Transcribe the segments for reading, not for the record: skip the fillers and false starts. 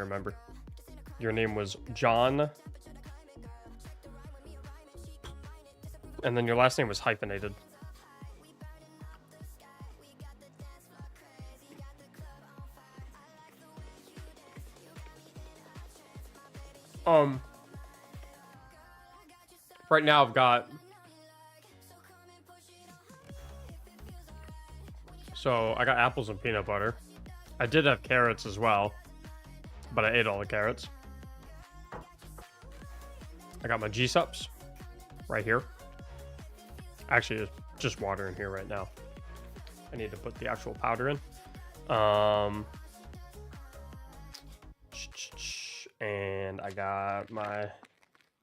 remember. Your name was John. And then your last name was hyphenated. Right now I've got... So I got apples and peanut butter. I did have carrots as well, but I ate all the carrots. I got my G-Sups right here. Actually, it's just water in here right now. I need to put the actual powder in. And I got my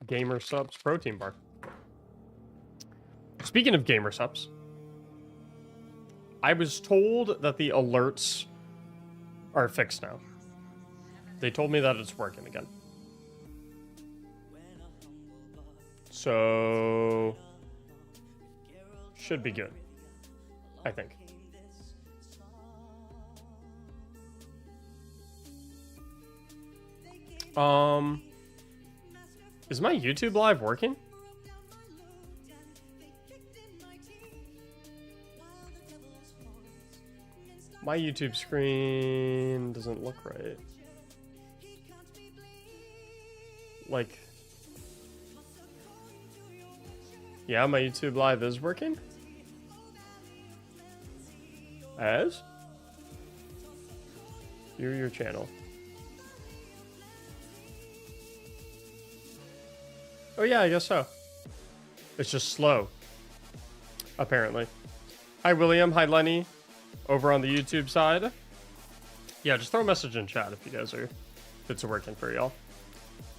Gamer Subs protein bar. Speaking of Gamer Subs, I was told that the alerts are fixed now. They told me that it's working again. So should be good, I think. Is my YouTube live working? My YouTube screen doesn't look right. Like, yeah, my YouTube live is working. As? View your channel. Oh yeah, I guess so. It's just slow, apparently. Hi William, hi Lenny, over on the YouTube side. Yeah, just throw a message in chat if you guys are, if it's working for y'all.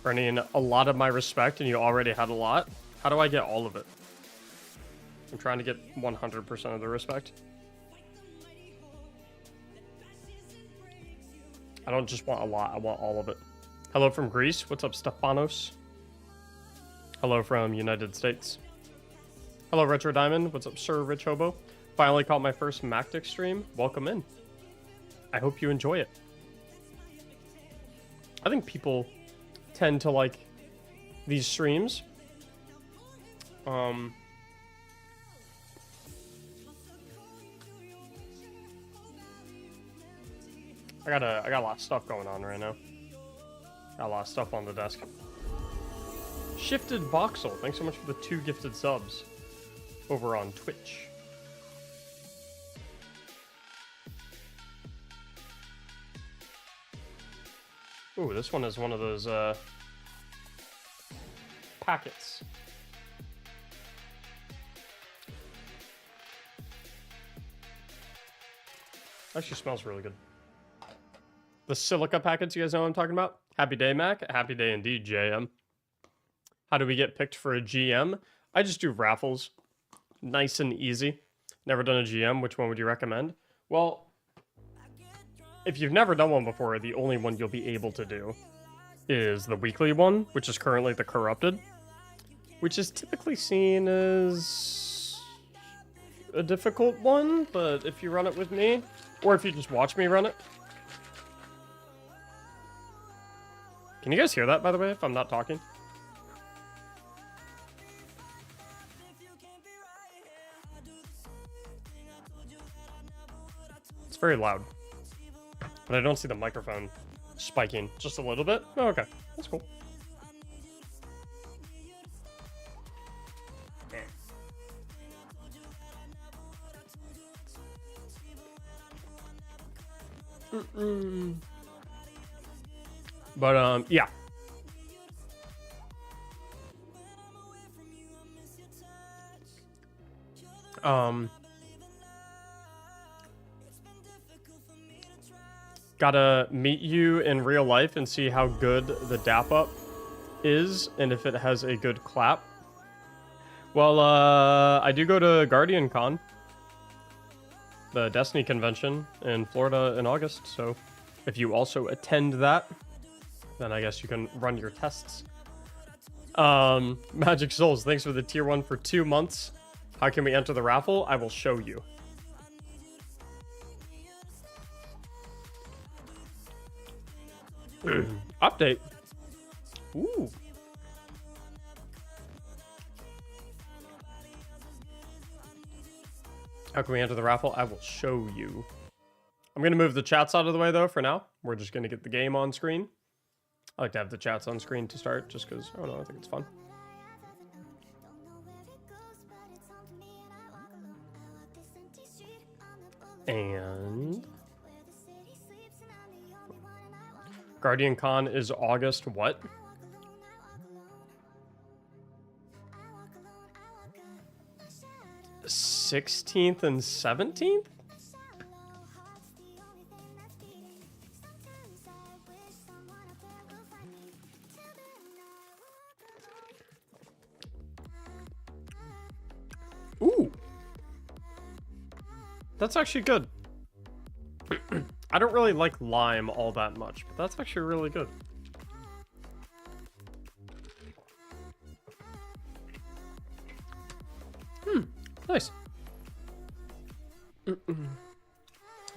Earning a lot of my respect and you already had a lot. How do I get all of it? I'm trying to get 100% of the respect. I don't just want a lot, I want all of it. Hello from Greece, what's up Stefanos? Hello from United States. Hello Retro Diamond, what's up Sir Rich Hobo? Finally caught my first Mactics stream, welcome in. I hope you enjoy it. I think people tend to like these streams. I got a lot of stuff going on right now. Got a lot of stuff on the desk. Shifted Voxel, thanks so much for the 2 gifted subs over on Twitch. Ooh, this one is one of those packets. Actually smells really good. The silica packets, you guys know what I'm talking about? Happy day, Mac. Happy day indeed, JM. How do we get picked for a GM? I just do raffles. Nice and easy. Never done a GM. Which one would you recommend? Well, if you've never done one before, the only one you'll be able to do is the weekly one, which is currently the Corrupted, which is typically seen as a difficult one, but if you run it with me, or if you just watch me run it. Can you guys hear that, by the way, if I'm not talking? It's very loud. But I don't see the microphone spiking just a little bit. Oh, okay, that's cool. But yeah. Gotta meet you in real life and see how good the dap up is and if it has a good clap. Well, I do go to Guardian Con, the Destiny convention in Florida in August, so if you also attend that, then I guess you can run your tests. Magic Souls, thanks for the tier 1 for 2 months. How can we enter the raffle? I will show you. Update. Ooh. How can we enter the raffle? I will show you. I'm going to move the chats out of the way, though, for now. We're just going to get the game on screen. I like to have the chats on screen to start, just because, I don't know, I think it's fun. And... Guardian Con is August what? 16th and 17th? Ooh. That's actually good. I don't really like lime all that much, but that's actually really good. Nice. But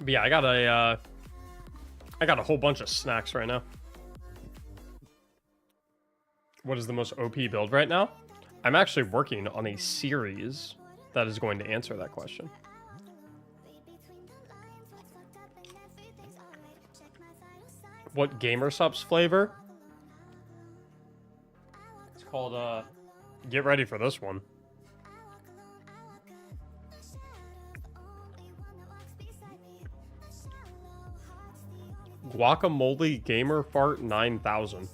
yeah, I got a whole bunch of snacks right now. What is the most OP build right now? I'm actually working on a series that is going to answer that question. What Gamer Supps flavor? It's called, get ready for this one. Guacamole Gamer Fart 9000.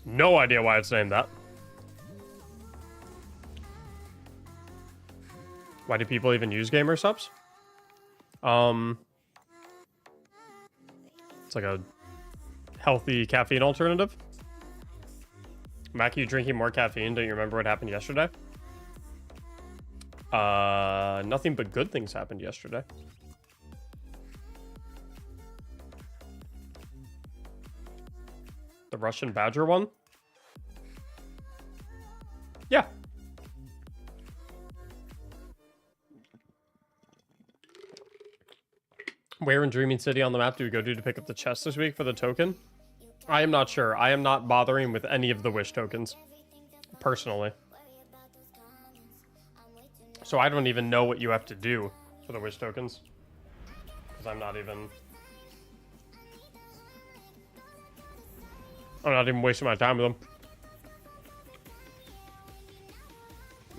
No idea why it's named that. Why do people even use Gamer Supps? It's like a healthy caffeine alternative. Mac, you drinking more caffeine? Don't you remember what happened yesterday? Nothing but good things happened yesterday. The Russian Badger one? Yeah. Where in Dreaming City on the map do we go to pick up the chest this week for the token? I am not sure. I am not bothering with any of the wish tokens, personally. So I don't even know what you have to do for the wish tokens. Because I'm not even wasting my time with them.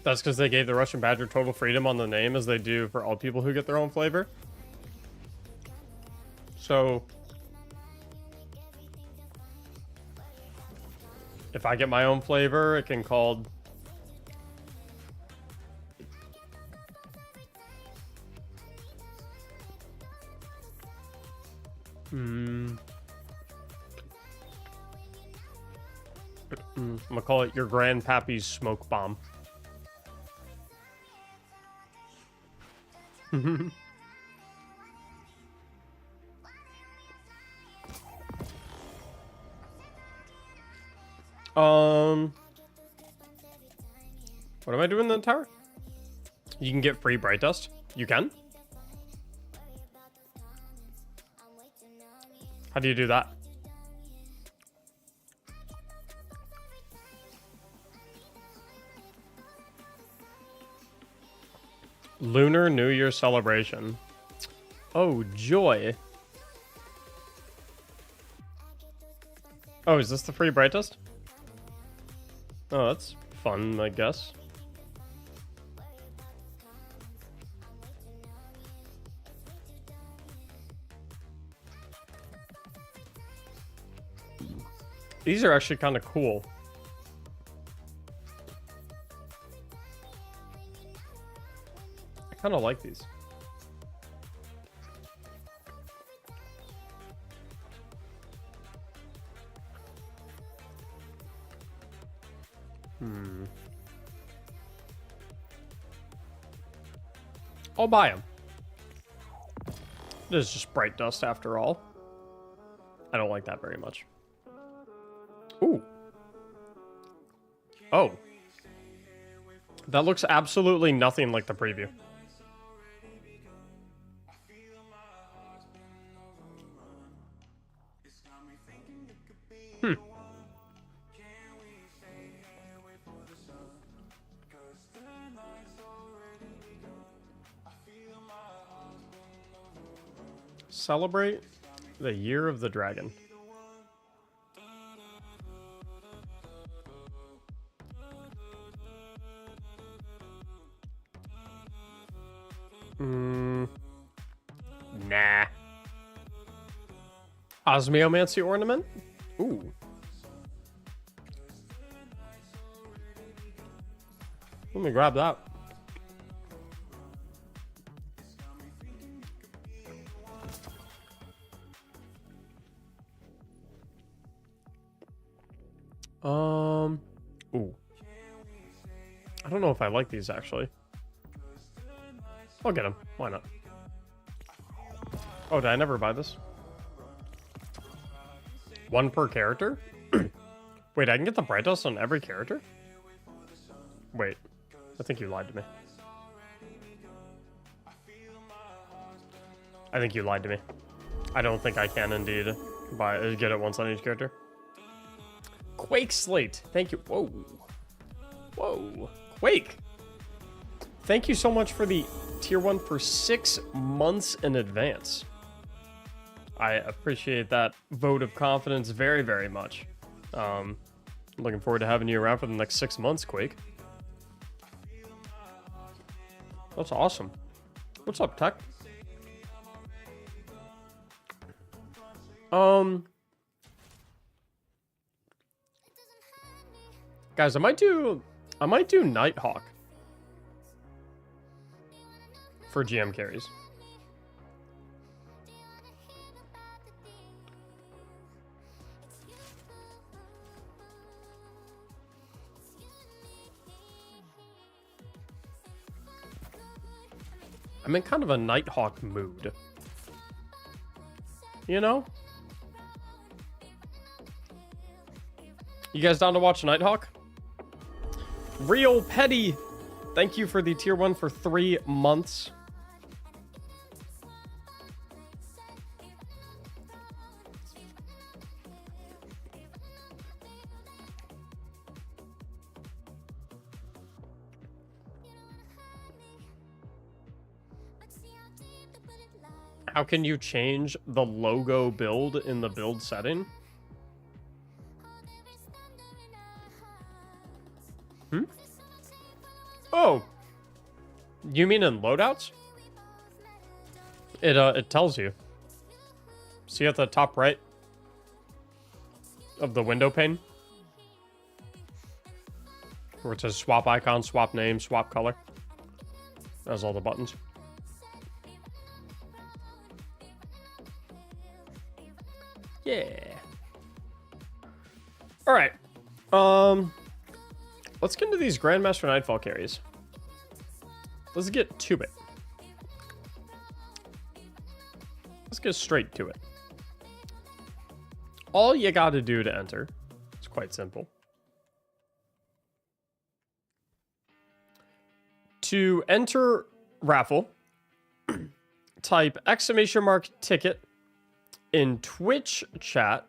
That's because they gave the Russian Badger total freedom on the name as they do for all people who get their own flavor. So if I get my own flavor, it can called I'm gonna call it your grandpappy's smoke bomb. What am I doing in the tower? You can get free bright dust. You can? How do you do that? Lunar New Year celebration. Oh, joy. Oh, is this the free bright dust? Oh, that's fun, I guess. These are actually kind of cool. I kind of like these. I'll buy them. It is just bright dust after all. I don't like that very much. Ooh. Oh. That looks absolutely nothing like the preview. Celebrate the Year of the Dragon. Nah. Osmiomancy ornament? Ooh. Let me grab that. Ooh. I don't know if I like these, actually. I'll get them. Why not? Oh, did I never buy this? One per character? Wait, I can get the Bright Dust on every character? Wait. I think you lied to me. I think you lied to me. I don't think I can indeed get it once on each character. Quake Slate. Thank you. Whoa. Whoa. Quake. Thank you so much for the tier 1 for 6 months in advance. I appreciate that vote of confidence very, very much. Looking forward to having you around for the next 6 months, Quake. That's awesome. What's up, Tech? Guys, I might do Nighthawk for GM carries. I'm in kind of a Nighthawk mood. You know? You guys down to watch Nighthawk? Real Petty, thank you for the tier 1 for 3 months. How can you change the logo build in the build setting? Oh, you mean in loadouts? It tells you. See at the top right of the window pane, where it says swap icon, swap name, swap color. That's all the buttons. Yeah. All right. Let's get into these Grandmaster Nightfall carries. Let's get to it. Let's get straight to it. All you gotta do to enter, it's quite simple. To enter raffle, type !ticket in Twitch chat.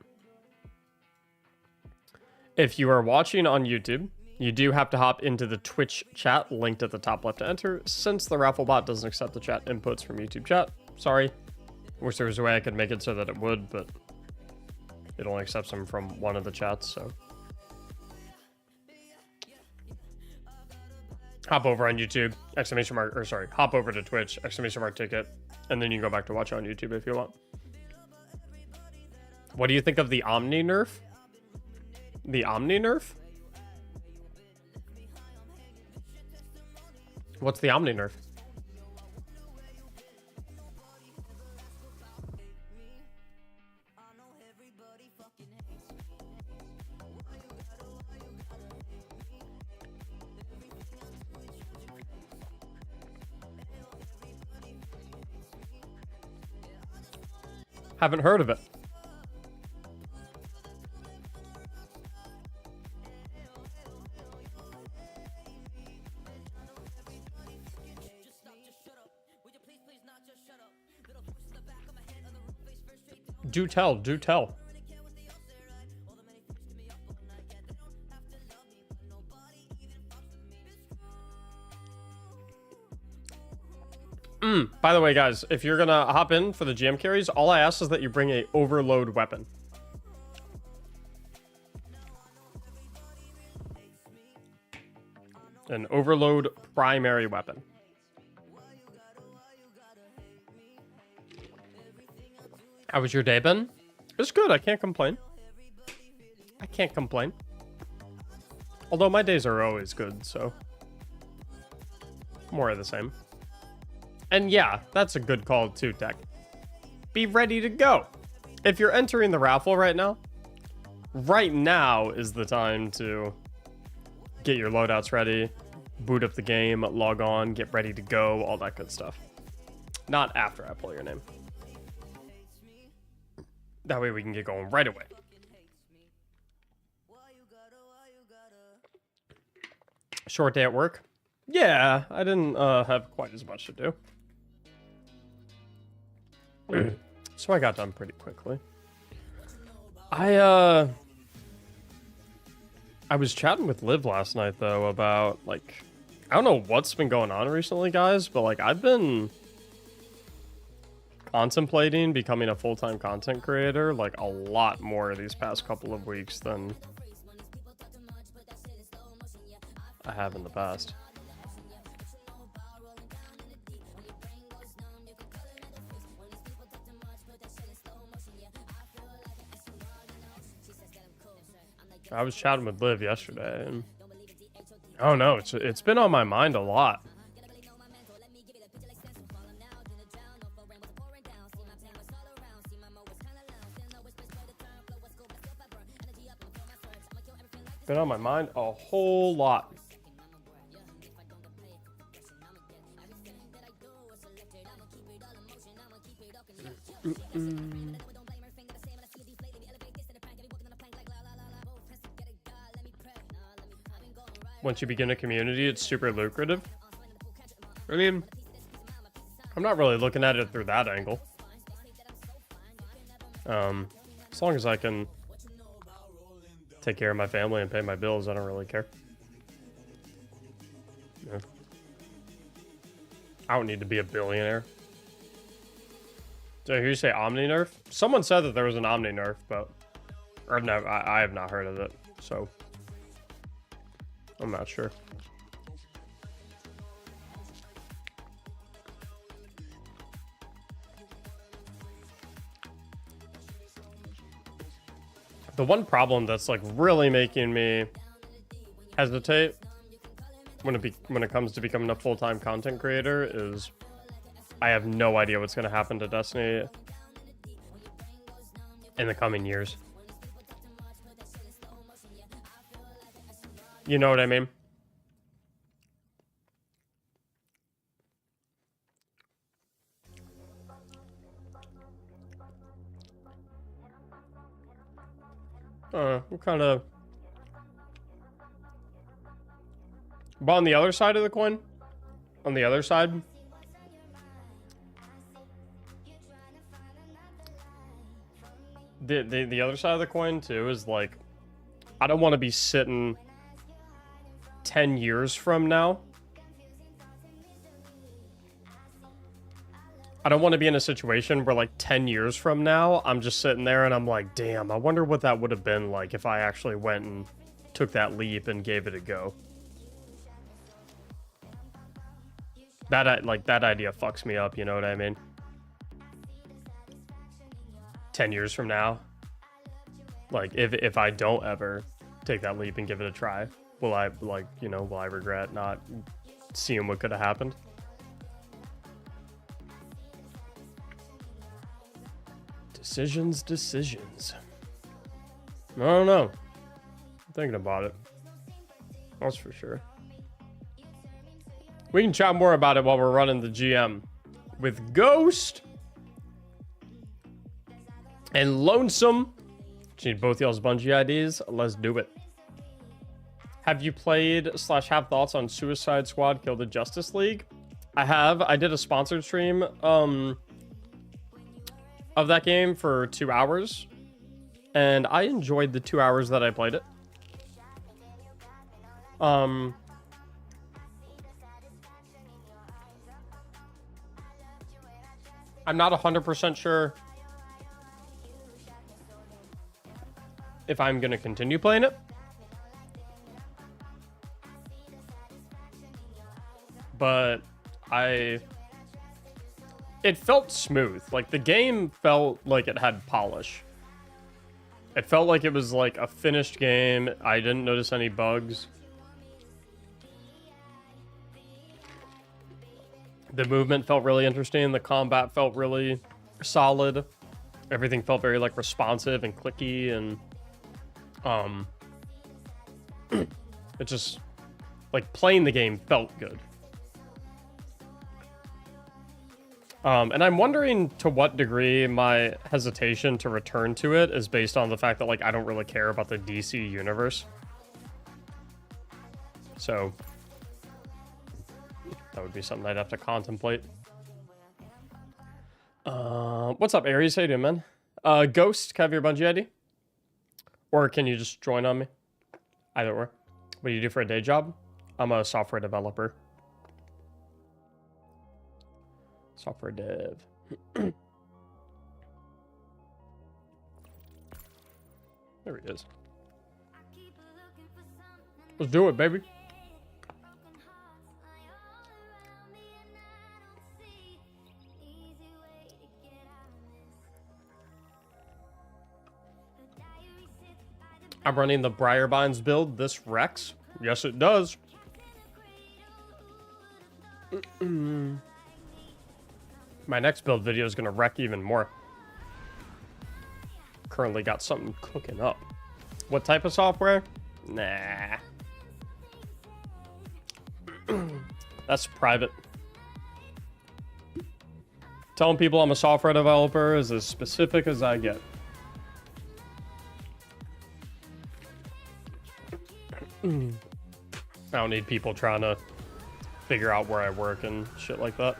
If you are watching on YouTube, you do have to hop into the Twitch chat linked at the top left to enter, since the raffle bot doesn't accept the chat inputs from YouTube chat. Sorry. Wish there was a way I could make it so that it would, but it only accepts them from one of the chats, so. Hop over on YouTube, hop over to Twitch, !ticket, and then you can go back to watch on YouTube if you want. What do you think of the Omni nerf? The Omni nerf? What's the Omni nerf? Haven't heard of it. Do tell, do tell. By the way, guys, if you're gonna hop in for the GM carries, all I ask is that you bring a overload weapon. An overload primary weapon. How was your day, Ben? It's good. I can't complain. I can't complain. Although my days are always good, so more of the same. And yeah, that's a good call too, Tech. Be ready to go. If you're entering the raffle right now is the time to get your loadouts ready, boot up the game, log on, get ready to go, all that good stuff. Not after I pull your name. That way we can get going right away. Short day at work? Yeah, I didn't have quite as much to do. So I got done pretty quickly. I was chatting with Liv last night, though, about, like, I don't know what's been going on recently, guys, but, like, I've been contemplating becoming a full-time content creator, like, a lot more these past couple of weeks than I have in the past. I was chatting with Liv yesterday, and I don't know, it's been on my mind a lot. Been on my mind a whole lot. Once you begin a community, it's super lucrative. I mean, I'm not really looking at it through that angle. As long as I can take care of my family and pay my bills, I don't really care. Yeah. I don't need to be a billionaire. Did I hear you say Omni nerf? Someone said that there was an Omni nerf, but I have not heard of it, so I'm not sure. The one problem that's like really making me hesitate when it comes to becoming a full-time content creator is I have no idea what's going to happen to Destiny in the coming years. You know what I mean? What kind of... But on the other side of the coin? On the other side? The other side of the coin, too, is like... I don't want to be sitting 10 years from now. I don't want to be in a situation where, like, 10 years from now, I'm just sitting there and I'm like, damn, I wonder what that would have been like if I actually went and took that leap and gave it a go. That idea fucks me up, you know what I mean? 10 years from now, like, if I don't ever take that leap and give it a try, will I, like, you know, will I regret not seeing what could have happened? Decisions. I don't know. I'm thinking about it. That's for sure. We can chat more about it while we're running the GM with Ghost and Lonesome. Just need both y'all's Bungie IDs. Let's do it. Have you played / have thoughts on Suicide Squad Kill the Justice League? I have. I did a sponsored stream of that game for 2 hours, and I enjoyed the 2 hours that I played it. I'm not 100% sure if I'm going to continue playing it. But it felt smooth. Like, the game felt like it had polish. It felt like it was like a finished game. I didn't notice any bugs. The movement felt really interesting. The combat felt really solid. Everything felt very like responsive and clicky, and it just like playing the game felt good. And I'm wondering to what degree my hesitation to return to it is based on the fact that, like, I don't really care about the DC universe. So that would be something I'd have to contemplate. What's up, Aries? How you doing, man? Ghost, can I have your Bungie ID? Or can you just join on me? Either or. What do you do for a day job? I'm a software developer. Software dev. There he is. Let's do it, baby. I'm running the Briarbines build. This wrecks. Yes, it does. My next build video is going to wreck even more. Currently got something cooking up. What type of software? Nah. That's private. Telling people I'm a software developer is as specific as I get. I don't need people trying to figure out where I work and shit like that.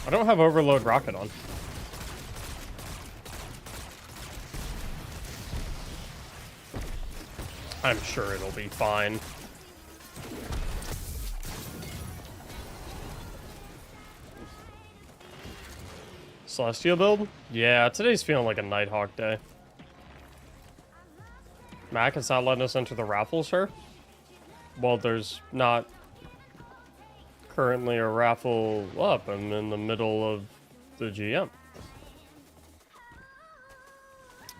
I don't have Overload Rocket on. I'm sure it'll be fine. Celestial build? Yeah, today's feeling like a Nighthawk day. Mac, it's not letting us enter the raffle, sir? Well, there's not currently a raffle up. I'm in the middle of the GM.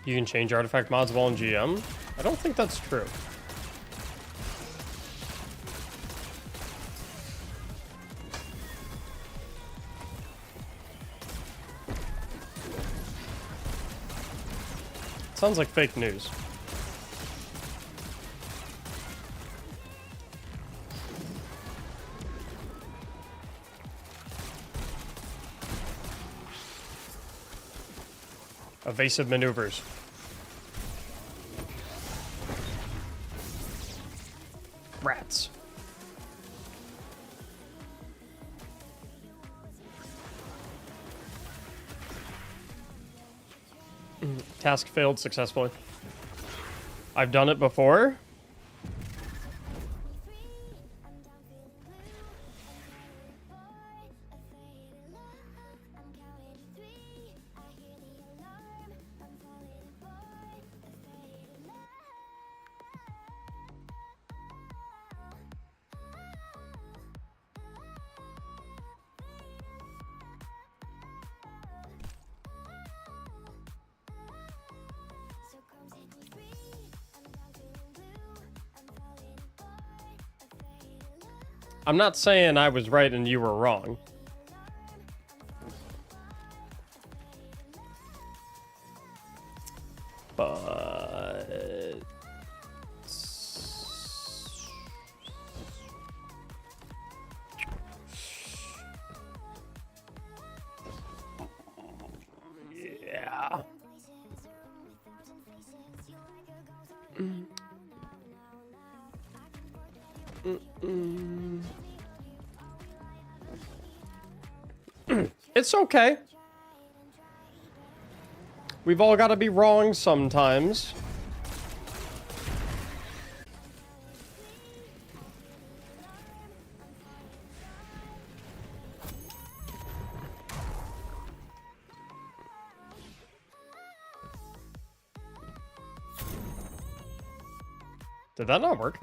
You can change artifact mods while in GM? I don't think that's true. Sounds like fake news. Evasive maneuvers. Rats. Task failed successfully. I've done it before. I'm not saying I was right and you were wrong. But yeah. It's okay. We've all got to be wrong sometimes. Did that not work?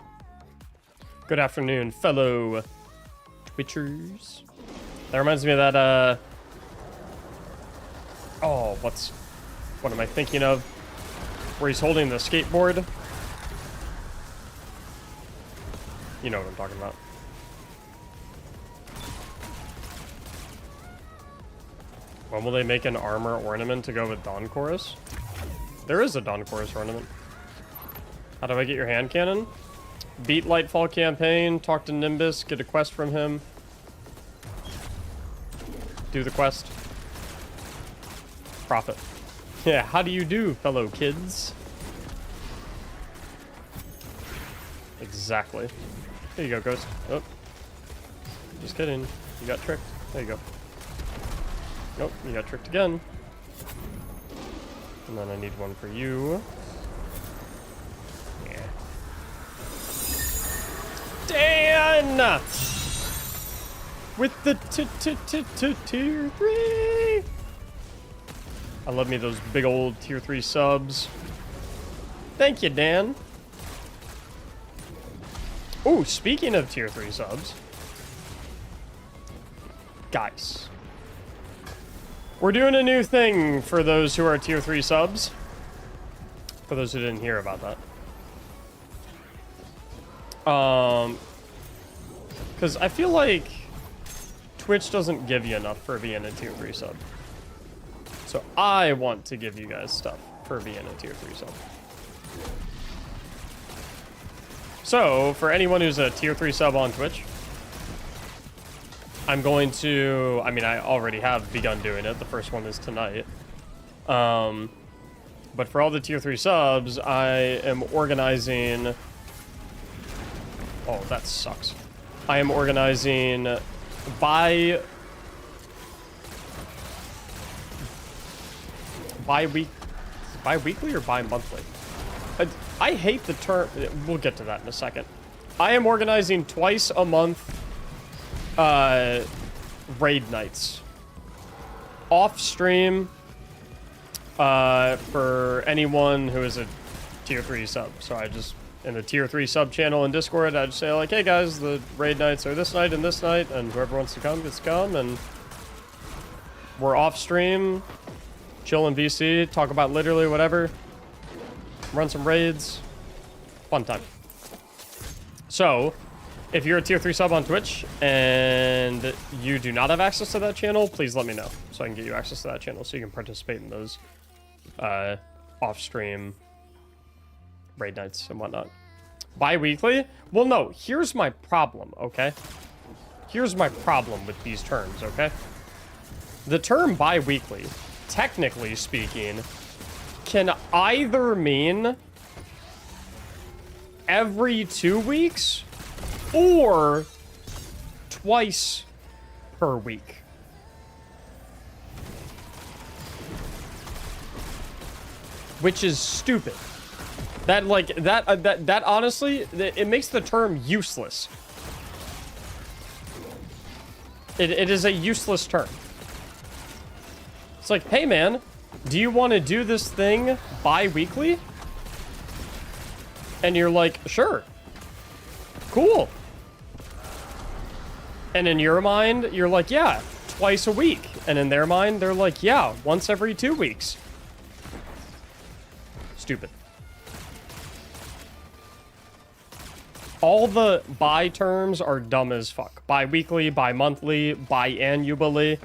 Good afternoon, fellow Twitchers. That reminds me of that, oh, what am I thinking of? Where he's holding the skateboard. You know what I'm talking about. When will they make an armor ornament to go with Dawn Chorus? There is a Dawn Chorus ornament. How do I get your hand cannon? Beat Lightfall campaign, talk to Nimbus, get a quest from him. Do the quest. Profit. Yeah, how do you do, fellow kids? Exactly. There you go, Ghost. Oh. Just kidding. You got tricked. There you go. Nope, you got tricked again. And then I need one for you. Yeah. Dan! With the tier 3! I love me those big old tier 3 subs. Thank you, Dan. Ooh, speaking of tier 3 subs. Guys. We're doing a new thing for those who are tier 3 subs. For those who didn't hear about that. Because I feel like Twitch doesn't give you enough for being a tier 3 sub. So I want to give you guys stuff for being a tier 3 sub. So, for anyone who's a tier 3 sub on Twitch, I'm going to, I mean, I already have begun doing it. The first one is tonight. But for all the tier 3 subs, I am organizing... Oh, that sucks. I am organizing bi-weekly or bi-monthly? I hate the term. We'll get to that in a second. I am organizing twice a month raid nights. Off stream for anyone who is a tier 3 sub. So I just, in the tier 3 sub channel in Discord, I just say like, hey guys, the raid nights are this night, and whoever wants to come gets to come, and we're off stream, chill in VC, talk about literally whatever, run some raids, fun time. So, if you're a tier 3 sub on Twitch and you do not have access to that channel, please let me know so I can get you access to that channel so you can participate in those off-stream raid nights and whatnot. Bi-weekly? Well, no, here's my problem, okay? Here's my problem with these terms, okay? The term bi-weekly, technically speaking, can either mean every 2 weeks or twice per week. Which is stupid. That, like, that honestly, it makes the term useless. It is a useless term. It's like, hey man, do you want to do this thing bi-weekly? And you're like, sure. Cool. And in your mind, you're like, yeah, twice a week. And in their mind, they're like, yeah, once every 2 weeks. Stupid. All the bi terms are dumb as fuck. Bi-weekly, bi-monthly, bi-annually.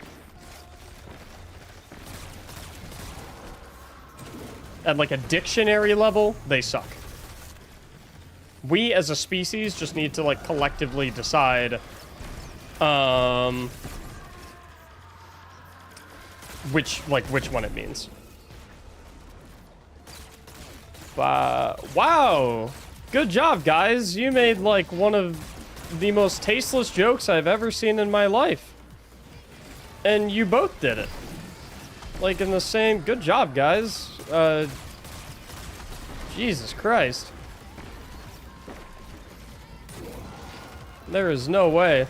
At like a dictionary level, they suck. We as a species just need to like collectively decide which one it means. Wow. Good job, guys. You made like one of the most tasteless jokes I've ever seen in my life. And you both did it. Like in the same... Good job, guys. Jesus Christ. There is no way.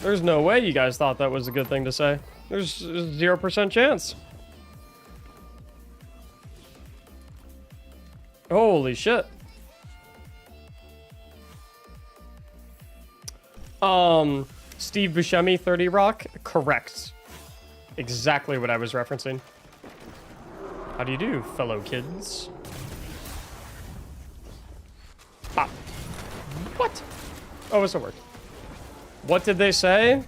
There's no way you guys thought that was a good thing to say. There's 0% chance. Holy shit. Steve Buscemi, 30 Rock. Correct. Exactly what I was referencing. How do you do, fellow kids? Ah. What? Oh, it's a word. What did they say?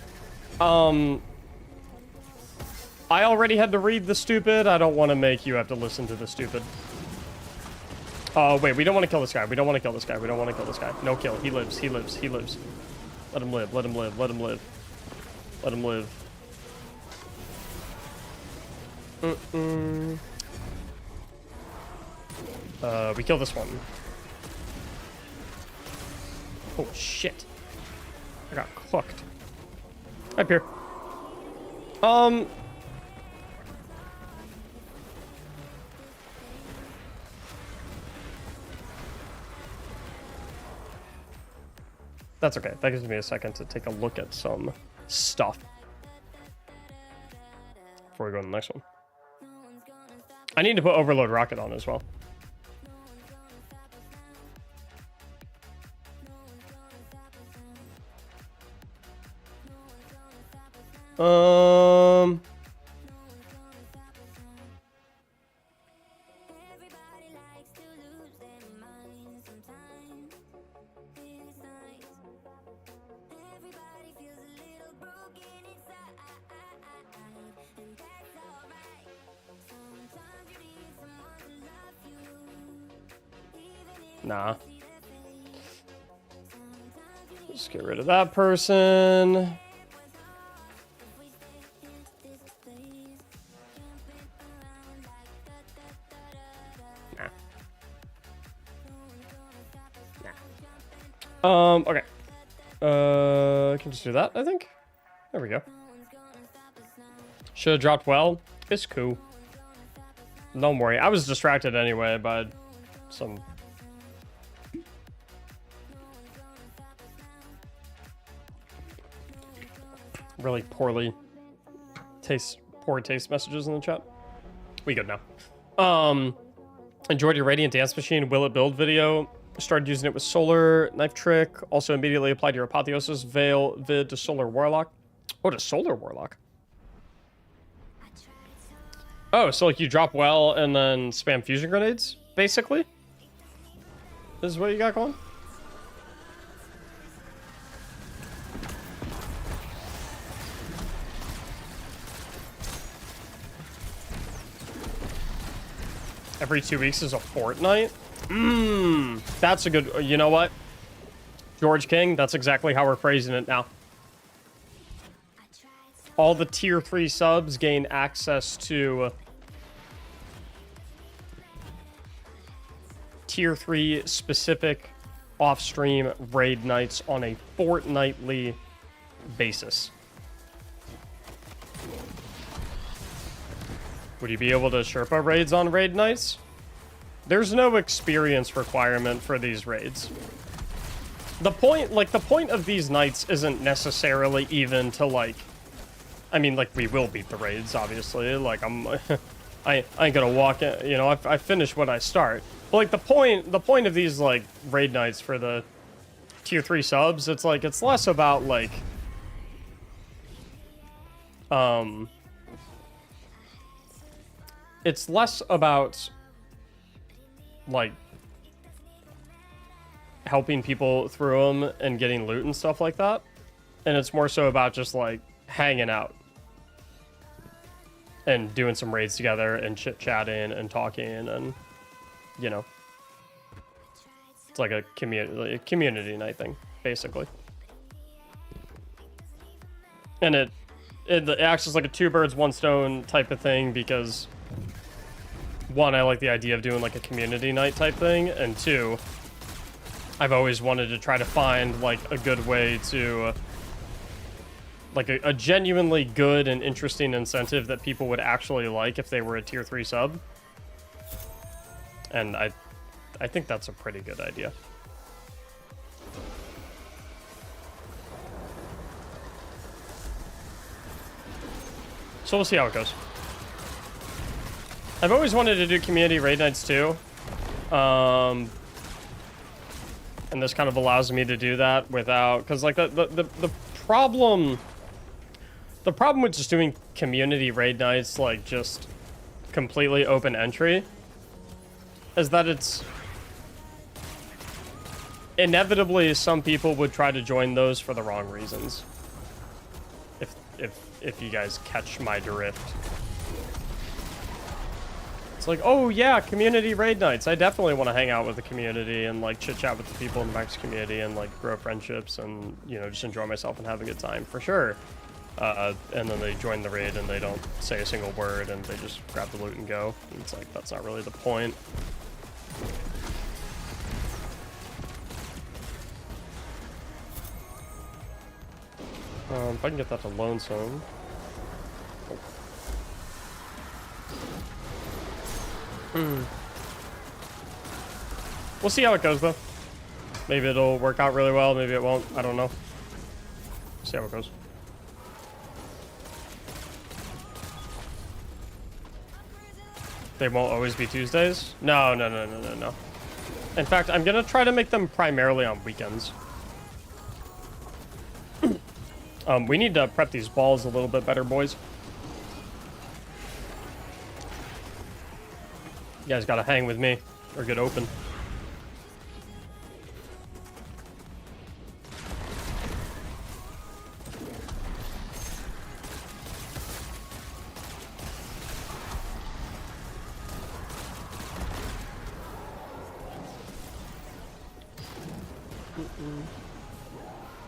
I already had to read the stupid. I don't want to make you have to listen to the stupid. Oh, wait, we don't want to kill this guy. We don't want to kill this guy. We don't want to kill this guy. No kill. He lives. He lives. He lives. Let him live. Let him live. Let him live. Let him live. We kill this one. Oh, shit. I got cooked. Up here. That's okay. That gives me a second to take a look at some stuff before we go to the next one. I need to put Overload Rocket on as well. Nah. Just get rid of that person. Nah. Okay. I can just do that, I think. There we go. Should have dropped well. It's cool. Don't worry. I was distracted anyway by some... really poor taste messages in the chat. We good now. Enjoyed your Radiant Dance Machine Will It Build video. Started using it with Solar Knife Trick. Also immediately applied your Apotheosis Veil vid to Solar Warlock. Oh, to Solar Warlock. Oh, so like you drop well and then spam fusion grenades, basically? This is what you got going? Every 2 weeks is a fortnight? That's a good... You know what? George King, that's exactly how we're phrasing it now. All the tier 3 subs gain access to... tier 3 specific off-stream raid nights on a fortnightly basis. Would you be able to Sherpa raids on raid nights? There's no experience requirement for these raids. The point of these nights isn't necessarily even to like... I mean, like, we will beat the raids, obviously. Like, I ain't gonna walk in, you know, I finish what I start. But like, the point of these, like, raid nights for the tier 3 subs, it's like, it's less about, like... It's less about, like, helping people through them and getting loot and stuff like that. And it's more so about just, like, hanging out. And doing some raids together and chit-chatting and talking and, you know. It's like a community night thing, basically. And it acts as like a two birds, one stone type of thing because... One, I like the idea of doing like a community night type thing, and two, I've always wanted to try to find like a good way to Like a genuinely good and interesting incentive that people would actually like if they were a tier 3 sub. And I think that's a pretty good idea. So we'll see how it goes. I've always wanted to do community raid nights too. And this kind of allows me to do that without, because like the problem with just doing community raid nights, like just completely open entry, is that it's inevitably some people would try to join those for the wrong reasons. If you guys catch my drift. It's like, oh yeah, community raid nights. I definitely want to hang out with the community and like chit chat with the people in the Max community and like grow friendships and, you know, just enjoy myself and have a good time for sure. And then they join the raid and they don't say a single word and they just grab the loot and go. And it's like, that's not really the point. If I can get that to lonesome. We'll see how it goes though. Maybe it'll work out really well, maybe it won't. I don't know. See how it goes. They won't always be Tuesdays? No. In fact, I'm gonna try to make them primarily on weekends. We need to prep these balls a little bit better, boys. You guys gotta hang with me or get open.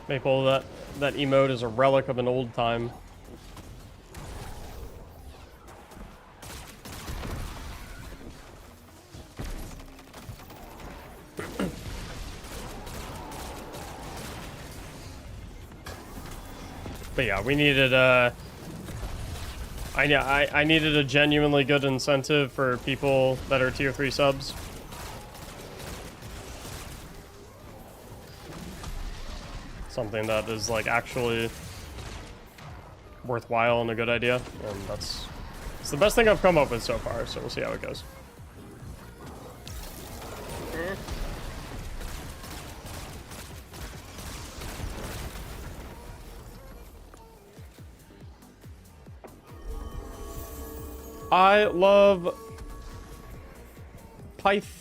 Maple, that emote is a relic of an old time. But yeah, we needed I needed a genuinely good incentive for people that are tier 3 subs. Something that is like actually worthwhile and a good idea, and it's the best thing I've come up with so far, so we'll see how it goes. I love Pythagore?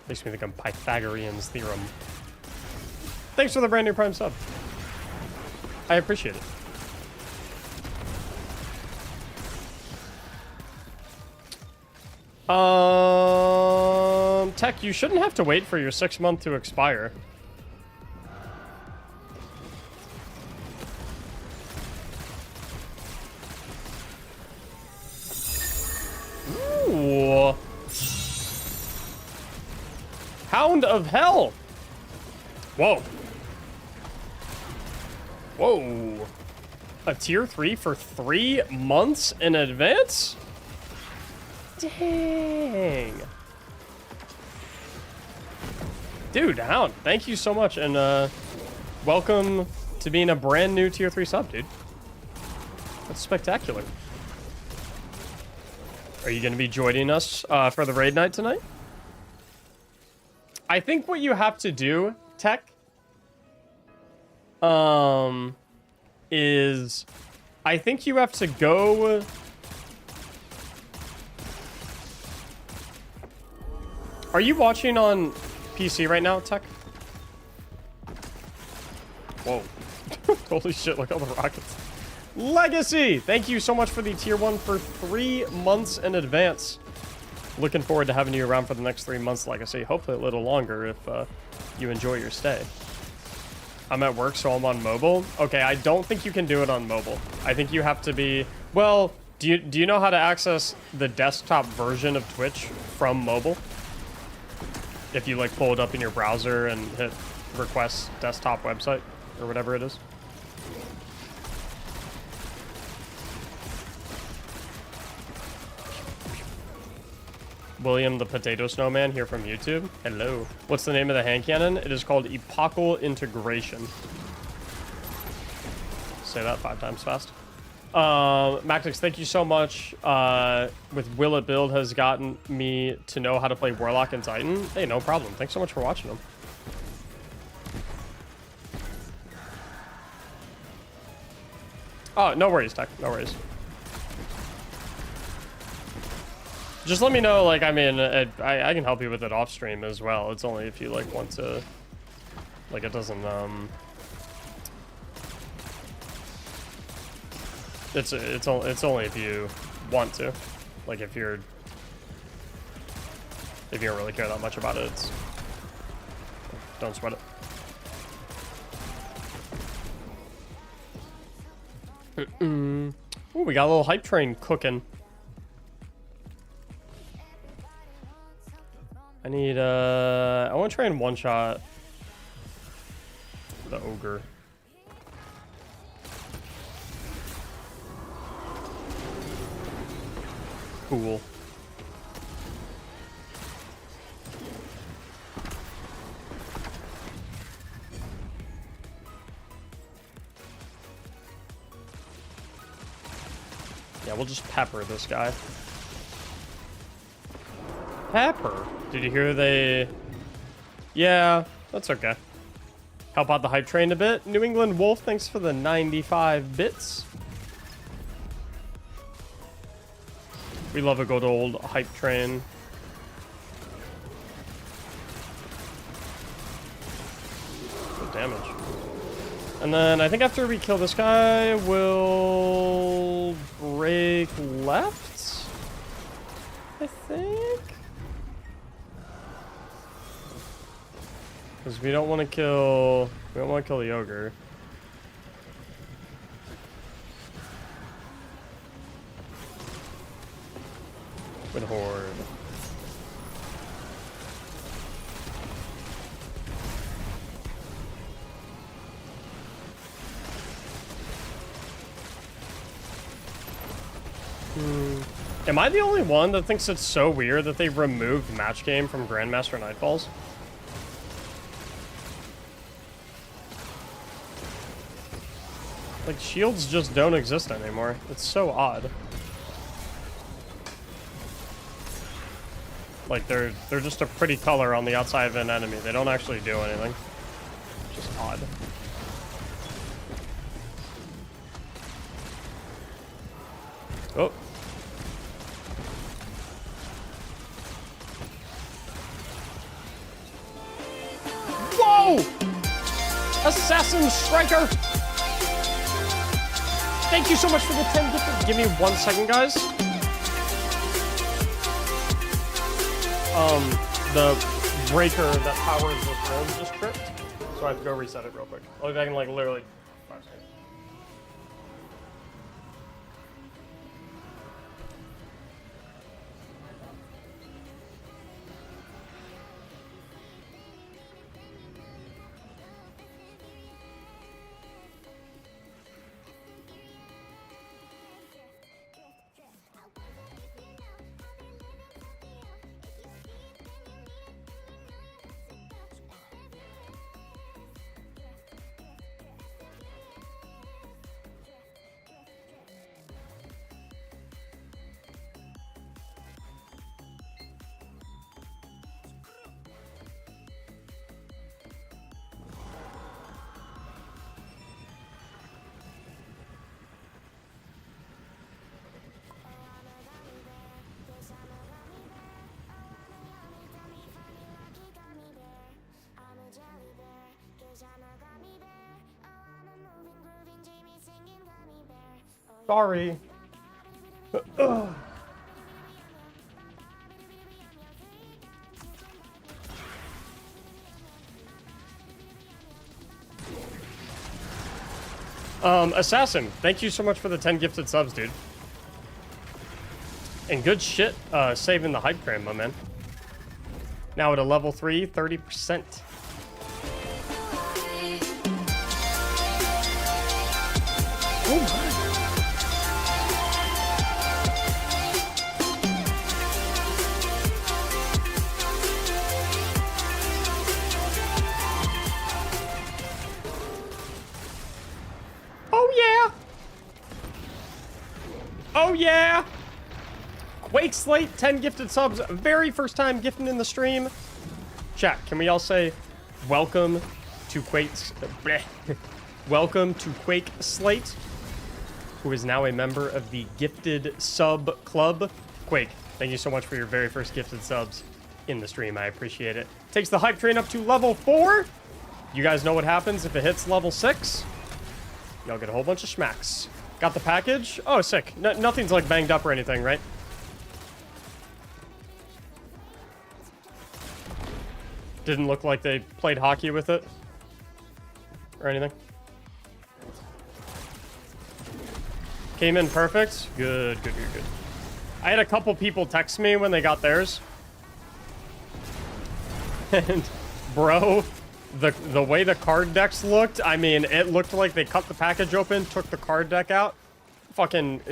Makes me think of Pythagorean's theorem. Thanks for the brand new Prime sub. I appreciate it. Tech, you shouldn't have to wait for your 6-month to expire. Ooh. Hound of Hell. Whoa. Whoa. A tier 3 for 3 months in advance? Dang. Dude, Hound, thank you so much. And welcome to being a brand new tier 3 sub, dude. That's spectacular. Are you going to be joining us for the raid night tonight? I think what you have to do, Tech, is I think you have to go. Are you watching on PC right now, Tech? Whoa. Holy shit, look at all the rockets. Legacy! Thank you so much for the tier 1 for 3 months in advance. Looking forward to having you around for the next 3 months, Legacy. Hopefully a little longer if you enjoy your stay. I'm at work, so I'm on mobile. Okay, I don't think you can do it on mobile. I think you have to be... Well, do you know how to access the desktop version of Twitch from mobile? if you like pull it up in your browser and hit request desktop website or whatever it is. William the Potato Snowman here from YouTube. Hello. What's the name of the hand cannon? It is called Epochal Integration. Say that 5 times fast. Mactics, thank you so much. With Will It Build has gotten me to know how to play Warlock and Titan. Hey, no problem. Thanks so much for watching them. Oh, no worries, Tech. No worries. Just let me know, like, I mean, I can help you with it off stream as well. It's only if you, like, want to, like, it doesn't, it's only if you want to. Like, if you don't really care that much about it, it's, don't sweat it. Ooh, we got a little hype train cooking. I need, I want to try and one-shot the ogre. Cool. Yeah, we'll just pepper this guy. Pepper? Did you hear they... Yeah, that's okay. Help out the hype train a bit. New England Wolf, thanks for the 95 bits. We love a good old hype train. Good damage. And then I think after we kill this guy, we'll break left, I think. Because we don't want to kill the ogre. With horde. Am I the only one that thinks it's so weird that they removed match game from Grandmaster Nightfalls? Like, shields just don't exist anymore. It's so odd. Like, they're just a pretty color on the outside of an enemy. They don't actually do anything. Just odd. Oh. Whoa! Assassin Striker! Thank you so much for the 10 gifted. Give me 1 second, guys. The breaker that powers this room just tripped, so I have to go reset it real quick. I'll be back in, like, literally 5 seconds. Sorry. Assassin, thank you so much for the 10 gifted subs, dude. And good shit, saving the hype train, my man. Now at a level 3, 30%. Oh my. Oh yeah. Oh yeah. Quake Slate, 10 gifted subs. Very first time gifting in the stream. Chat, can we all say welcome to welcome to Quake Slate, who is now a member of the gifted sub club. Quake, thank you so much for your very first gifted subs in the stream. I appreciate it. Takes the hype train up to level 4. You guys know what happens if it hits level 6. Y'all get a whole bunch of schmacks. Got the package. Oh, sick. Nothing's like banged up or anything, right? Didn't look like they played hockey with it or anything. Came in perfect. Good, good, good, good. I had a couple people text me when they got theirs. And bro, the way the card decks looked, I mean, it looked like they cut the package open, took the card deck out, fucking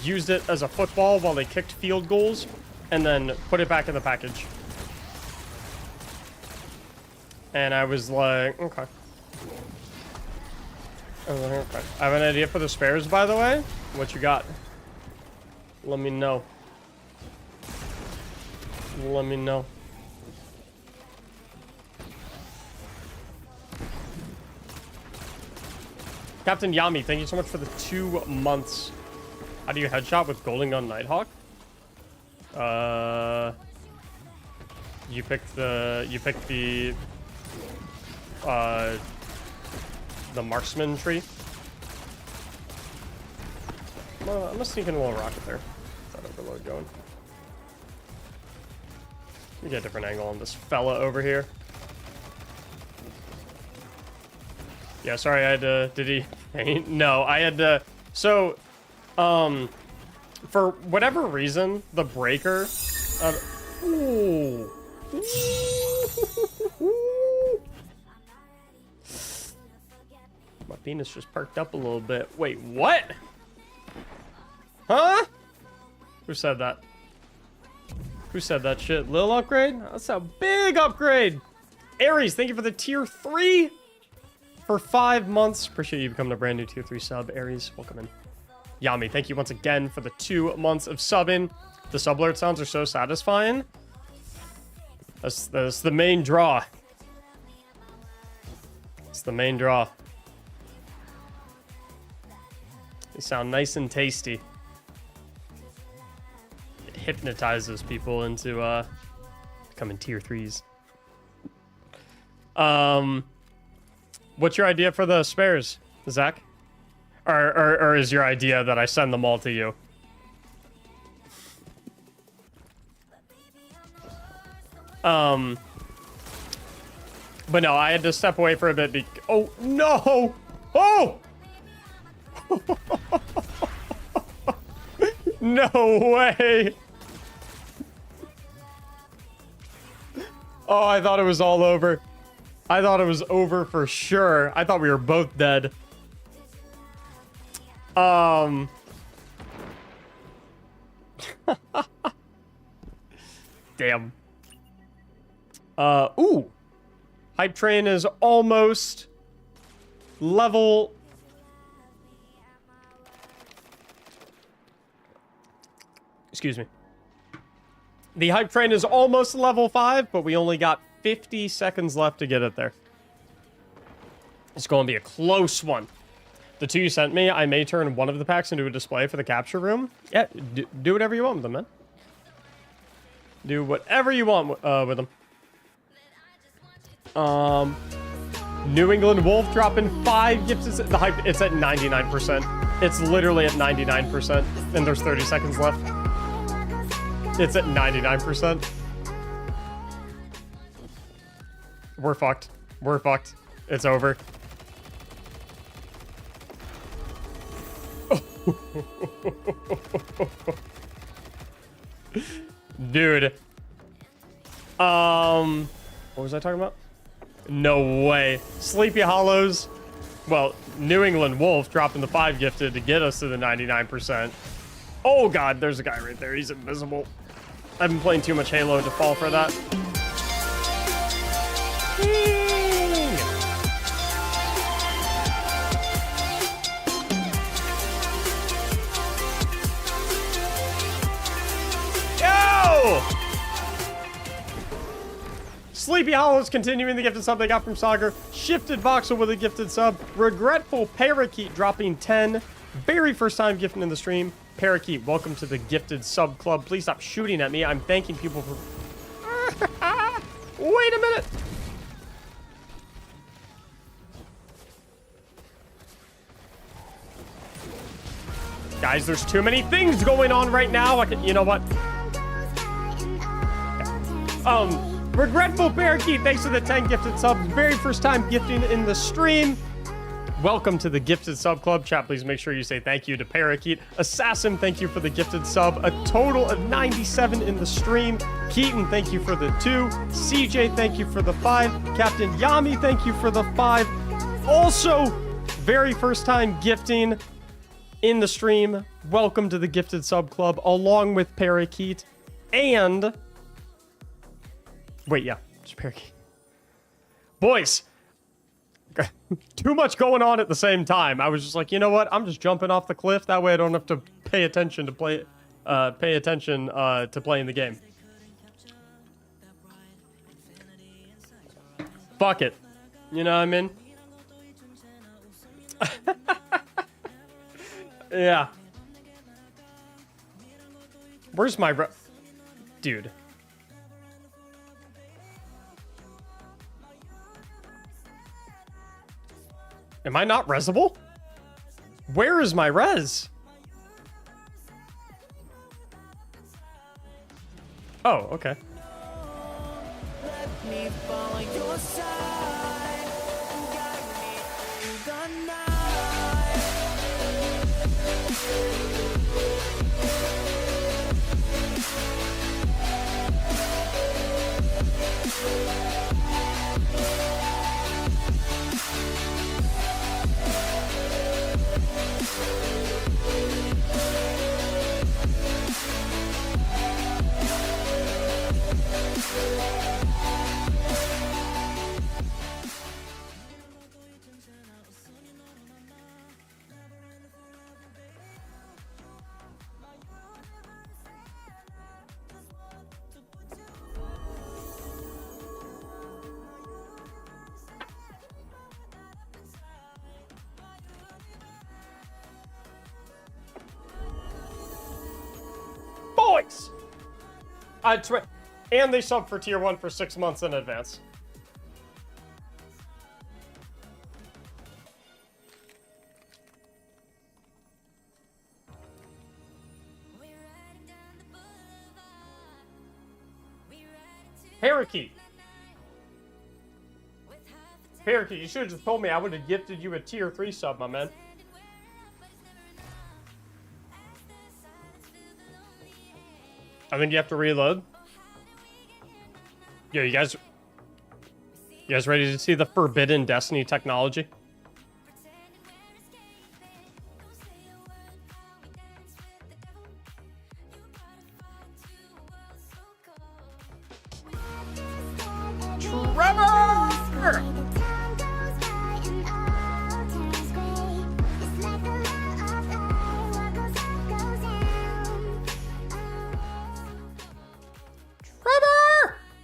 used it as a football while they kicked field goals, and then put it back in the package. And I was like, okay. Okay. I have an idea for the spares, by the way. What you got? Let me know. Let me know. Captain Yami, thank you so much for the 2 months. How do you headshot with Golden Gun Nighthawk? You picked the marksman tree. I'm gonna sneak in a little rocket there. That overload going. Let me get a different angle on this fella over here. Yeah, sorry, I had to... Did he paint? No, I had to... So, for whatever reason, the breaker... Ooh. My penis just perked up a little bit. Wait, what? Huh? Who said that? Who said that shit? Lil upgrade? That's a big upgrade. Aries, thank you for the tier 3 for 5 months. Appreciate you becoming a brand new tier 3 sub. Aries, welcome in. Yami, thank you once again for the 2 months of subbing. The sub alert sounds are so satisfying. That's the main draw. It's the main draw. They sound nice and tasty. It hypnotizes people into becoming tier 3s. What's your idea for the spares, Zach? Or is your idea that I send them all to you? But no, I had to step away for a bit. Oh no! Oh! No way! Oh, I thought it was all over. I thought it was over for sure. I thought we were both dead. Damn. Ooh. Hype train is almost level... Excuse me. The hype train is almost level 5, but we only got 50 seconds left to get it there. It's going to be a close one. The 2 you sent me, I may turn one of the packs into a display for the capture room. Yeah, do whatever you want with them, man. Do whatever you want with them. New England Wolf dropping 5 gifts. The hype, it's at 99%. It's literally at 99%, and there's 30 seconds left. It's at 99%. We're fucked. We're fucked. It's over. Dude. What was I talking about? No way. Sleepy Hollows. Well, New England Wolf dropping the 5 gifted to get us to the 99%. Oh god, there's a guy right there. He's invisible. I've been playing too much Halo to fall for that. Yo! Sleepy Hollows continuing the gifted sub they got from Sagar. Shifted Voxel with a gifted sub. Regretful Parakeet dropping 10. Very first time gifting in the stream. Parakeet, welcome to the gifted sub club. Please stop shooting at me. I'm thanking people for... Wait a minute. Guys, there's too many things going on right now. You know what? Regretful Parakeet, thanks for the 10 gifted subs. Very first time gifting in the stream. Welcome to the gifted sub club. Chat, please make sure you say thank you to Parakeet. Assassin, thank you for the gifted sub. A total of 97 in the stream. Keaton, thank you for the 2. CJ, thank you for the 5. Captain Yami, thank you for the 5. Also, very first time gifting in the stream. Welcome to the gifted sub club, along with Parakeet. And... wait, yeah, just Parakeet. Boys, too much going on at the same time. I was just like, you know what? I'm just jumping off the cliff. That way I don't have to pay attention to playing the game. Fuck it. You know what I mean? Yeah. Where's my dude? Am I not resable? Where is my res? Oh, okay. Let me follow your side and guide me through the night. Boys! And they sub for tier 1 for 6 months in advance. Parakeet. Parakeet, you should have just told me. I would have gifted you a tier 3 sub, my man. I think you have to reload. Yo, you guys ready to see the forbidden Destiny technology? Trevor!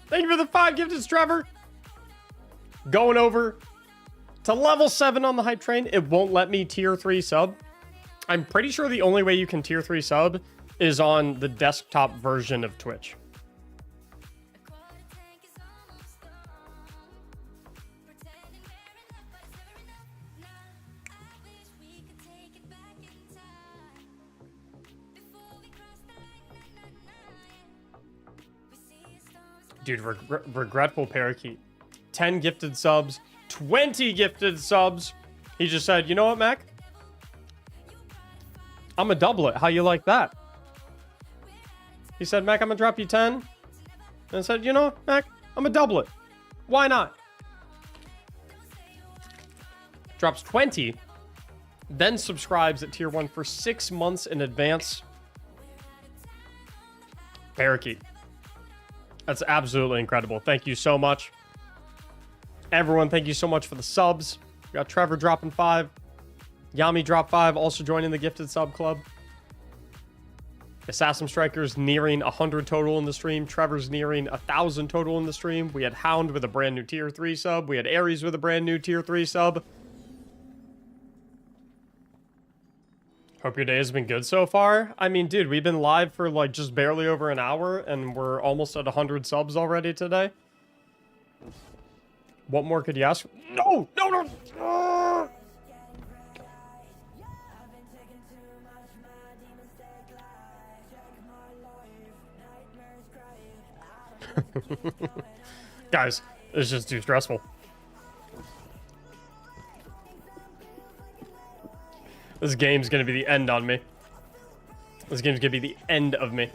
Thank you for the 5 gifted, Trevor. Going over to level 7 on the hype train. It won't let me tier 3 sub. I'm pretty sure the only way you can tier 3 sub is on the desktop version of Twitch. Dude, regretful Parakeet. 10 gifted subs, 20 gifted subs. He just said, you know what, Mac? I'm gonna double it. How you like that? He said, Mac, I'm gonna drop you 10. And I said, you know, Mac, I'm gonna double it. Why not? Drops 20, then subscribes at tier 1 for 6 months in advance. Parakeet. That's absolutely incredible. Thank you so much. Everyone, thank you so much for the subs. We got Trevor dropping 5. Yami dropped 5, also joining the gifted sub club. Assassin Striker's nearing 100 total in the stream. Trevor's nearing 1,000 total in the stream. We had Hound with a brand new tier 3 sub. We had Aries with a brand new tier 3 sub. Hope your day has been good so far. I mean, dude, we've been live for like just barely over an hour and we're almost at 100 subs already today. What more could you ask? No, no, no. Guys, it's just too stressful. This game's gonna be the end on me. This game's gonna be the end of me.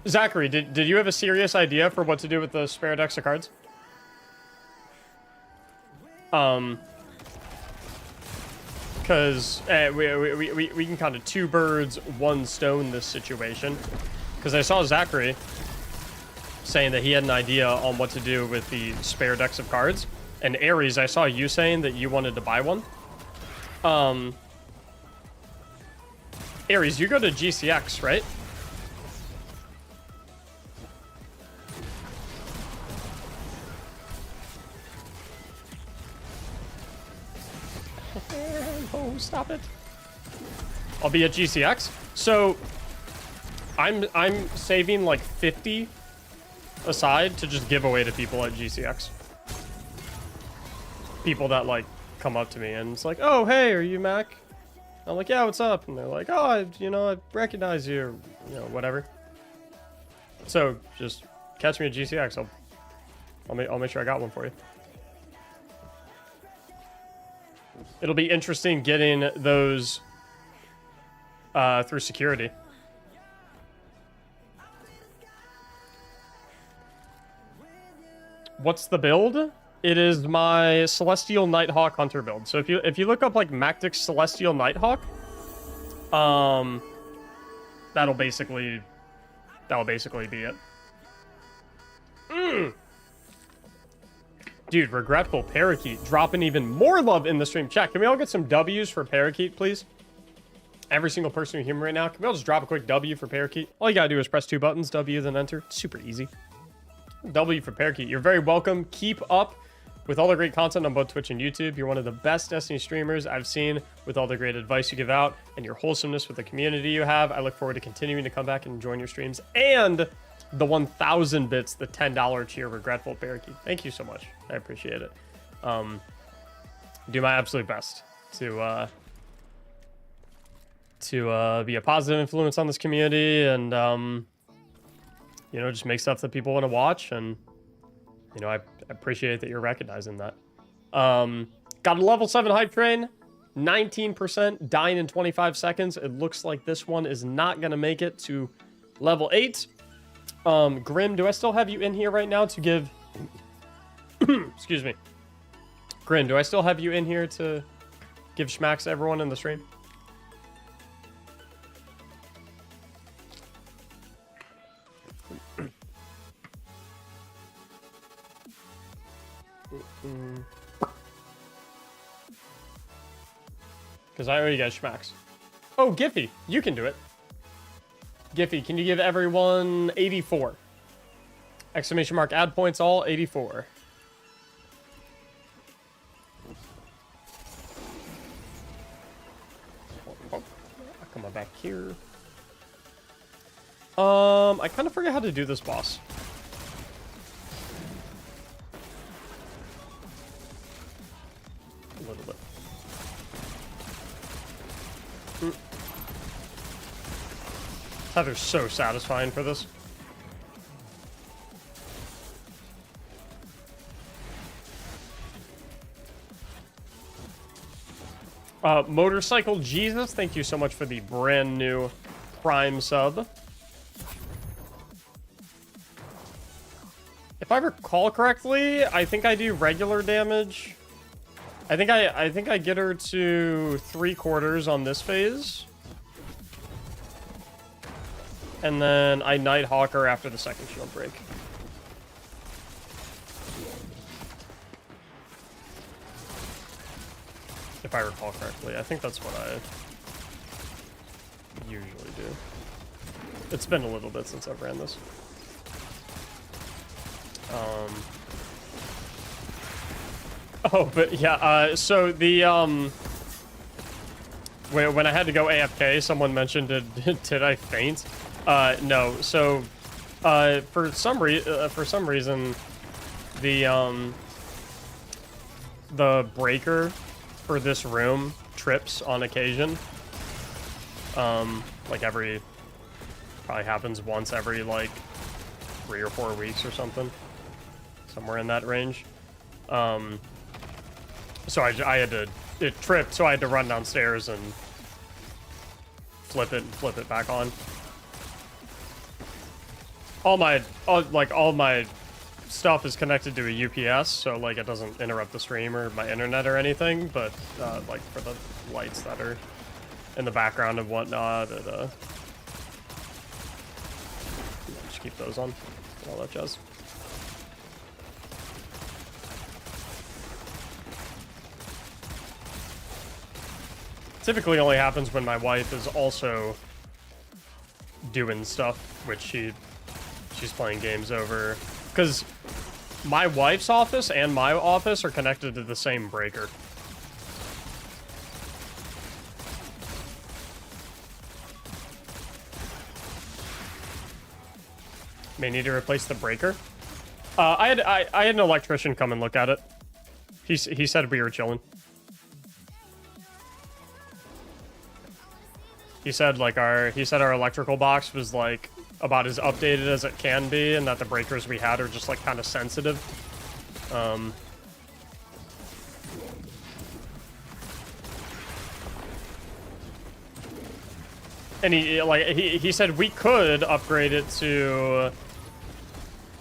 Zachary, did you have a serious idea for what to do with the spare decks of cards? Because we can kind of 2 birds, 1 stone this situation. Because I saw Zachary saying that he had an idea on what to do with the spare decks of cards. And Aries, I saw you saying that you wanted to buy one. Aries, you go to GCX, right? Oh, stop it. I'll be at GCX. So I'm saving like 50 aside to just give away to people at GCX. People that like come up to me and it's like, oh, hey, are you Mac? I'm like, yeah, what's up? And they're like, oh, I recognize you, or, whatever. So just catch me at GCX. I'll make sure I got one for you. It'll be interesting getting those through security. What's the build? It is my Celestial Nighthawk Hunter build. So if you look up like Mactics Celestial Nighthawk, that'll basically be it. Dude, Regretful Parakeet dropping even more love in the stream chat. Can we all get some W's for Parakeet, please? Every single person who hear me right now, can we all just drop a quick W for Parakeet? All you gotta do is press 2 buttons, W, then enter. It's super easy. W for Parakeet. You're very welcome. Keep up with all the great content on both Twitch and YouTube. You're one of the best Destiny streamers I've seen, with all the great advice you give out and your wholesomeness with the community you have. I look forward to continuing to come back and join your streams. And the 1,000 bits, the $10 tier, Regretful Parakeet. Thank you so much. I appreciate it. Do my absolute best to be a positive influence on this community and, just make stuff that people want to watch. And, I appreciate that you're recognizing that. Got a level 7 hype train, 19%, dying in 25 seconds. It looks like this one is not going to make it to level 8. Grim, do I still have you in here right now to give... Excuse me. Grim, do I still have you in here to give schmacks to everyone in the stream? Because I already got schmacks. Oh, Giffy, you can do it. Giffy, can you give everyone 84? Exclamation mark, add points all, 84. I'll come on back here. I kind of forget how to do this boss. A little bit. That is so satisfying for this. Motorcycle Jesus, thank you so much for the brand new Prime sub. If I recall correctly, I think I do regular damage. I think I get her to 3/4 on this phase. And then I Nighthawk her after the second shield break. If I recall correctly. I think that's what I usually do. It's been a little bit since I've ran this. Oh, but yeah, so the, when I had to go AFK, someone mentioned, did I faint? No, so, for some reason, the breaker for this room trips on occasion. Like probably happens once every, like, 3 or 4 weeks or something. Somewhere in that range. So I had to, it tripped, so I had to run downstairs and flip it back on. All my stuff is connected to a UPS, so like it doesn't interrupt the stream or my internet or anything, but like for the lights that are in the background and whatnot, just keep those on, all that jazz. Typically only happens when my wife is also doing stuff, which she's playing games over. Because my wife's office and my office are connected to the same breaker. May need to replace the breaker. I had an electrician come and look at it. He said we were chilling. He said our electrical box was like about as updated as it can be, and that the breakers we had are just like kind of sensitive. And he said we could upgrade it to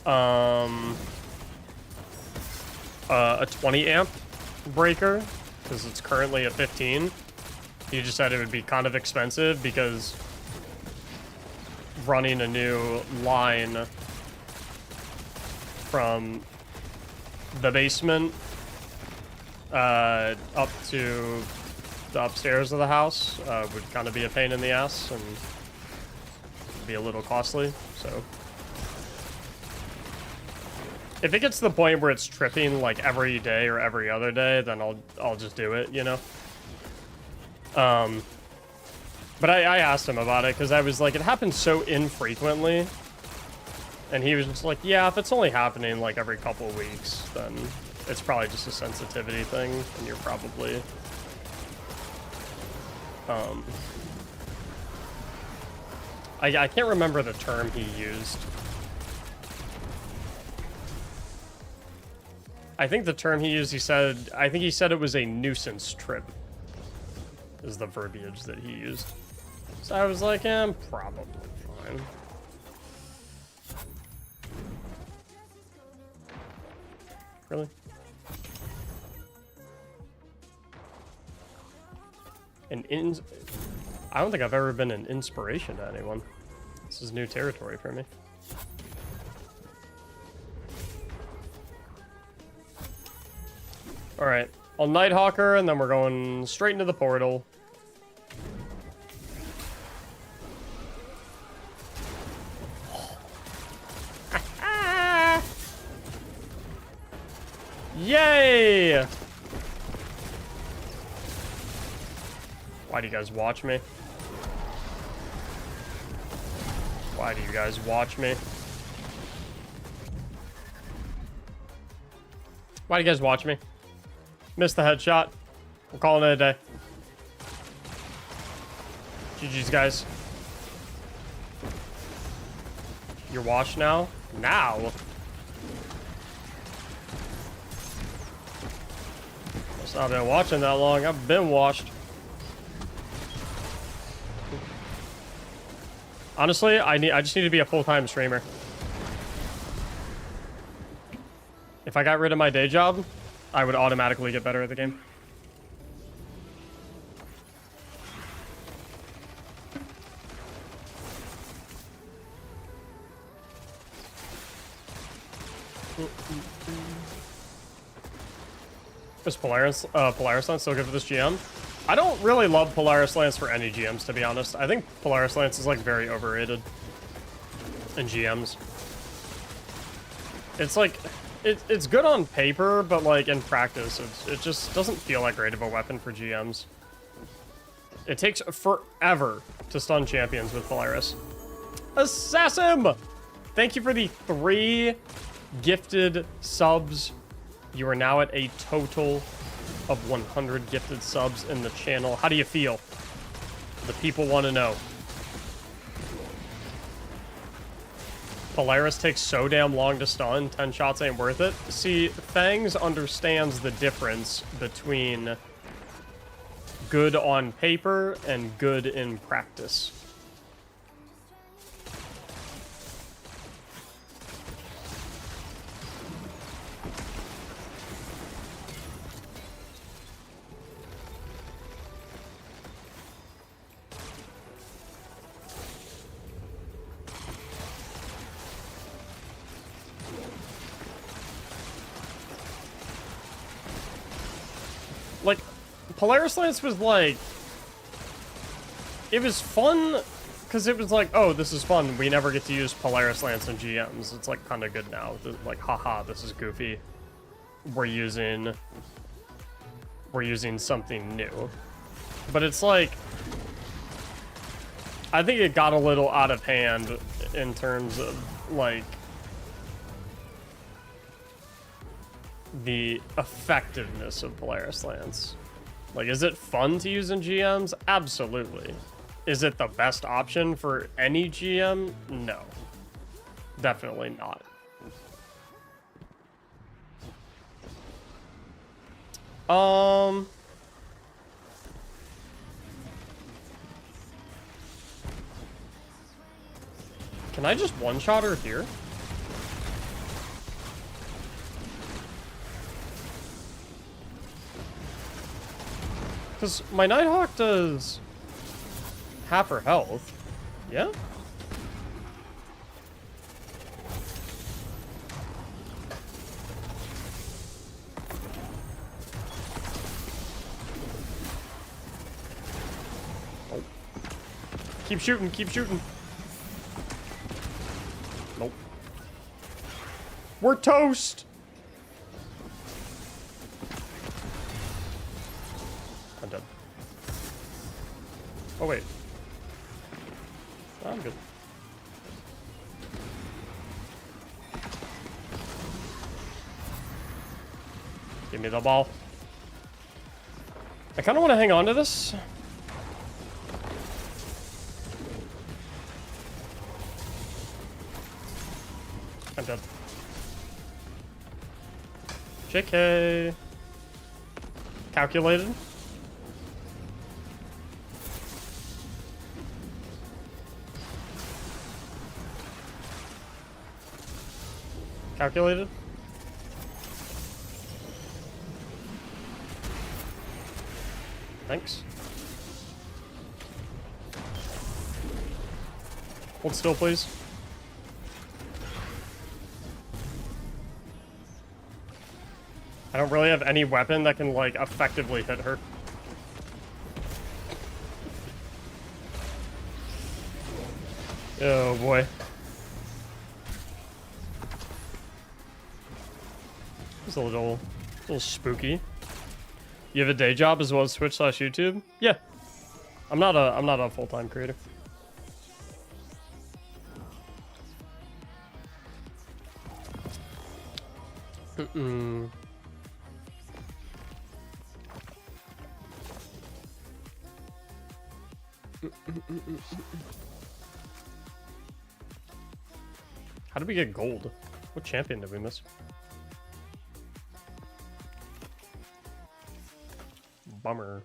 a 20 amp breaker because it's currently a 15. He just said it would be kind of expensive because running a new line from the basement up to the upstairs of the house would kind of be a pain in the ass and be a little costly. So if it gets to the point where it's tripping like every day or every other day, then I'll just do it, you know. But I asked him about it because I was like, it happens so infrequently, and he was just like, yeah, if it's only happening like every couple of weeks, then it's probably just a sensitivity thing, and you're probably I can't remember the term he used. I think the term he used, I think he said it was a nuisance trip, is the verbiage that he used. So I was like, I'm probably fine. Really? I don't think I've ever been an inspiration to anyone. This is new territory for me. Alright, I'll Nighthawk her, and then we're going straight into the portal. Yay! Why do you guys watch me? Why do you guys watch me? Why do you guys watch me? Missed the headshot. We're calling it a day. GG's, guys. You're washed now? Now? Must not been watching that long. I've been washed. Honestly, I just need to be a full-time streamer. If I got rid of my day job, I would automatically get better at the game. Is Polaris Lance still good for this GM? I don't really love Polaris Lance for any GMs, to be honest. I think Polaris Lance is like very overrated in GMs. It's like, it's good on paper, but like in practice, it just doesn't feel like great of a weapon for GMs. It takes forever to stun champions with Polaris. Assassin! Thank you for the 3 gifted subs. You are now at a total of 100 gifted subs in the channel. How do you feel? The people want to know. Polaris takes so damn long to stun, 10 shots ain't worth it. See, Fangs understands the difference between good on paper and good in practice. Like, Polaris Lance was like, it was fun because it was like, oh, this is fun. We never get to use Polaris Lance in GMs. It's like kind of good now. Like, haha, this is goofy. We're using something new. But it's like, I think it got a little out of hand in terms of like the effectiveness of Polaris Lance. Like, is it fun to use in GMs? Absolutely. Is it the best option for any GM? No. Definitely not. Can I just one-shot her here? Because my Nighthawk does half her health. Yeah? Oh. Keep shooting, keep shooting. Nope. We're toast! I'm dead. Oh, wait. I'm good. Give me the ball. I kind of want to hang on to this. I'm dead. JK. Calculated. Calculated. Thanks. Hold still, please. I don't really have any weapon that can, like, effectively hit her. Oh, boy. It's a little spooky. You have a day job as well as Twitch/YouTube? Yeah. I'm not a full-time creator. How did we get gold? What champion did we miss? Bummer.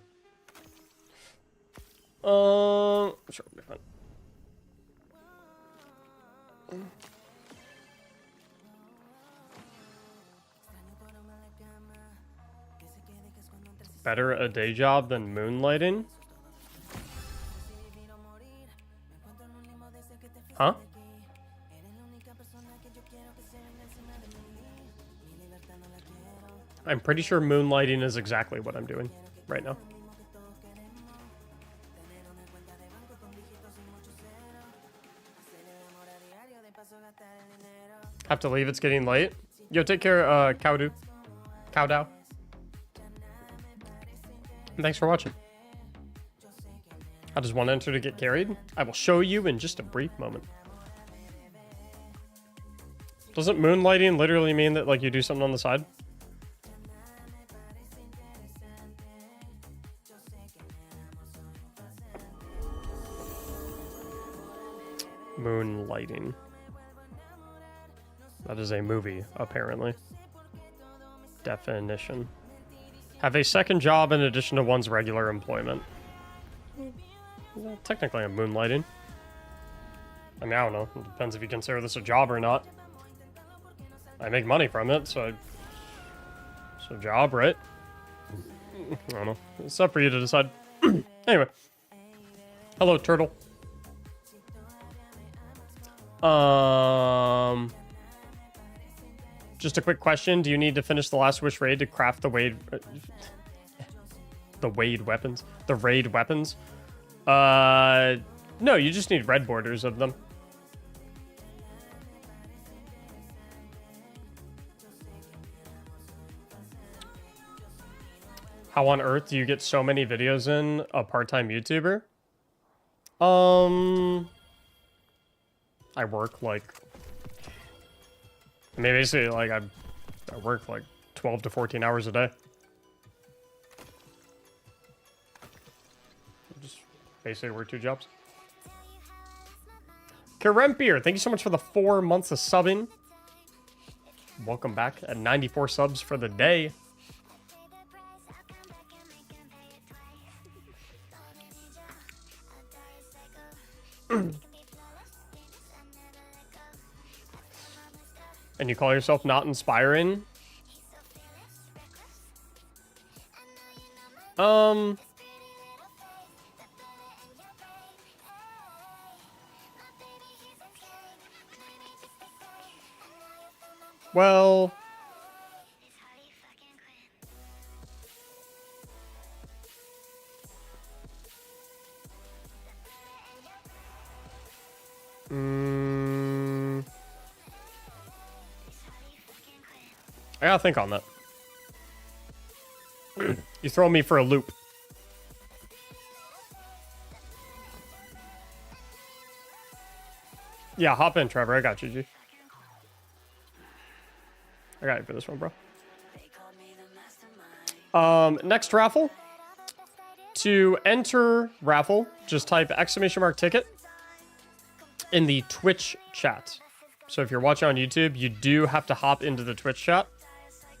Sure, it'll be fine. better a day job than moonlighting? Huh? I'm pretty sure moonlighting is exactly what I'm doing right now. Have to leave, it's getting late. Yo, take care, Cowdow. And thanks for watching. How does one enter to get carried? I will show you in just a brief moment. Doesn't moonlighting literally mean that like you do something on the side? Moonlighting. That is a movie, apparently. Definition. Have a second job in addition to one's regular employment. Well, technically, I'm moonlighting. I mean, I don't know. It depends if you consider this a job or not. I make money from it, so it's a job, right? I don't know. It's up for you to decide. Anyway. Hello, turtle. Just a quick question. Do you need to finish the last wish raid to craft the Wade... the Wade weapons? The raid weapons? No, you just need red borders of them. How on earth do you get so many videos in a part-time YouTuber? I work like... I mean, basically, like, I work like 12 to 14 hours a day. Just basically work 2 jobs. Kerempier, thank you so much for the 4 months of subbing. Welcome back at 94 subs for the day. And you call yourself not inspiring? Well... I gotta think on that. You throw me for a loop. Yeah, hop in, Trevor. I got you, G. I got you for this one, bro. Next raffle. To enter raffle, just type !ticket in the Twitch chat. So if you're watching on YouTube, you do have to hop into the Twitch chat.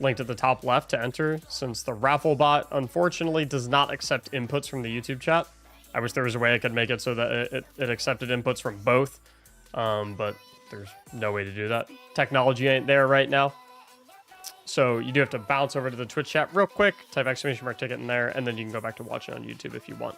Linked at the top left to enter, since the raffle bot unfortunately does not accept inputs from the YouTube chat. I wish there was a way I could make it so that it accepted inputs from both, but there's no way to do that. Technology ain't there right now. So you do have to bounce over to the Twitch chat real quick, type !ticket in there, and then you can go back to watching on YouTube if you want.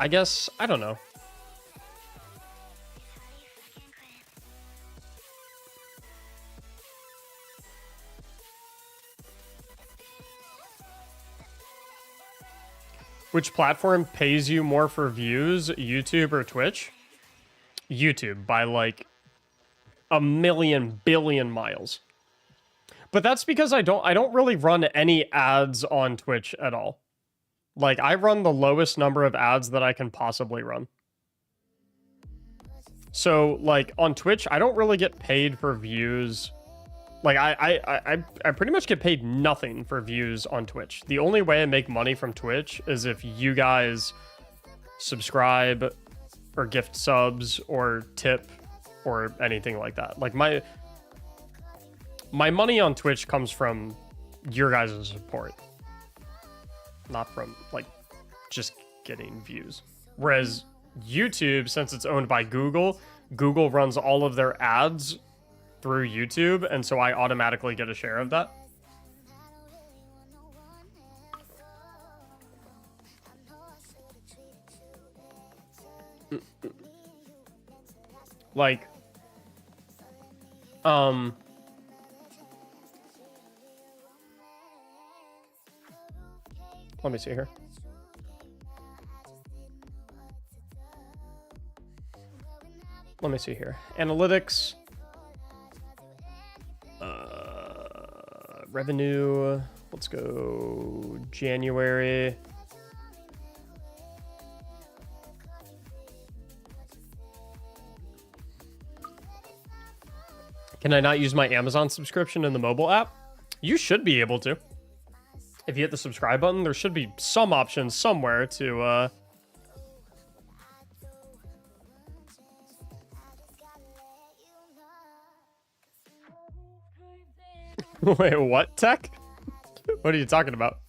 I guess, I don't know. Which platform pays you more for views, YouTube or Twitch? YouTube, by like a million billion miles. But that's because I don't really run any ads on Twitch at all. Like, I run the lowest number of ads that I can possibly run. So, like, on Twitch, I don't really get paid for views. Like, I pretty much get paid nothing for views on Twitch. The only way I make money from Twitch is if you guys subscribe or gift subs or tip or anything like that. Like, my money on Twitch comes from your guys' support. Not from, like, just getting views. Whereas YouTube, since it's owned by Google, Google runs all of their ads through YouTube, and so I automatically get a share of that. Like, let me see here. Let me see here. Analytics. Revenue. Let's go January. Can I not use my Amazon subscription in the mobile app? You should be able to. If you hit the subscribe button, there should be some options somewhere to, Wait, what, Tech? What are you talking about?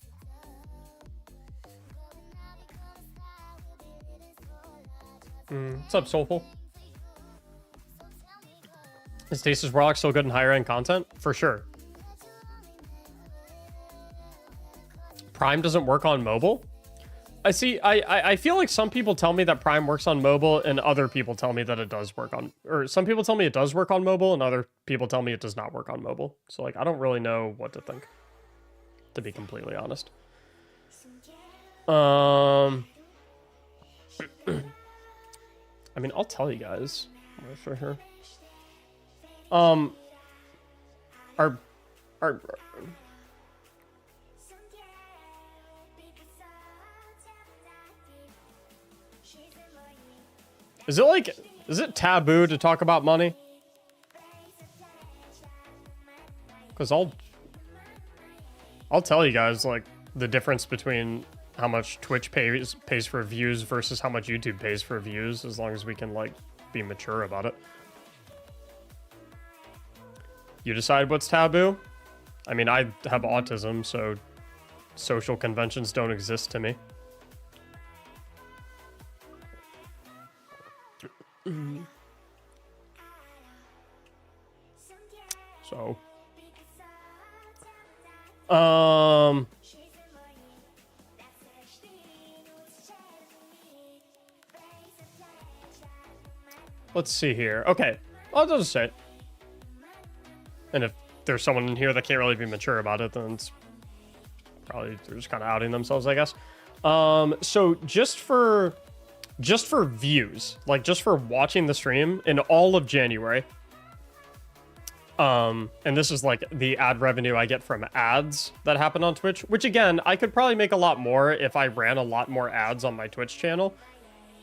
What's up, Soulful? Is Stasis Warlock still good in higher end content? For sure. Prime doesn't work on mobile? I see. I feel like some people tell me that Prime works on mobile, and other people tell me that it does work on, or some people tell me it does work on mobile, and other people tell me it does not work on mobile. So like, I don't really know what to think, to be completely honest. I mean, I'll tell you guys for sure. Is it taboo to talk about money? Because I'll tell you guys, like, the difference between how much Twitch pays for views versus how much YouTube pays for views, as long as we can, like, be mature about it. You decide what's taboo? I mean, I have autism, so social conventions don't exist to me. So, let's see here. Okay, I'll just say it. And if there's someone in here that can't really be mature about it, then it's probably they're just kind of outing themselves, I guess. So just for views, like just for watching the stream in all of January, and this is like the ad revenue I get from ads that happen on Twitch, which again, I could probably make a lot more if I ran a lot more ads on my Twitch channel,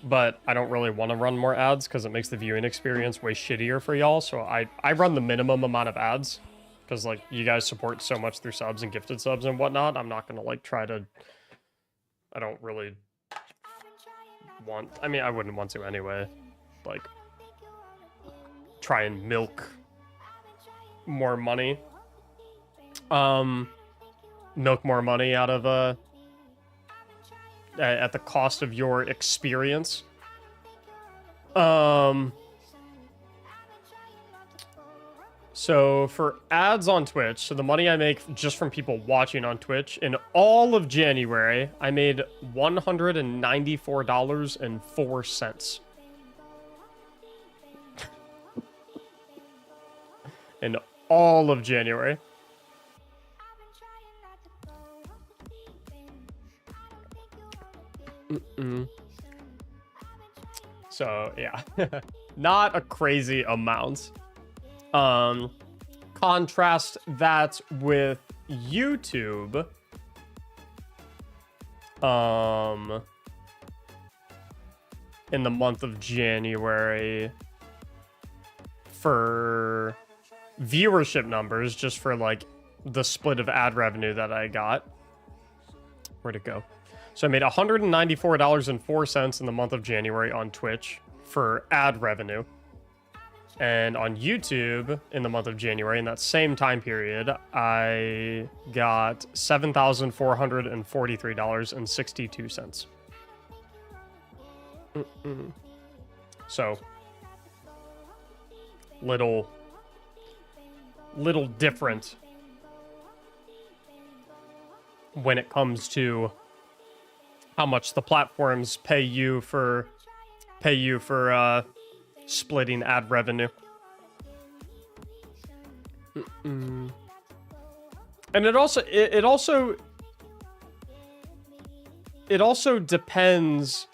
but I don't really want to run more ads because it makes the viewing experience way shittier for y'all. So I run the minimum amount of ads because like you guys support so much through subs and gifted subs and whatnot. I'm not going to like try to, I don't really want, I mean, I wouldn't want to anyway, like try and milk more money, milk more money out of at the cost of your experience. So for ads on Twitch, so the money I make just from people watching on Twitch, in all of January, I made $194.04. In all of January. So, yeah. Not a crazy amount. Contrast that with YouTube. In the month of January, for viewership numbers, just for like the split of ad revenue that I got. Where'd it go? So I made $194.04 in the month of January on Twitch for ad revenue. And on YouTube, in the month of January, in that same time period, I got $7,443.62. So, little different when it comes to how much the platforms pay you for splitting ad revenue. And it also depends.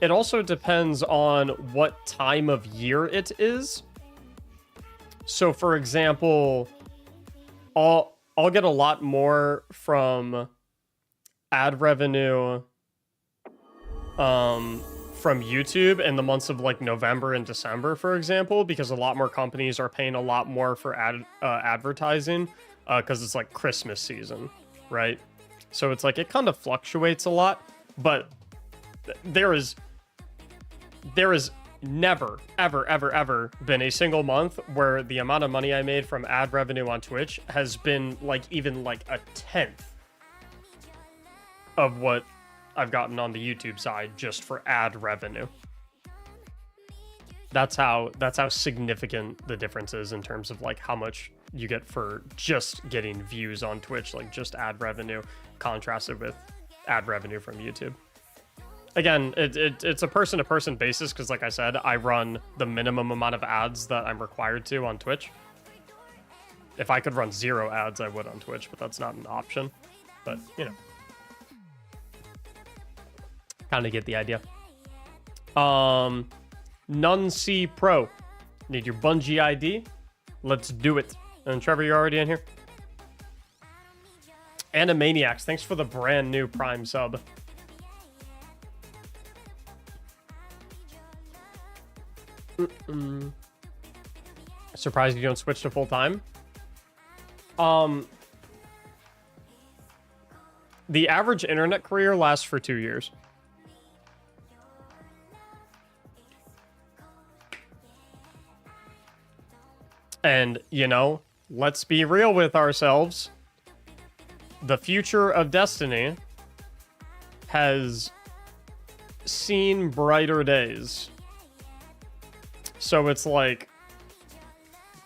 It also depends on what time of year it is. So, for example, I'll get a lot more from ad revenue from YouTube in the months of like November and December, for example, because a lot more companies are paying a lot more for advertising because it's like Christmas season, right? So it's like it kind of fluctuates a lot, but there is never, ever been a single month where the amount of money I made from ad revenue on Twitch has been like even like a tenth of what I've gotten on the YouTube side just for ad revenue. That's how significant the difference is in terms of like how much you get for just getting views on Twitch, like just ad revenue contrasted with ad revenue from YouTube. Again, it's a person-to-person basis because, like I said, I run the minimum amount of ads that I'm required to on Twitch. If I could run 0 ads, I would on Twitch, but that's not an option. But, you know. Kind of get the idea. Nunc Pro. Need your Bungie ID? Let's do it. And Trevor, you're already in here? Animaniacs, thanks for the brand new Prime sub. Surprised you don't switch to full time. The average internet career lasts for 2 years. And, you know, let's be real with ourselves. The future of Destiny has seen brighter days. So it's like,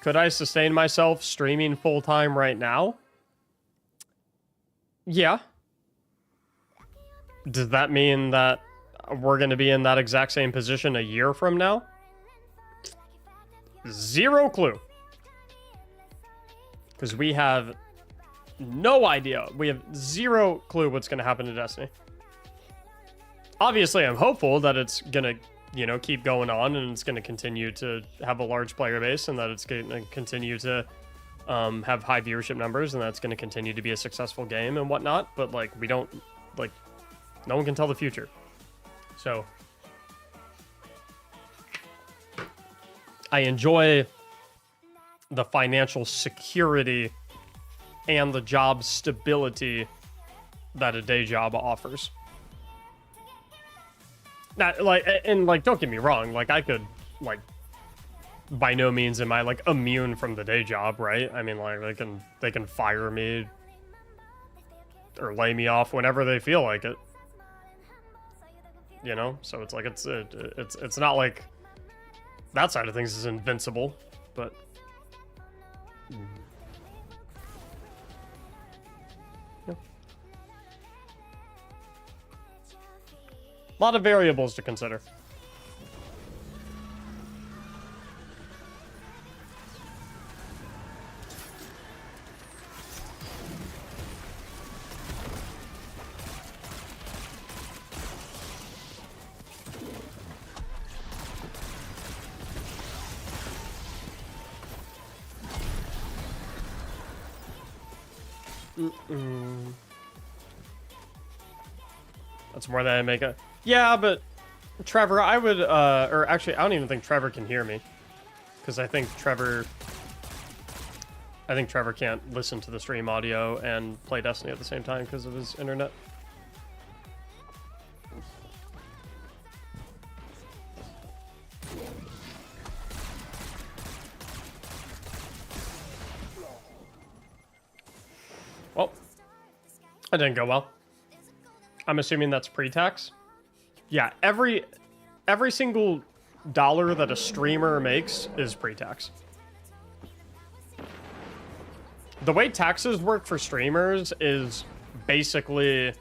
could I sustain myself streaming full-time right now? Yeah. Does that mean that we're going to be in that exact same position a year from now? Zero clue. Because we have no idea. We have zero clue what's going to happen to Destiny. Obviously, I'm hopeful that it's going to, you know, keep going on and it's going to continue to have a large player base and that it's going to continue to have high viewership numbers and that's going to continue to be a successful game and whatnot. But, like, we don't, like, no one can tell the future. So, I enjoy the financial security and the job stability that a day job offers. Not like, and like, don't get me wrong, like I could, like, by no means am I like immune from the day job, right? I mean, like they can fire me or lay me off whenever they feel like it. You know, so it's like it's not like that side of things is invincible, but yeah. A lot of variables to consider. That's more than I make a... Yeah, but Trevor, I would, or actually, I don't even think Trevor can hear me. Because I think Trevor can't listen to the stream audio and play Destiny at the same time because of his internet. Well, that didn't go well. I'm assuming that's pre-tax. Yeah, every single dollar that a streamer makes is pre-tax. The way taxes work for streamers is basically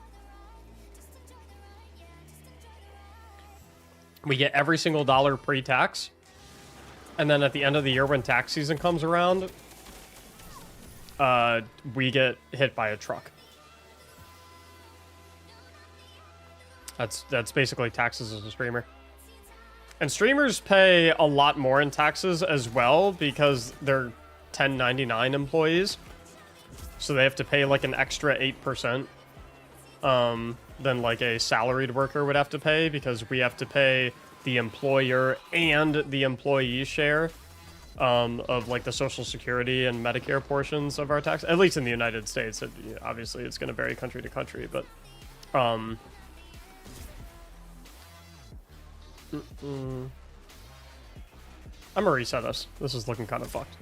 we get every single dollar pre-tax, and then at the end of the year when tax season comes around, we get hit by a truck. That's basically taxes as a streamer. And streamers pay a lot more in taxes as well because they're 1099 employees. So they have to pay like an extra 8% than like a salaried worker would have to pay, because we have to pay the employer and the employee share of like the Social Security and Medicare portions of our tax, at least in the United States. Obviously, it's going to vary country to country, but I'm gonna reset us. This is looking kind of fucked.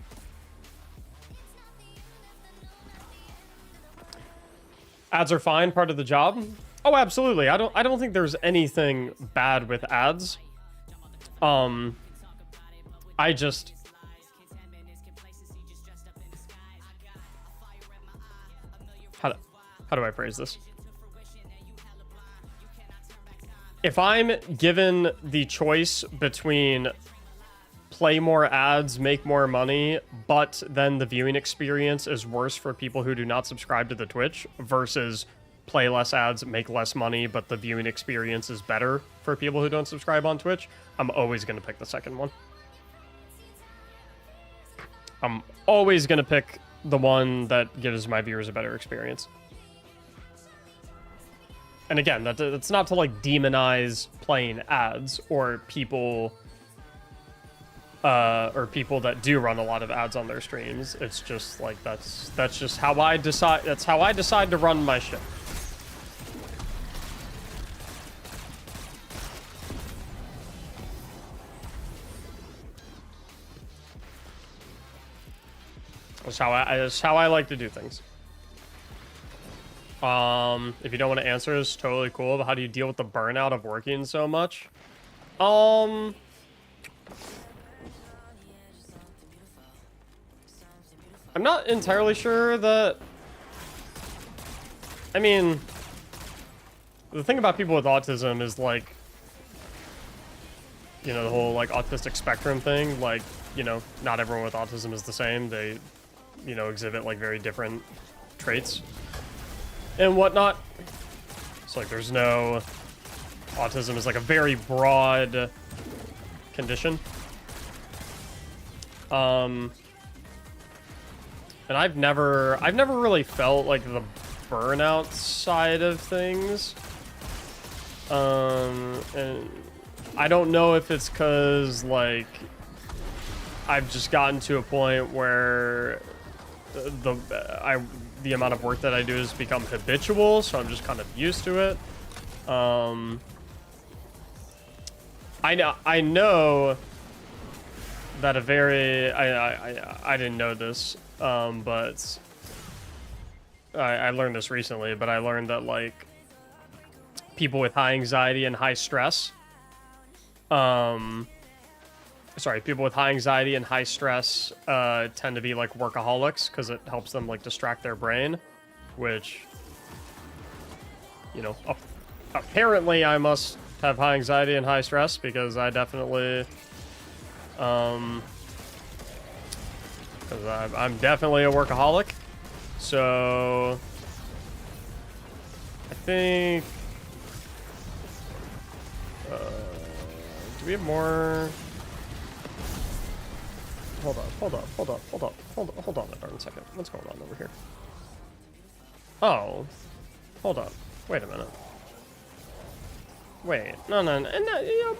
Ads are fine, part of the job. Oh, absolutely. I don't think there's anything bad with ads. I just how do I phrase this? If I'm given the choice between play more ads, make more money, but then the viewing experience is worse for people who do not subscribe to the Twitch, versus play less ads, make less money, but the viewing experience is better for people who don't subscribe on Twitch, I'm always going to pick the second one. I'm always going to pick the one that gives my viewers a better experience. And again, that's not to like demonize playing ads or people that do run a lot of ads on their streams. It's just like that's just how I decide. That's how I decide to run my shit. That's how I like to do things. If you don't want to answer, it's totally cool. But how do you deal with the burnout of working so much? I'm not entirely sure that... I mean, the thing about people with autism is, like, you know, the whole, like, autistic spectrum thing. Like, you know, not everyone with autism is the same. They, you know, exhibit, like, very different traits and whatnot. It's like there's no... Autism is, like, a very broad condition. And I've never really felt like the burnout side of things. And I don't know if it's because, like, I've just gotten to a point where the amount of work that I do has become habitual, so I'm just kind of used to it. I know that a very I didn't know this, but I learned this recently. But I learned that, like, people with high anxiety and high stress, people with high anxiety and high stress tend to be like workaholics, because it helps them, like, distract their brain, which, you know, apparently I must have high anxiety and high stress, because I definitely because I'm definitely a workaholic. So I think do we have more? Hold on a darn second. What's going on over here? Oh, hold on. Wait a minute. Wait, no,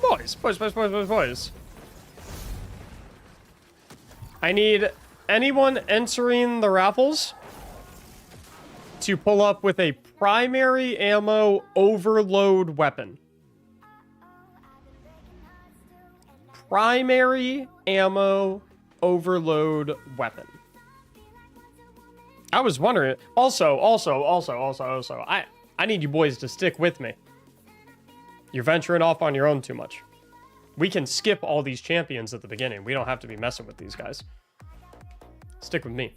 boys. I need anyone entering the raffles to pull up with a primary ammo overload weapon. Primary ammo overload weapon. I was wondering. Also, I need you boys to stick with me. You're venturing off on your own too much. We can skip all these champions at the beginning. We don't have to be messing with these guys. Stick with me.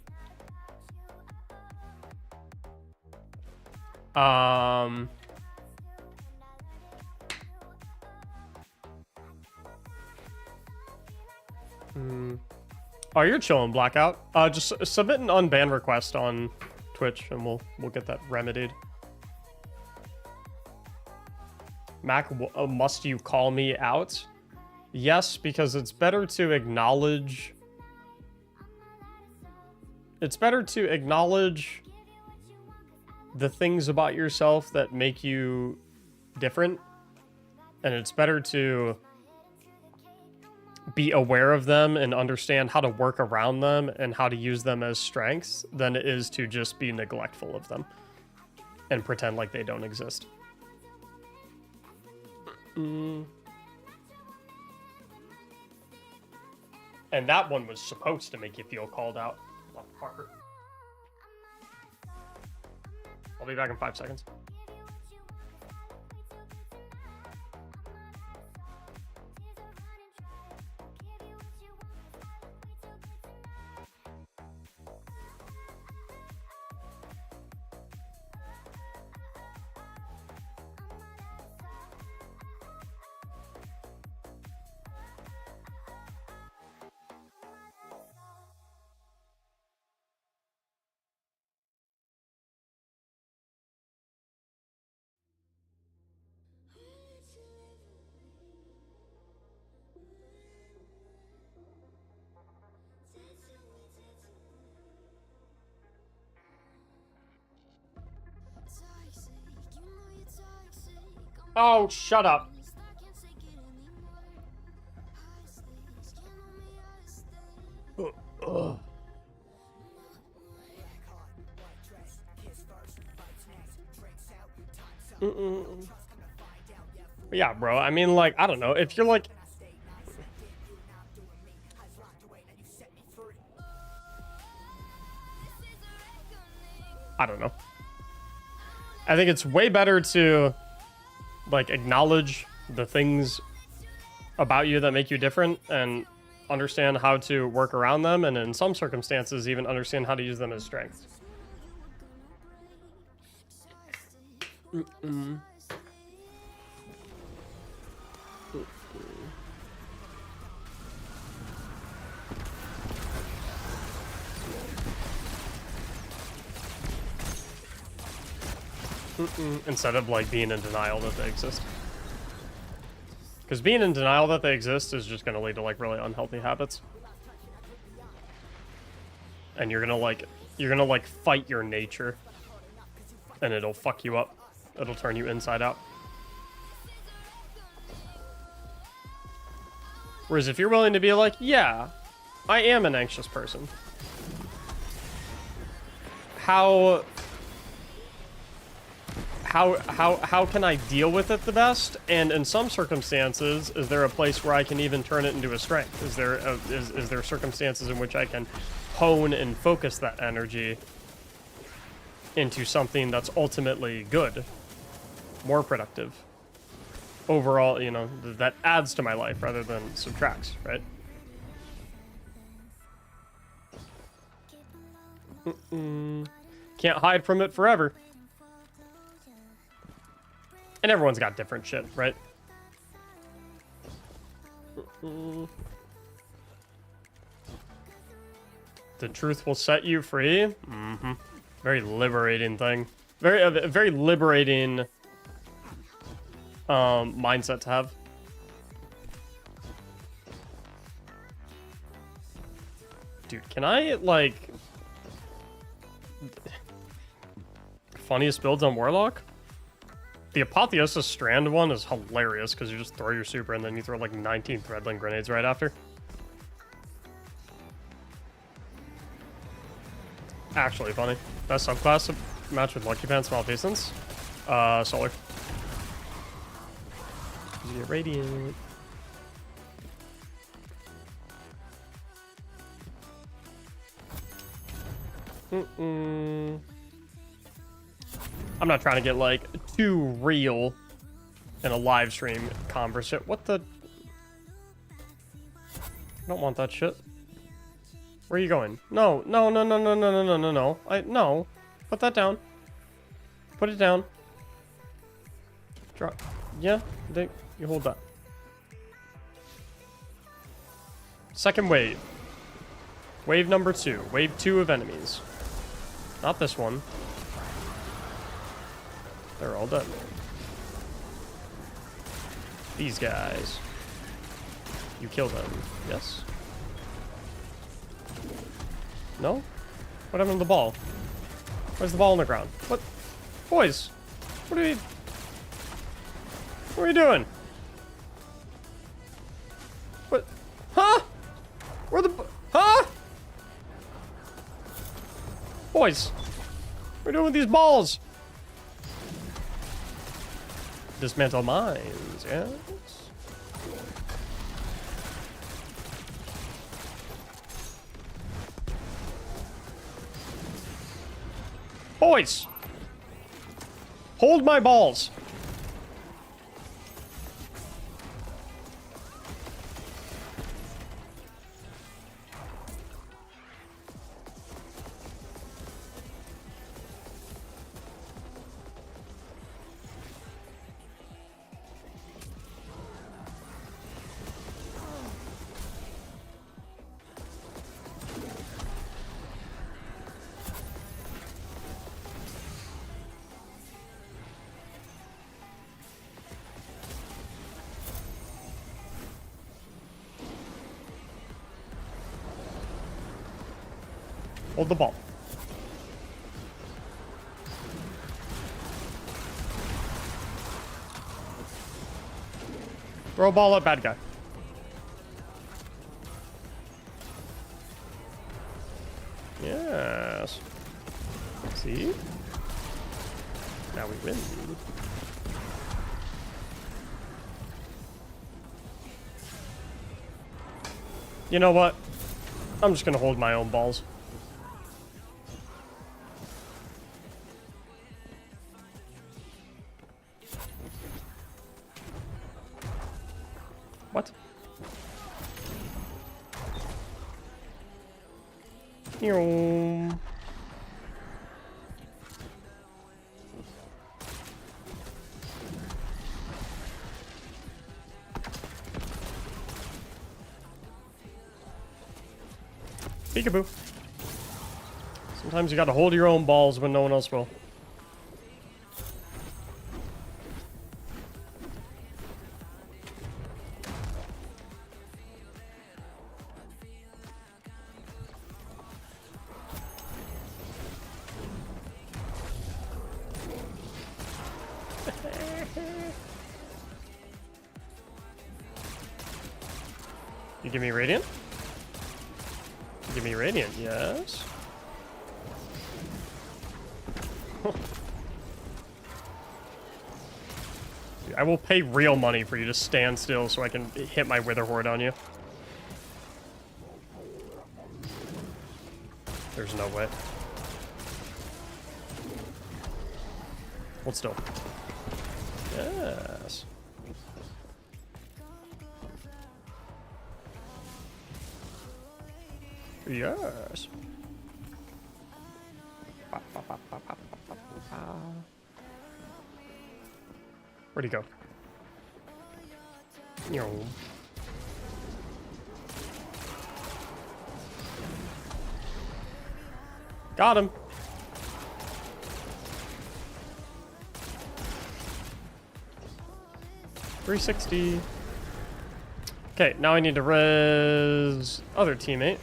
Oh, you're chilling, Blackout. Just submit an unban request on Twitch, and we'll get that remedied. Mac, must you call me out? Yes, because it's better to acknowledge. It's better to acknowledge the things about yourself that make you different, and it's better to be aware of them and understand how to work around them and how to use them as strengths than it is to just be neglectful of them and pretend like they don't exist. And that one was supposed to make you feel called out, motherfucker. I'll be back in 5 seconds. Oh, shut up. Yeah, bro. I mean, like, I don't know. If you're like... I don't know. I think it's way better to, like, acknowledge the things about you that make you different and understand how to work around them, and in some circumstances even understand how to use them as strengths. Instead of, like, being in denial that they exist. Because being in denial that they exist is just going to lead to, like, really unhealthy habits. And you're gonna like fight your nature. And it'll fuck you up. It'll turn you inside out. Whereas if you're willing to be like, yeah, I am an anxious person. How can I deal with it the best? And in some circumstances, is there a place where I can even turn it into a strength? Is there circumstances in which I can hone and focus that energy into something that's ultimately good, more productive, overall, you know, that adds to my life rather than subtracts, right? Can't hide from it forever. And everyone's got different shit, right? The truth will set you free. Very liberating thing. Very liberating mindset to have. Dude, can I, like... Funniest builds on Warlock? The Apotheosis Strand one is hilarious because you just throw your super and then you throw like 19 Threadling grenades right after. Actually funny. Best subclass match with Lucky Pants, Small Peasants. Solar. Yeah, Radiant. I'm not trying to get, like, too real in a live stream conversation. What the? I don't want that shit. Where are you going? No, no, no, no, no, no, no, no, no, no. No. Put that down. Put it down. Drop. Yeah, you hold that. Second wave. Wave number 2. Wave 2 of enemies. Not this one. They're all dead. These guys. You kill them. Yes? No? What happened to the ball? Where's the ball on the ground? What? Boys! What are you doing? What? Huh? Where the... Huh? Boys! What are we doing with these balls? Dismantle mines, yes? Boys! Hold my balls! Hold the ball. Throw a ball at bad guy. Yes. See? Now we win. You know what? I'm just gonna hold my own balls. What? Peekaboo. Sometimes you gotta hold your own balls when no one else will. You give me Radiant? You give me Radiant, yes. Dude, I will pay real money for you to stand still so I can hit my Wither Horde on you. There's no way. Hold still. Yes. Yes. Where'd he go? Yo. Got him. $360. Okay, now I need to res other teammate.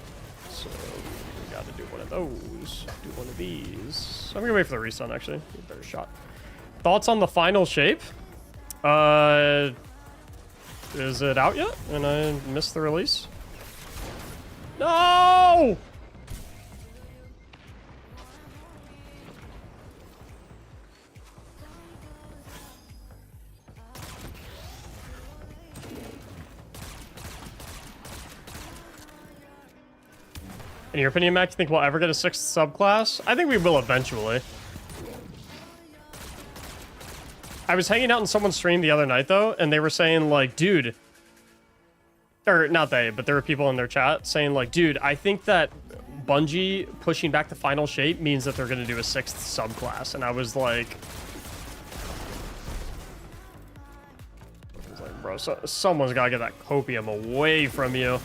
So we gotta do one of those. Do one of these. I'm gonna wait for the restun actually. Get a better shot. Thoughts on the final shape? Is it out yet? And I missed the release? No! In your opinion, Mac, do you think we'll ever get a 6th subclass? I think we will eventually. I was hanging out in someone's stream the other night, though, and they were saying, like, dude... Or, not they, but there were people in their chat saying, like, dude, I think that Bungie pushing back the final shape means that they're going to do a 6th subclass. And I was like... Bro, someone's got to get that copium away from you.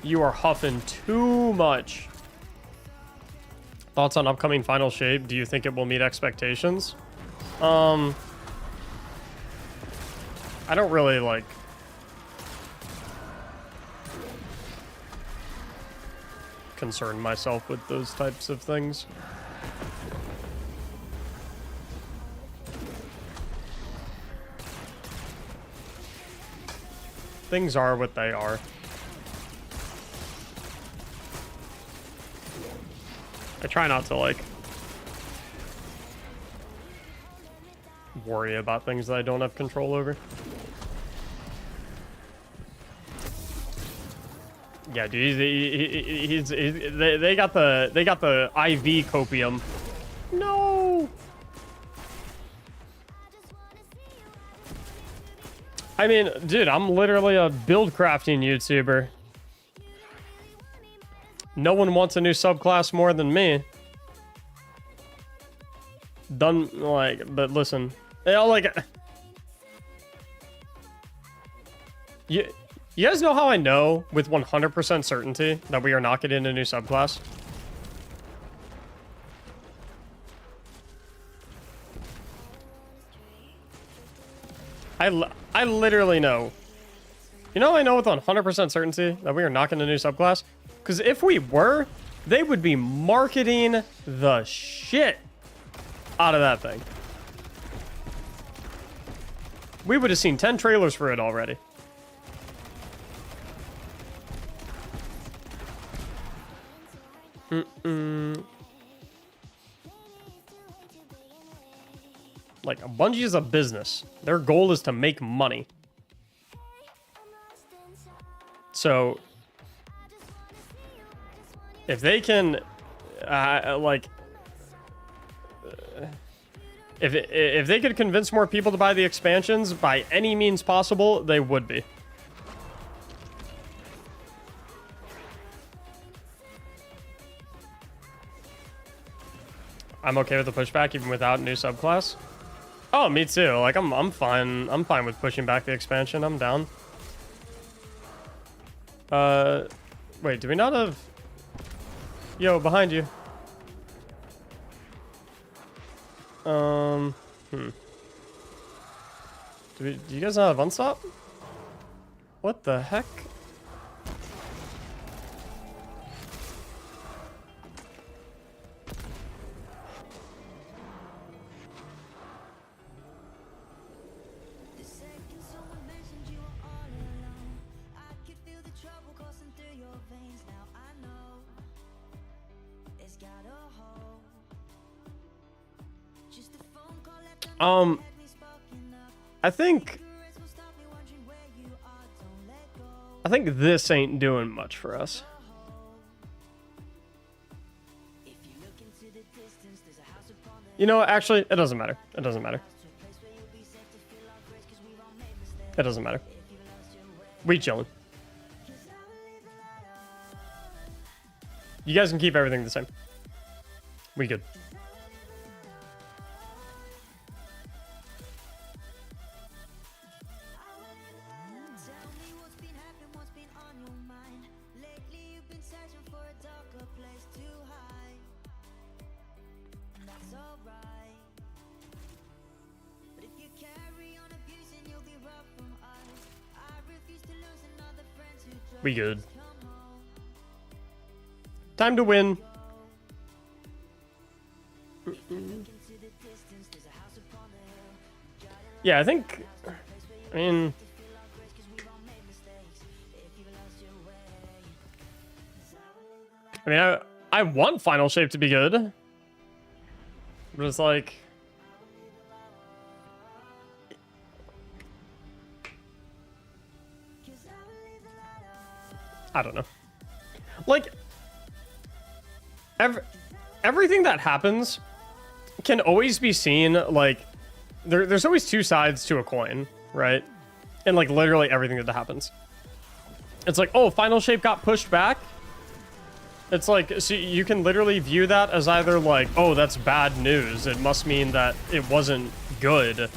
You are huffing too much. Thoughts on upcoming final shape? Do you think it will meet expectations? I don't really, like... concern myself with those types of things. Things are what they are. I try not to, like, worry about things that I don't have control over. Yeah, dude, they got the IV copium. No. I mean, dude, I'm literally a build crafting YouTuber. No one wants a new subclass more than me. Done, like, but listen, they all like. You guys know how I know with 100% certainty that we are not getting a new subclass? I literally know. You know I know with 100% certainty that we are not getting a new subclass? Because if we were, they would be marketing the shit out of that thing. We would have seen 10 trailers for it already. Like, Bungie is a business. Their goal is to make money. So, if they can, if they could convince more people to buy the expansions by any means possible, they would be. I'm okay with the pushback even without new subclass. Oh, me too. Like, I'm fine. I'm fine with pushing back the expansion. I'm down. Wait, do we not have... Yo, behind you. Do you guys not have unstop? What the heck? I think this ain't doing much for us. You know what? Actually, it doesn't matter. It doesn't matter. It doesn't matter. We chilling. You guys can keep everything the same. We good. We good. Time to win. Yeah, I think... I mean... I want Final Shape to be good. But it's like... I don't know. Like, everything that happens can always be seen, like, there's always two sides to a coin, right? And like literally everything that happens. It's like, oh, final shape got pushed back. It's like, so you can literally view that as either like, oh, that's bad news. It must mean that it wasn't good.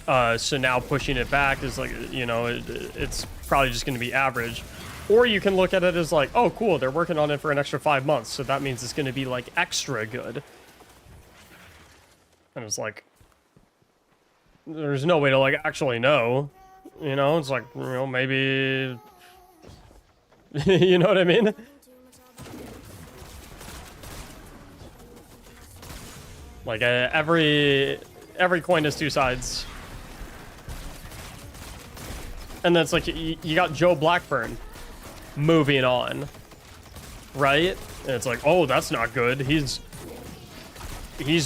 So now pushing it back is like, you know, it's probably just going to be average. Or you can look at it as like, oh, cool, they're working on it for an extra 5 months. So that means it's going to be like extra good. And it's like, there's no way to like actually know. You know, it's like, you know, maybe, you know what I mean? Like every coin has two sides. And then it's like, you got Joe Blackburn moving on, right? And it's like, oh, that's not good. He's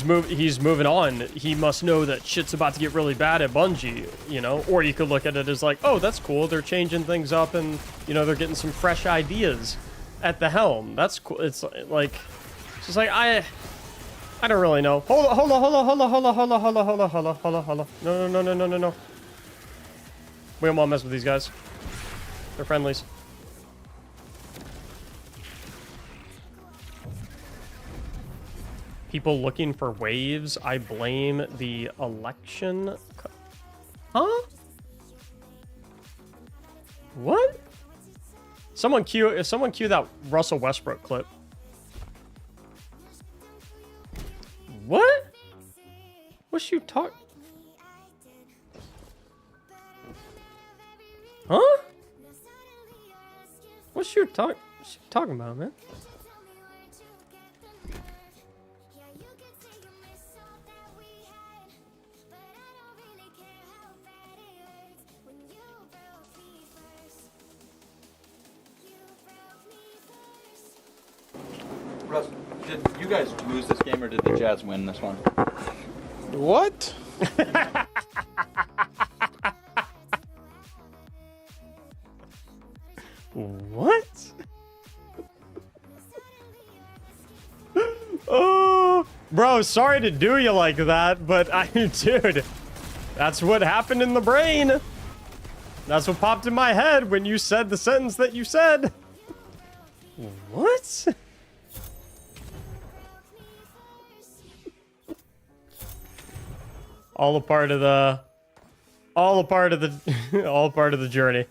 moving on. He must know that shit's about to get really bad at Bungie, you know? Or you could look at it as like, oh, that's cool. They're changing things up and, you know, they're getting some fresh ideas at the helm. That's cool. It's like, it's just like, I don't really know. Hold on. No. We don't want to mess with these guys. They're friendlies. People looking for waves. I blame the election. Huh? What? Someone cue that Russell Westbrook clip. What? What's you talk? Huh? What's you talking about, man? Russ, did you guys lose this game or did the Jazz win this one? What? What? Oh, bro, sorry to do you like that, but dude, that's what happened in the brain. That's what popped in my head when you said the sentence that you said. What? All a part of the journey.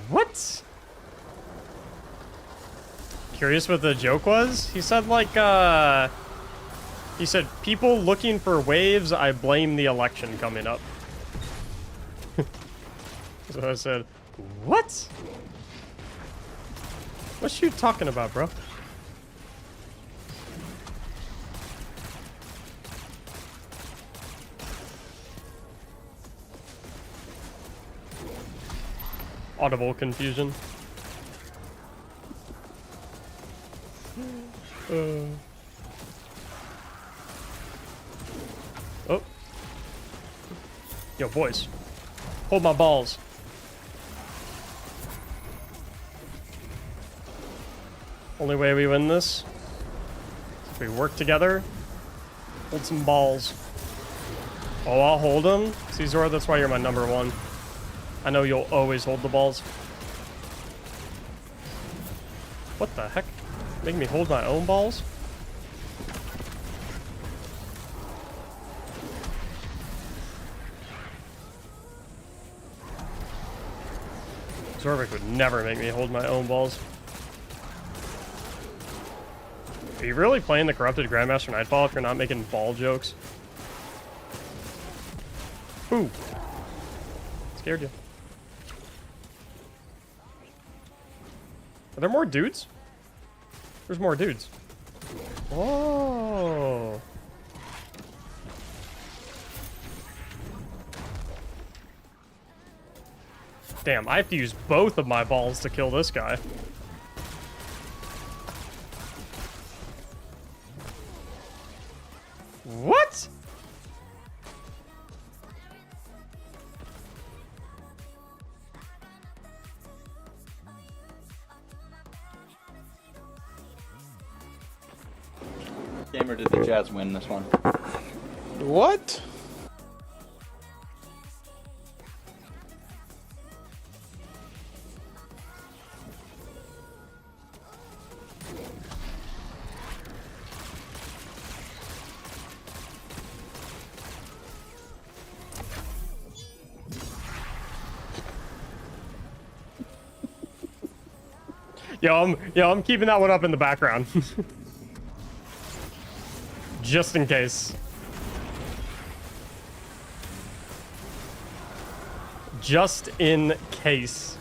What? Curious what the joke was? He said like, he said, people looking for waves, I blame the election coming up. So I said, what? What's you talking about, bro? Audible confusion. Oh. Yo, boys. Hold my balls. Only way we win this is if we work together. Hold some balls. Oh, I'll hold them. See, Zora, that's why you're my number one. I know you'll always hold the balls. What the heck? Make me hold my own balls? Zorvik would never make me hold my own balls. Are you really playing the Corrupted Grandmaster Nightfall if you're not making ball jokes? Who? Scared you. Are there more dudes? There's more dudes. Oh. Damn, I have to use both of my balls to kill this guy. What? Game or did the Jazz win this one? What? I'm keeping that one up in the background. Just in case. Just in case.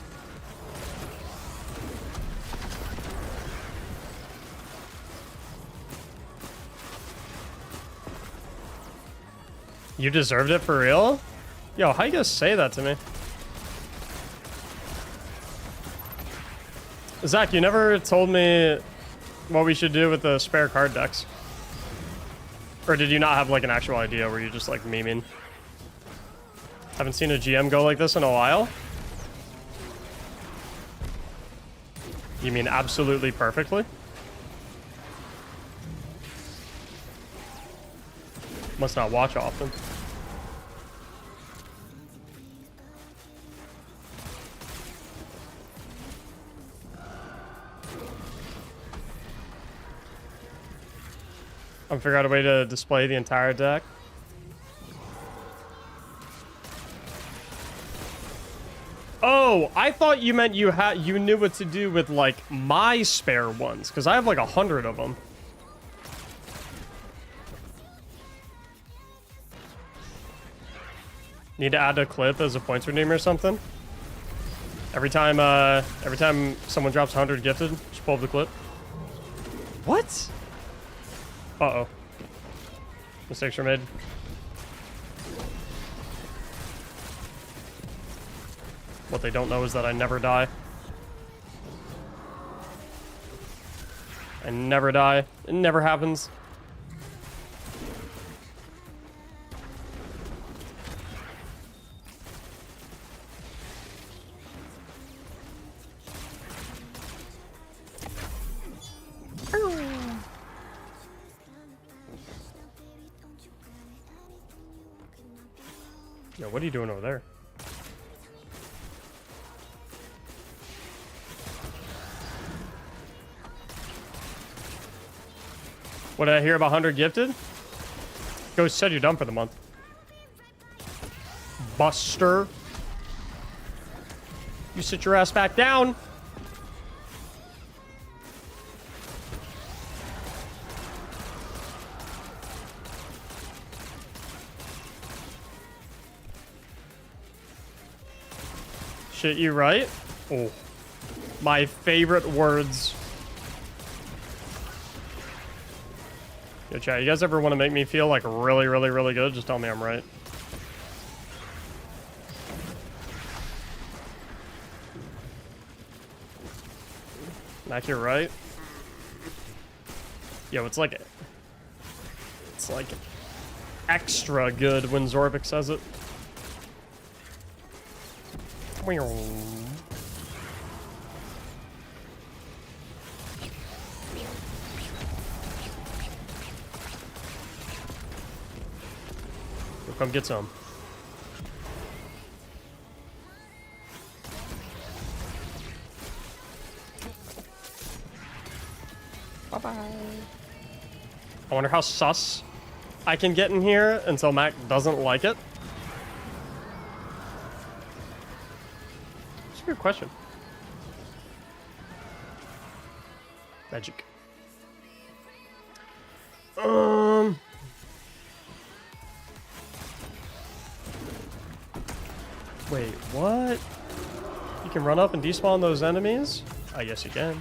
You deserved it for real? Yo, how you gonna say that to me? Zach, you never told me what we should do with the spare card decks. Or did you not have like an actual idea? Were you just like memeing? Haven't seen a GM go like this in a while. You mean absolutely perfectly? Must not watch often. I'm figuring out a way to display the entire deck. Oh, I thought you meant you knew what to do with like my spare ones, because I have like 100 of them. Need to add a clip as a points redeem or something. Every time someone drops 100 gifted, just pull up the clip. What? Uh-oh. Mistakes were made. What they don't know is that I never die. I never die. It never happens. Yo, what are you doing over there? What did I hear about 100 gifted? Go said you're done for the month. Buster. You sit your ass back down. Shit, you right? Oh. My favorite words. Yo, chat, you guys ever want to make me feel like really, really, really good? Just tell me I'm right. Mac, you're right. Yo, it's like extra good when Zorvik says it. Come get some. Bye-bye. I wonder how sus I can get in here until Mac doesn't like it. That's a good question. Magic. Wait, what? You can run up and despawn those enemies? I guess you can.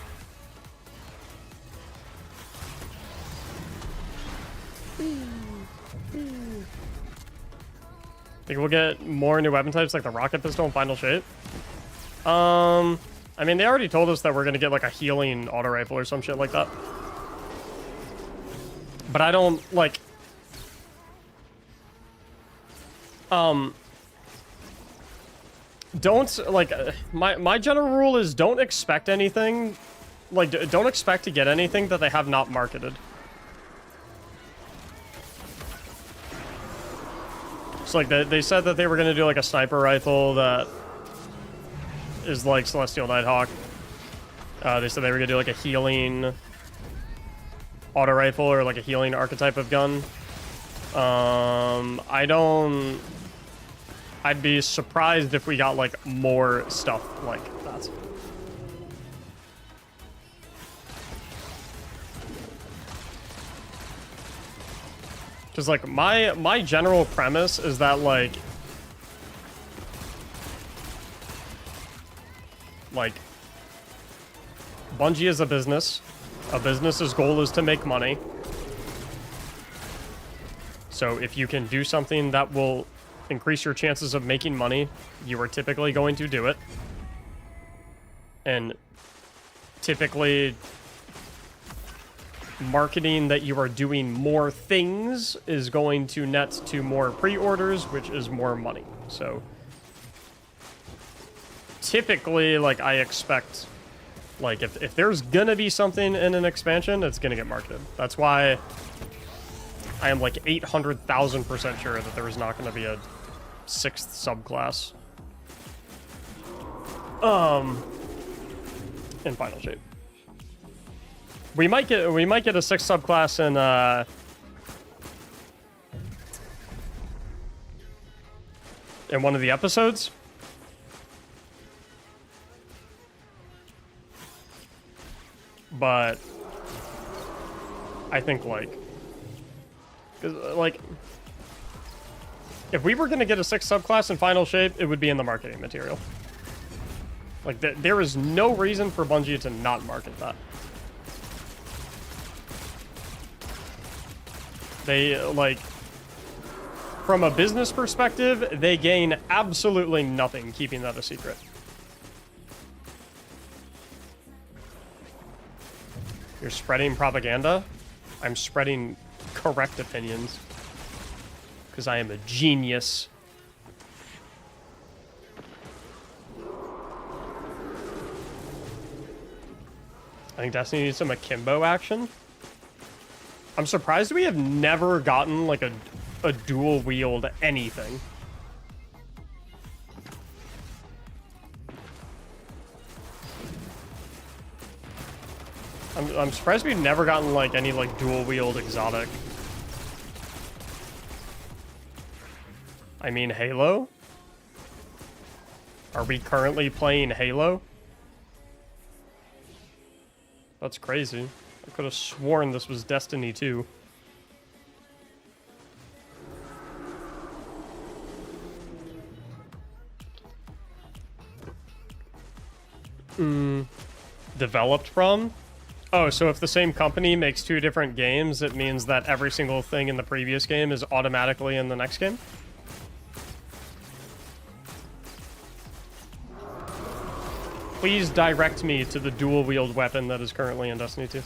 Think we'll get more new weapon types like the rocket pistol and final shape? I mean, they already told us that we're gonna get like a healing auto rifle or some shit like that. But I don't like... Don't, like, my general rule is don't expect anything, like, don't expect to get anything that they have not marketed. So like they said that they were gonna do like a sniper rifle that is like Celestial Nighthawk. They said they were gonna do like a healing auto rifle or like a healing archetype of gun. I'd be surprised if we got like more stuff like that. Because like my general premise is that like Bungie is a business. A business's goal is to make money. So if you can do something that will increase your chances of making money, you are typically going to do it. And typically, marketing that you are doing more things is going to net to more pre-orders, which is more money. So typically, like, I expect, like, if there's gonna be something in an expansion, it's gonna get marketed. That's why I am like 800,000% sure that there is not gonna be a 6th subclass in Final Shape. We might get a 6th subclass in one of the episodes. But I think like, 'cause, like, if we were gonna get a 6th subclass in Final Shape, it would be in the marketing material. Like, there is no reason for Bungie to not market that. They, like, from a business perspective, they gain absolutely nothing keeping that a secret. You're spreading propaganda? I'm spreading correct opinions. Because I am a genius. I think Destiny needs some akimbo action. I'm surprised we have never gotten like a dual wield anything. I'm surprised we've never gotten like any like dual wield exotic. I mean, Halo? Are we currently playing Halo? That's crazy. I could have sworn this was Destiny 2. Developed from? Oh, so if the same company makes 2 different games, it means that every single thing in the previous game is automatically in the next game? Please direct me to the dual-wield weapon that is currently in Destiny 2.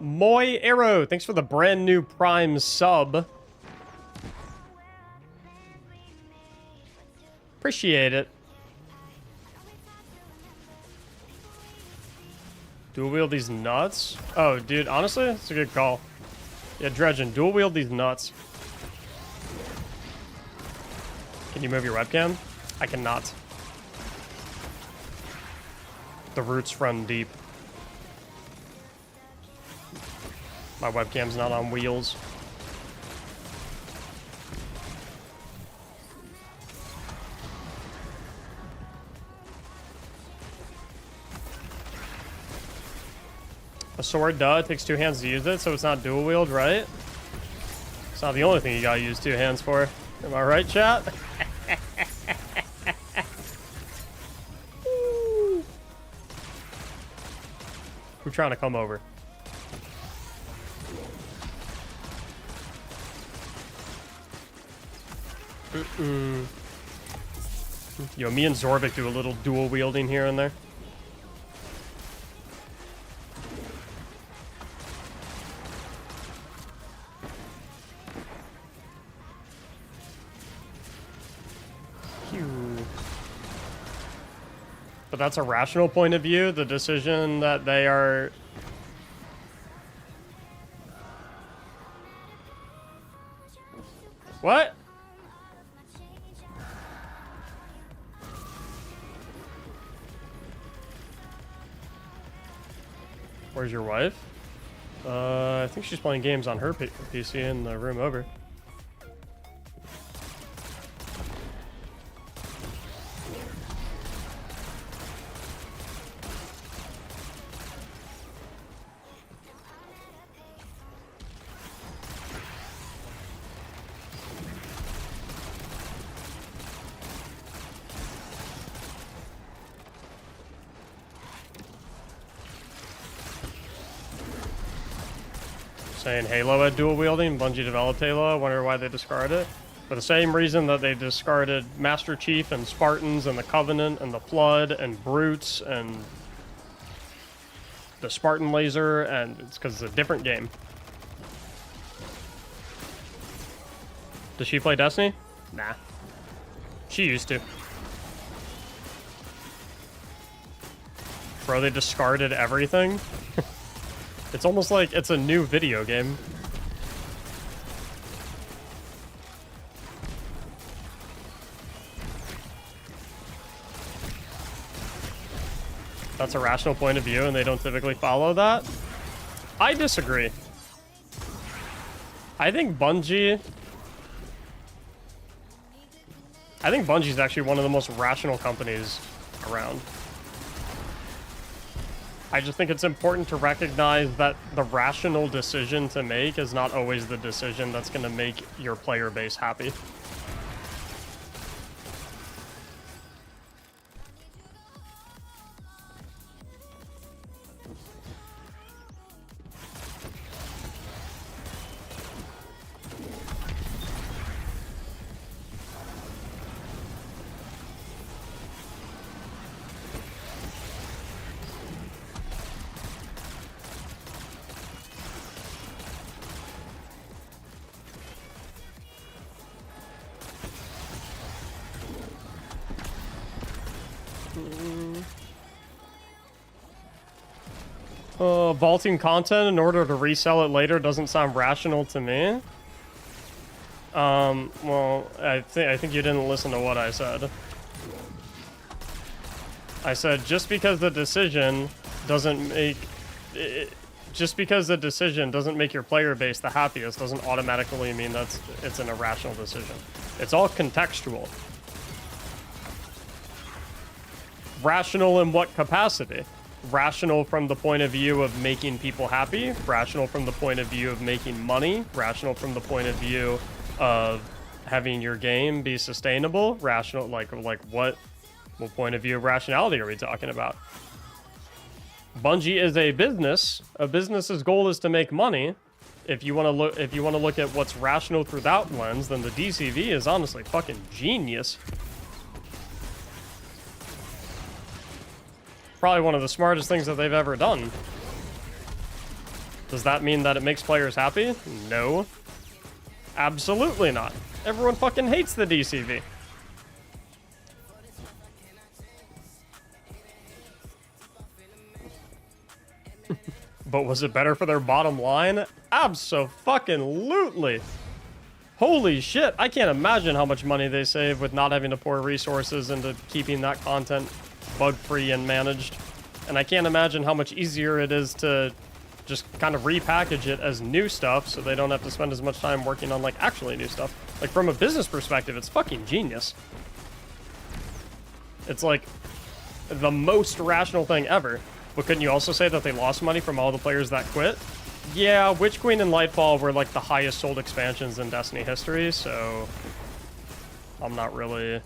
Moy Arrow, thanks for the brand new Prime sub. Appreciate it. Dual wield these nuts? Oh, dude, honestly, it's a good call. Yeah, Dredgen, dual wield these nuts. Can you move your webcam? I cannot. The roots run deep. My webcam's not on wheels. A sword, duh, it takes 2 hands to use it, so it's not dual wield, right? It's not the only thing you gotta use 2 hands for. Am I right, chat? Who's trying to come over? Yo, me and Zorvik do a little dual wielding here and there. But that's a rational point of view. The decision that they are... What? Where's your wife? I think she's playing games on her PC in the room over. Saying Halo had dual wielding, Bungie developed Halo, I wonder why they discarded it. For the same reason that they discarded Master Chief and Spartans and the Covenant and the Flood and Brutes and the Spartan Laser, and it's because it's a different game. Does she play Destiny? Nah. She used to. Bro, they discarded everything? It's almost like it's a new video game. That's a rational point of view, and they don't typically follow that. I disagree. I think Bungie's actually one of the most rational companies around. I just think it's important to recognize that the rational decision to make is not always the decision that's going to make your player base happy. Vaulting content in order to resell it later doesn't sound rational to me. Well, I think you didn't listen to what I said. I said just because the decision doesn't make your player base the happiest doesn't automatically mean it's an irrational decision. It's all contextual. Rational in what capacity? Rational from the point of view of making people happy, rational from the point of view of making money, rational from the point of view of having your game be sustainable, rational, like what point of view of rationality are we talking about? Bungie is a business. A business's goal is to make money. If you want to look at what's rational through that lens, then the DCV is honestly fucking genius. Probably one of the smartest things that they've ever done. Does that mean that it makes players happy? No. Absolutely not. Everyone fucking hates the DCV. But was it better for their bottom line? Abso-fucking-lutely. Holy shit, I can't imagine how much money they save with not having to pour resources into keeping that content bug-free and managed. And I can't imagine how much easier it is to just kind of repackage it as new stuff so they don't have to spend as much time working on, like, actually new stuff. Like, from a business perspective, it's fucking genius. It's, like, the most rational thing ever. But couldn't you also say that they lost money from all the players that quit? Yeah, Witch Queen and Lightfall were, like, the highest sold expansions in Destiny history, so I'm not really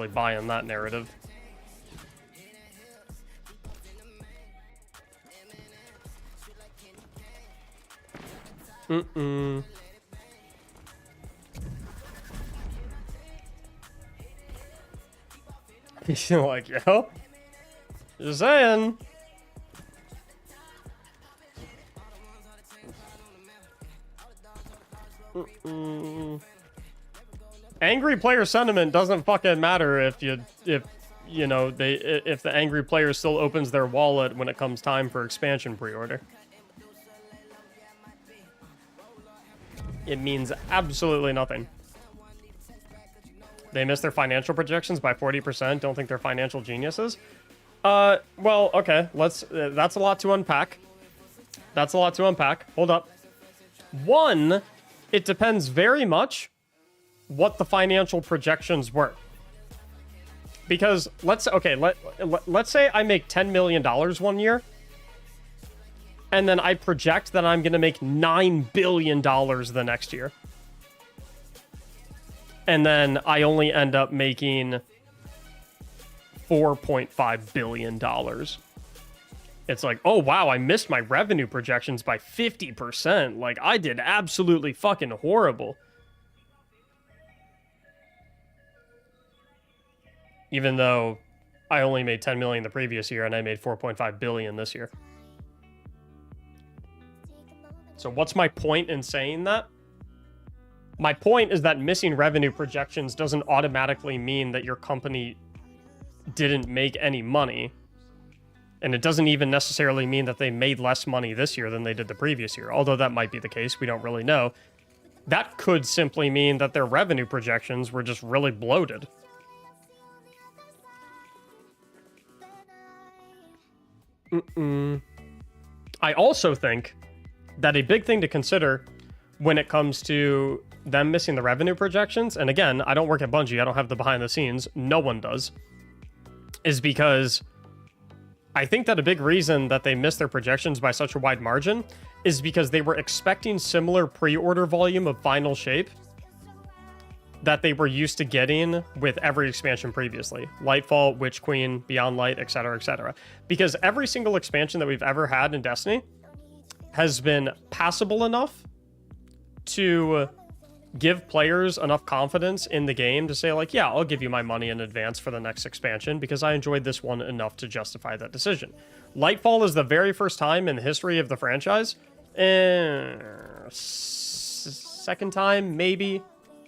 buying that narrative. He's like, yo, just saying. angry player sentiment doesn't fucking matter if you know, if the angry player still opens their wallet when it comes time for expansion pre-order. It means absolutely nothing. They missed their financial projections by 40%. Don't think they're financial geniuses. Well, okay. That's a lot to unpack. That's a lot to unpack. Hold up. One, it depends very much what the financial projections were. Because let's say I make $10 million one year, and then I project that I'm going to make $9 billion the next year. And then I only end up making $4.5 billion. It's like, oh, wow, I missed my revenue projections by 50%. Like, I did absolutely fucking horrible. Even though I only made 10 million the previous year and I made 4.5 billion this year. So what's my point in saying that? My point is that missing revenue projections doesn't automatically mean that your company didn't make any money. And it doesn't even necessarily mean that they made less money this year than they did the previous year. Although that might be the case, we don't really know. That could simply mean that their revenue projections were just really bloated. I also think that a big thing to consider when it comes to them missing the revenue projections, and again, I don't work at Bungie, I don't have the behind the scenes, no one does, is because I think that a big reason that they missed their projections by such a wide margin is because they were expecting similar pre-order volume of Final Shape that they were used to getting with every expansion previously. Lightfall, Witch Queen, Beyond Light, etc., etc. Because every single expansion that we've ever had in Destiny has been passable enough to give players enough confidence in the game to say, like, yeah, I'll give you my money in advance for the next expansion because I enjoyed this one enough to justify that decision. Lightfall is the very first time in the history of the franchise. Second time, maybe.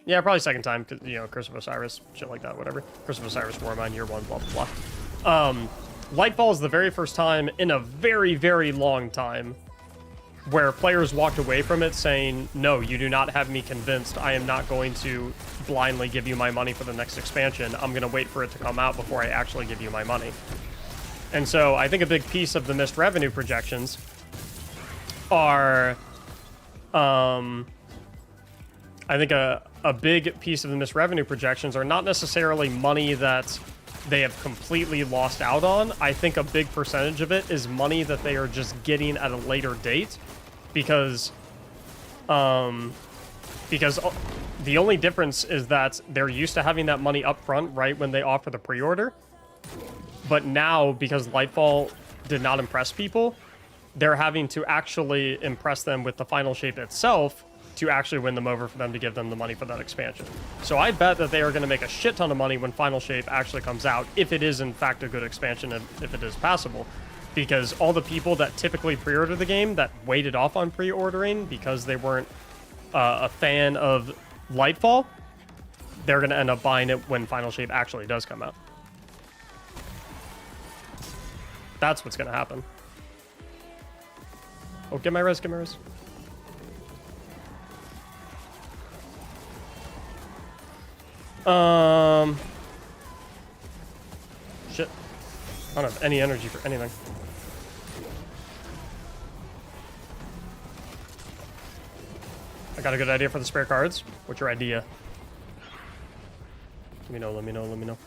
Yeah, probably second time, because, you know, Curse of Osiris, shit like that, whatever. Curse of Osiris, Warmind, year one, blah, blah, blah. Lightfall is the very first time in a very, very long time where players walked away from it saying, no, you do not have me convinced. I am not going to blindly give you my money for the next expansion. I'm going to wait for it to come out before I actually give you my money. And so I think a big piece of the missed revenue projections are... I think a big piece of the missed revenue projections are not necessarily money that they have completely lost out on. I think a big percentage of it is money that they are just getting at a later date because the only difference is that they're used to having that money up front right when they offer the pre-order. But now, because Lightfall did not impress people, they're having to actually impress them with the Final Shape itself to actually win them over for them to give them the money for that expansion. So I bet that they are going to make a shit ton of money when Final Shape actually comes out, if it is in fact a good expansion and if it is passable. Because all the people that typically pre-order the game that waited off on pre-ordering because they weren't a fan of Lightfall, they're going to end up buying it when Final Shape actually does come out. That's what's going to happen. Oh, get my res, get my res. Shit. I don't have any energy for anything. I got a good idea for the spare cards. What's your idea? Let me know, let me know, let me know.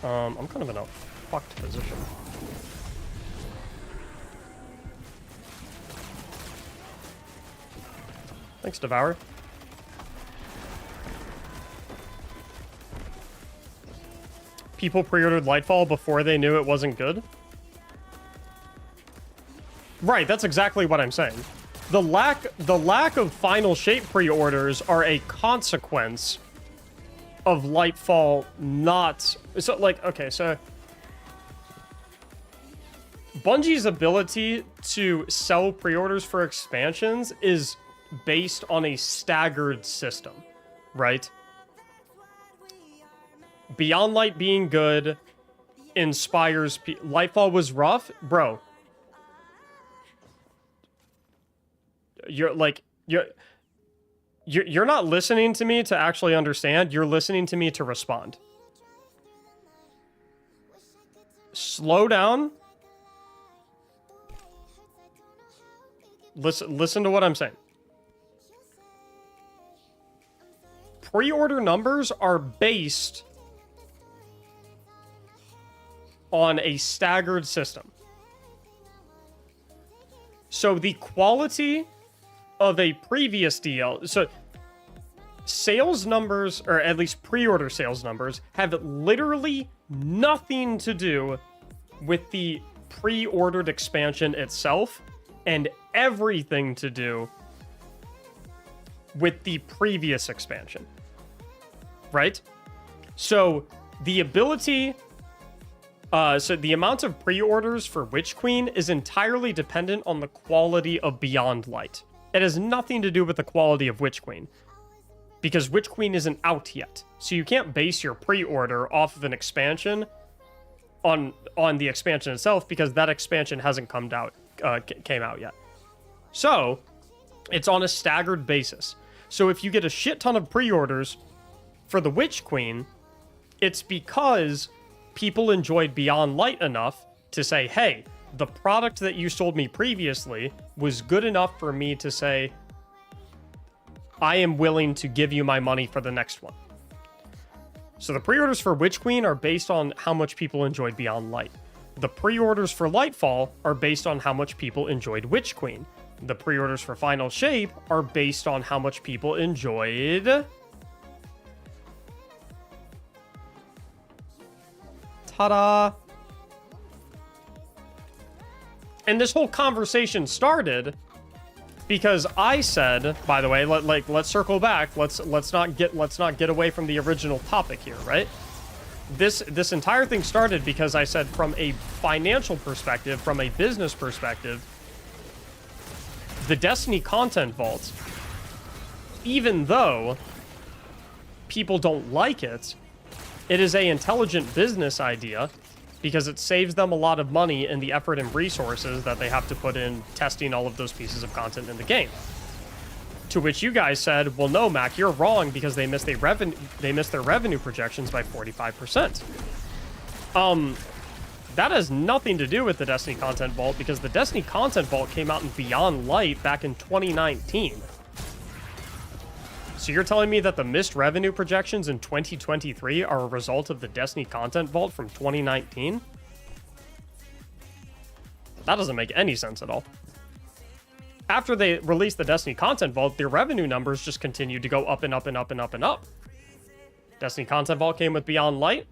I'm kind of in a fucked position. Thanks, Devour. People pre-ordered Lightfall before they knew it wasn't good? Right, that's exactly what I'm saying. The lack of Final Shape pre-orders are a consequence of Lightfall not... So, like, okay, so... Bungie's ability to sell pre-orders for expansions is based on a staggered system, right? Beyond Light being good inspires Lightfall was rough, bro. You're not listening to me to actually understand. You're listening to me to respond. Slow down. Listen to what I'm saying. Pre-order numbers are based on a staggered system. So the quality of a previous DL, so sales numbers, or at least pre-order sales numbers, have literally nothing to do with the pre-ordered expansion itself, and everything to do with the previous expansion. Right? So the ability, so the amount of pre-orders for Witch Queen is entirely dependent on the quality of Beyond Light. It has nothing to do with the quality of Witch Queen, because Witch Queen isn't out yet. So you can't base your pre-order off of an expansion on the expansion itself, because that expansion hasn't came out yet. So it's on a staggered basis. So if you get a shit ton of pre-orders for the Witch Queen, it's because people enjoyed Beyond Light enough to say, hey, the product that you sold me previously was good enough for me to say, I am willing to give you my money for the next one. So the pre-orders for Witch Queen are based on how much people enjoyed Beyond Light. The pre-orders for Lightfall are based on how much people enjoyed Witch Queen. The pre-orders for Final Shape are based on how much people enjoyed... Ta-da! And this whole conversation started because I said, by the way, let's circle back. Let's not get away from the original topic here, right? This entire thing started because I said, from a financial perspective, from a business perspective, the Destiny content vault, even though people don't like it, it is an intelligent business idea because it saves them a lot of money in the effort and resources that they have to put in testing all of those pieces of content in the game. To which you guys said, well, no, Mac, you're wrong because they missed their revenue projections by 45%. That has nothing to do with the Destiny Content Vault, because the Destiny Content Vault came out in Beyond Light back in 2019. So you're telling me that the missed revenue projections in 2023 are a result of the Destiny Content Vault from 2019? That doesn't make any sense at all. After they released the Destiny Content Vault, their revenue numbers just continued to go up and up and up and up and up. Destiny Content Vault came with Beyond Light.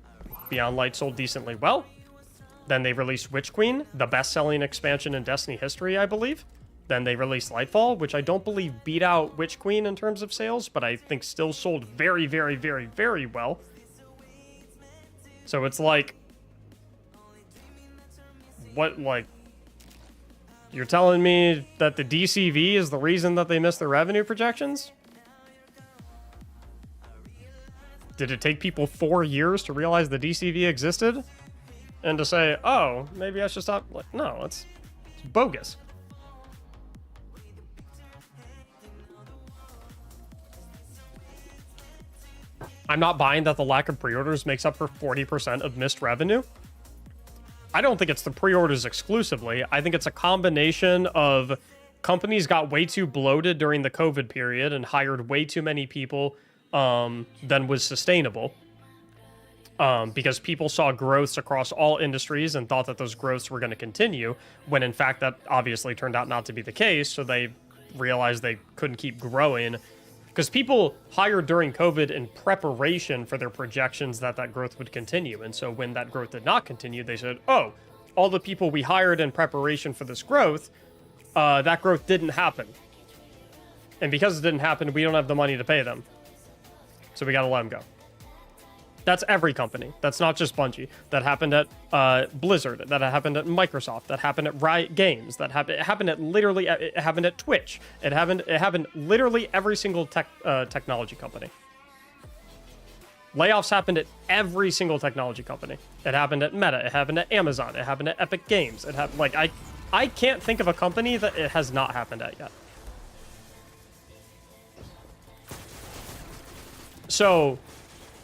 Beyond Light sold decently well. Then they released Witch Queen, the best-selling expansion in Destiny history, I believe. Then they released Lightfall, which I don't believe beat out Witch Queen in terms of sales, but I think still sold very, very, very, very well. So it's like... What, like... You're telling me that the DCV is the reason that they missed their revenue projections? Did it take people 4 years to realize the DCV existed? And to say, oh, maybe I should stop? Like, no, it's bogus. I'm not buying that the lack of pre-orders makes up for 40% of missed revenue. I don't think it's the pre-orders exclusively. I think it's a combination of companies got way too bloated during the COVID period and hired way too many people than was sustainable. Because people saw growths across all industries and thought that those growths were going to continue, when in fact that obviously turned out not to be the case, so they realized they couldn't keep growing. Because people hired during COVID in preparation for their projections that that growth would continue, and so when that growth did not continue, they said, oh, all the people we hired in preparation for this growth, that growth didn't happen. And because it didn't happen, we don't have the money to pay them. So we gotta let them go. That's every company. That's not just Bungie. That happened at Blizzard. That happened at Microsoft. That happened at Riot Games. It happened at Twitch. It happened literally every single technology company. Layoffs happened at every single technology company. It happened at Meta. It happened at Amazon. It happened at Epic Games. It happened, like, I can't think of a company that it has not happened at yet. So,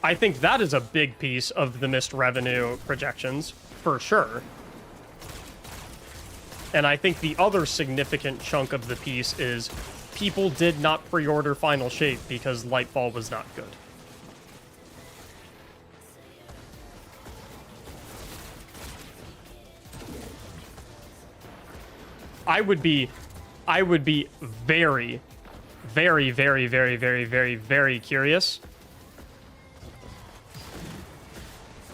I think that is a big piece of the missed revenue projections, for sure. And I think the other significant chunk of the piece is people did not pre-order Final Shape because Lightfall was not good. I would be very, very, very, very, very, very, very curious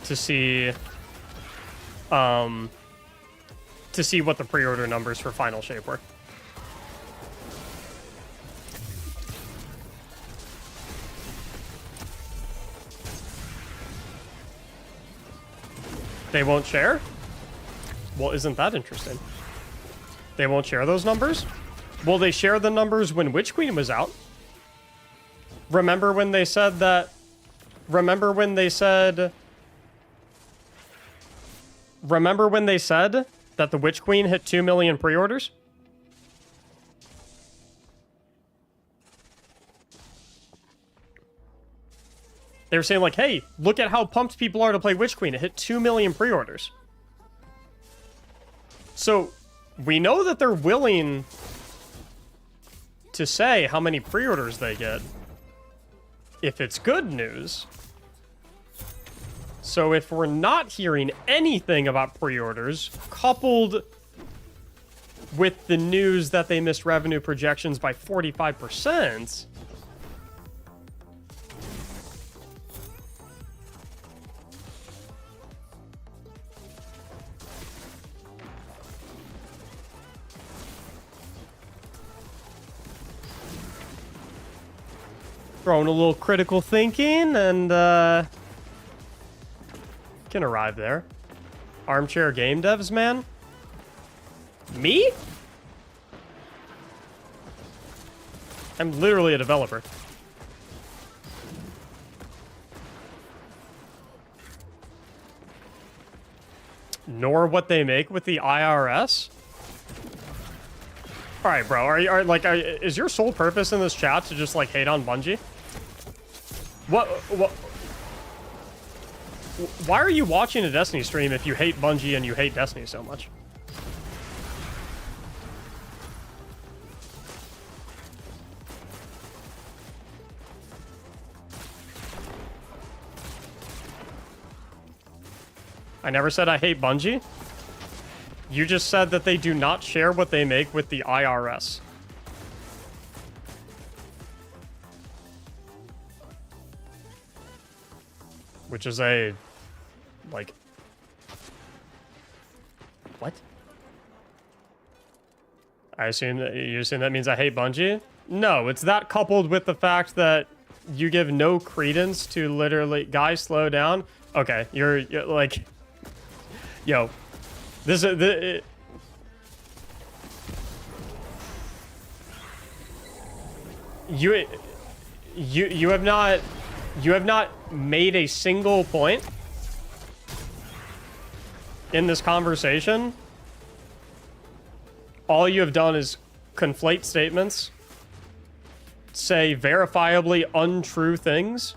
to see what the pre-order numbers for Final Shape were. They won't share? Well, isn't that interesting? They won't share those numbers? Will they share the numbers when Witch Queen was out? Remember when they said that... Remember when they said that the Witch Queen hit 2 million pre-orders? They were saying like, hey, look at how pumped people are to play Witch Queen. It hit 2 million pre-orders. So, we know that they're willing to say how many pre-orders they get if it's good news. So if we're not hearing anything about pre-orders, coupled with the news that they missed revenue projections by 45%, throwing a little critical thinking and can arrive there. Armchair game devs, man? Me? I'm literally a developer. Nor what they make with the IRS? All right, bro. Is your sole purpose in this chat to just like hate on Bungie? What? Why are you watching a Destiny stream if you hate Bungie and you hate Destiny so much? I never said I hate Bungie. You just said that they do not share what they make with the IRS. Which is a... like... what? You assume that means I hate Bungie? No, it's that coupled with the fact that you give no credence to literally... guys, slow down. Okay, you're like... yo. This is... You have not made a single point in this conversation. All you have done is conflate statements, say verifiably untrue things,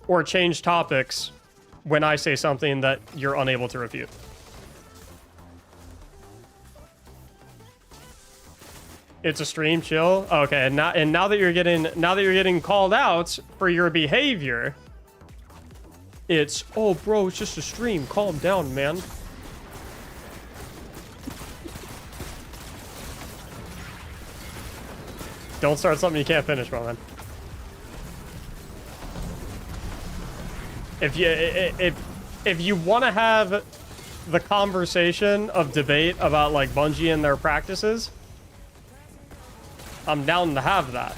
or change topics when I say something that you're unable to refute. It's a stream, chill. Okay, and now that you're getting called out for your behavior, it's, oh bro, it's just a stream. Calm down, man. Don't start something you can't finish, my man. If you want to have the conversation of debate about like Bungie and their practices, I'm down to have that.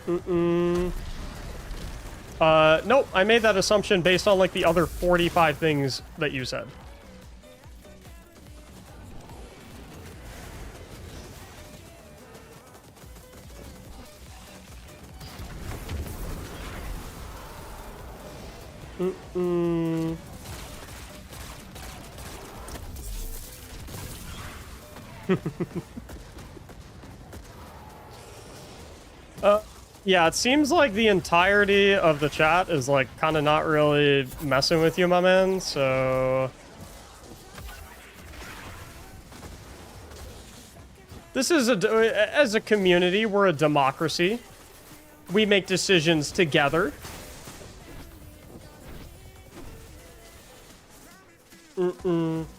Nope, I made that assumption based on, like, the other 45 things that you said. Yeah, it seems like the entirety of the chat is, like, kind of not really messing with you, my man, so... This is as a community, we're a democracy. We make decisions together.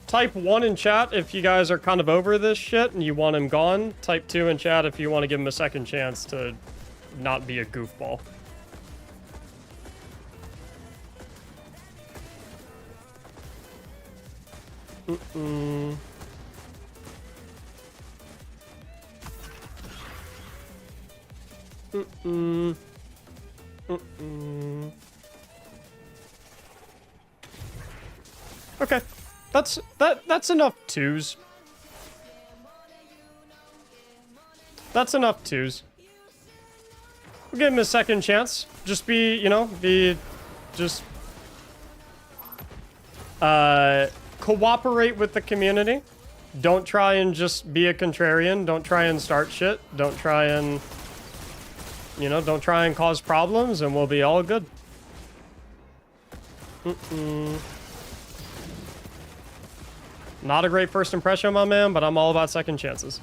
Type 1 in chat if you guys are kind of over this shit and you want him gone. Type 2 in chat if you want to give him a second chance to not be a goofball. Okay, that's enough twos. That's enough twos. We'll give him a second chance. Just be, you know, cooperate with the community. Don't try and just be a contrarian. Don't try and start shit. Don't try and, you know, don't try and cause problems, and we'll be all good. Not a great first impression, my man, but I'm all about second chances.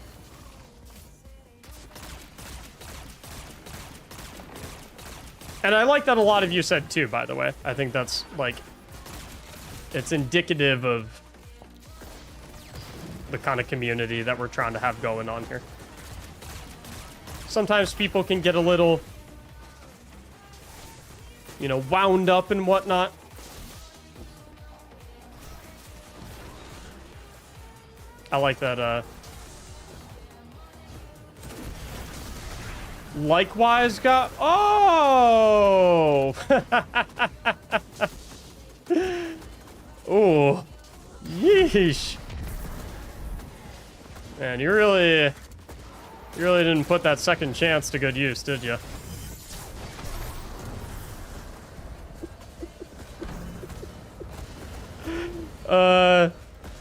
And I like that a lot of you said too, by the way. I think that's, like, it's indicative of the kind of community that we're trying to have going on here. Sometimes people can get a little, you know, wound up and whatnot. I like that, likewise got... Oh! Oh. Yeesh. Man, you really didn't put that second chance to good use, did you?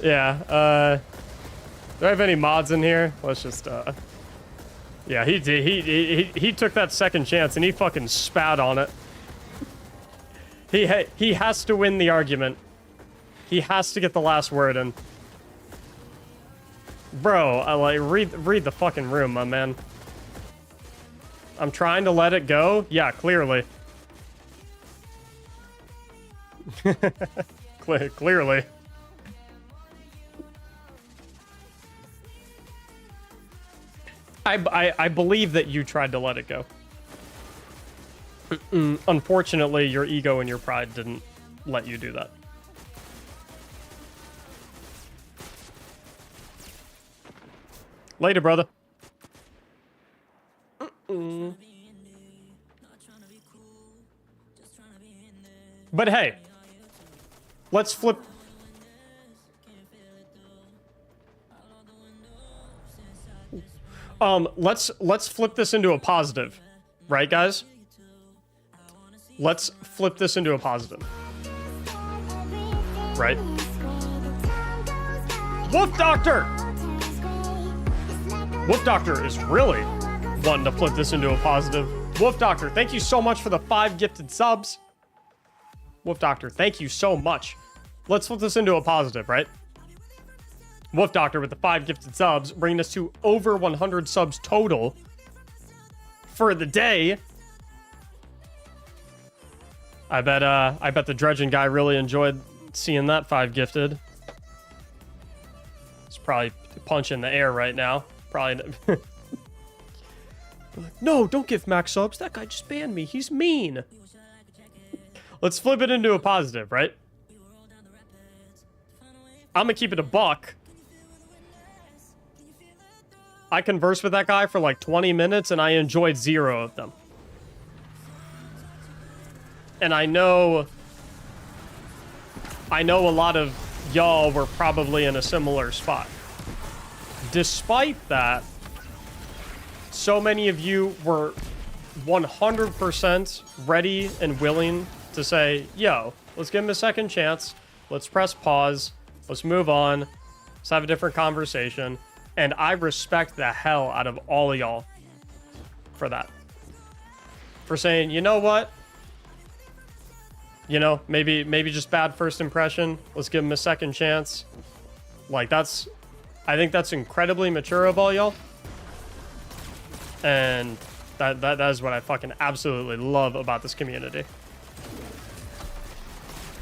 Yeah, do I have any mods in here? Let's just, yeah, he did. He took that second chance and he fucking spat on it. He has to win the argument. He has to get the last word in. Bro, I like read the fucking room, my man. I'm trying to let it go. Yeah, clearly. Clearly. I believe that you tried to let it go. Unfortunately, your ego and your pride didn't let you do that. Later, brother. But hey, let's flip. Let's flip this into a positive, right, guys? Let's flip this into a positive, right? Wolf Doctor! Wolf Doctor is really wanting to flip this into a positive. Wolf Doctor, thank you so much for the 5 gifted subs. Wolf Doctor, thank you so much. Let's flip this into a positive, right? Wolf Doctor with the 5 gifted subs, bringing us to over 100 subs total for the day. I bet the dredging guy really enjoyed seeing that 5 gifted. It's probably punching the air right now. Probably. No, don't give Max subs. That guy just banned me. He's mean. Let's flip it into a positive, right? I'm gonna keep it a buck. I conversed with that guy for like 20 minutes and I enjoyed 0 of them. And I know a lot of y'all were probably in a similar spot. Despite that, so many of you were 100% ready and willing to say, yo, let's give him a second chance. Let's press pause. Let's move on. Let's have a different conversation. And I respect the hell out of all of y'all for that. For saying, you know what? You know, maybe just bad first impression. Let's give him a second chance. Like, I think that's incredibly mature of all y'all. And that is what I fucking absolutely love about this community.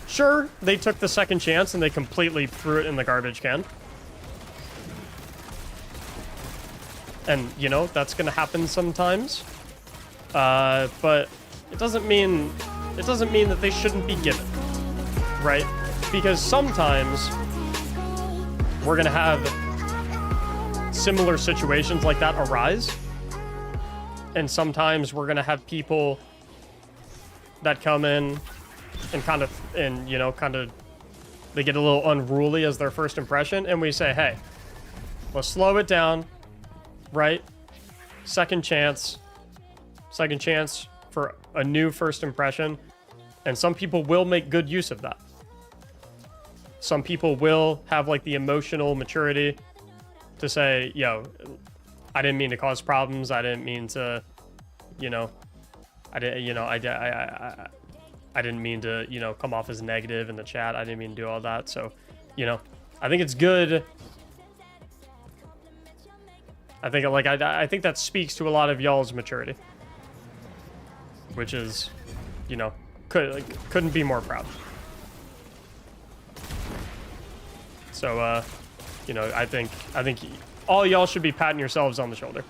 Sure, they took the second chance and they completely threw it in the garbage can. And, you know, that's gonna happen sometimes. But it doesn't mean that they shouldn't be given, right? Because sometimes we're gonna have similar situations like that arise. And sometimes we're gonna have people that come in and kind of they get a little unruly as their first impression, and we say, hey, let's slow it down, right? Second chance for a new first impression. And some people will make good use of that. Some people will have like the emotional maturity to say, yo, I didn't mean to cause problems. I didn't mean to, I didn't mean to, come off as negative in the chat. I didn't mean to do all that. So, I think it's good. I think that speaks to a lot of y'all's maturity, which is, couldn't be more proud. So, I think all y'all should be patting yourselves on the shoulder,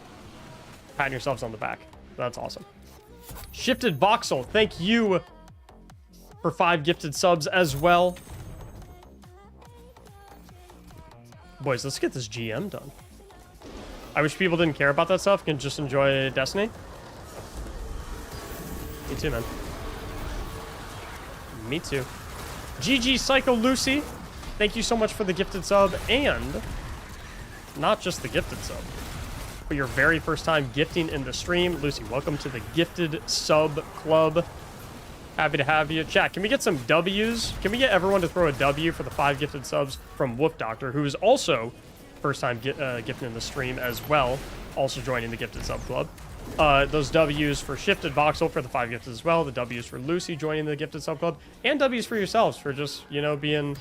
patting yourselves on the back. That's awesome. Shifted Voxel, thank you for 5 gifted subs as well. Boys, let's get this GM done. I wish people didn't care about that stuff, can just enjoy Destiny. Me too, man. Me too. GG Psycho Lucy, thank you so much for the gifted sub, and not just the gifted sub, but your very first time gifting in the stream. Lucy, welcome to the gifted sub club. Happy to have you. Chat, can we get some W's? Can we get everyone to throw a W for the 5 gifted subs from Wolf Doctor, who is also first time gifting in the stream as well, also joining the gifted sub club. Those W's for Shifted Voxel for the 5 gifted as well. The W's for Lucy joining the gifted sub club. And W's for yourselves for just, being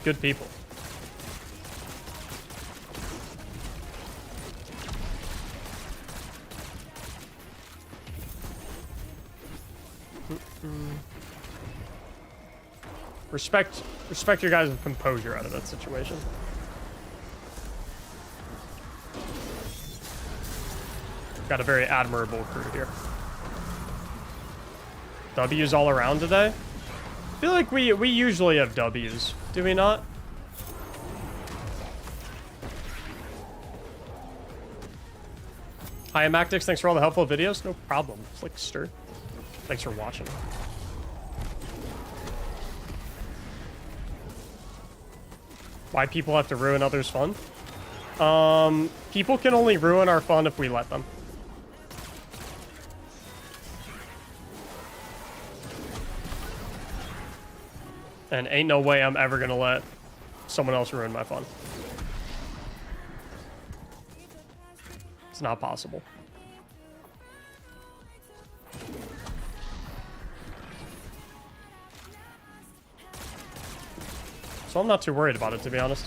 good people. Respect your guys' composure out of that situation. Got a very admirable crew here. W's all around today. I feel like we usually have W's, do we not? Hi, Mactics. Thanks for all the helpful videos. No problem. Flickster. Thanks for watching. Why people have to ruin others' fun? People can only ruin our fun if we let them. And ain't no way I'm ever gonna let someone else ruin my fun. It's not possible. So I'm not too worried about it, to be honest.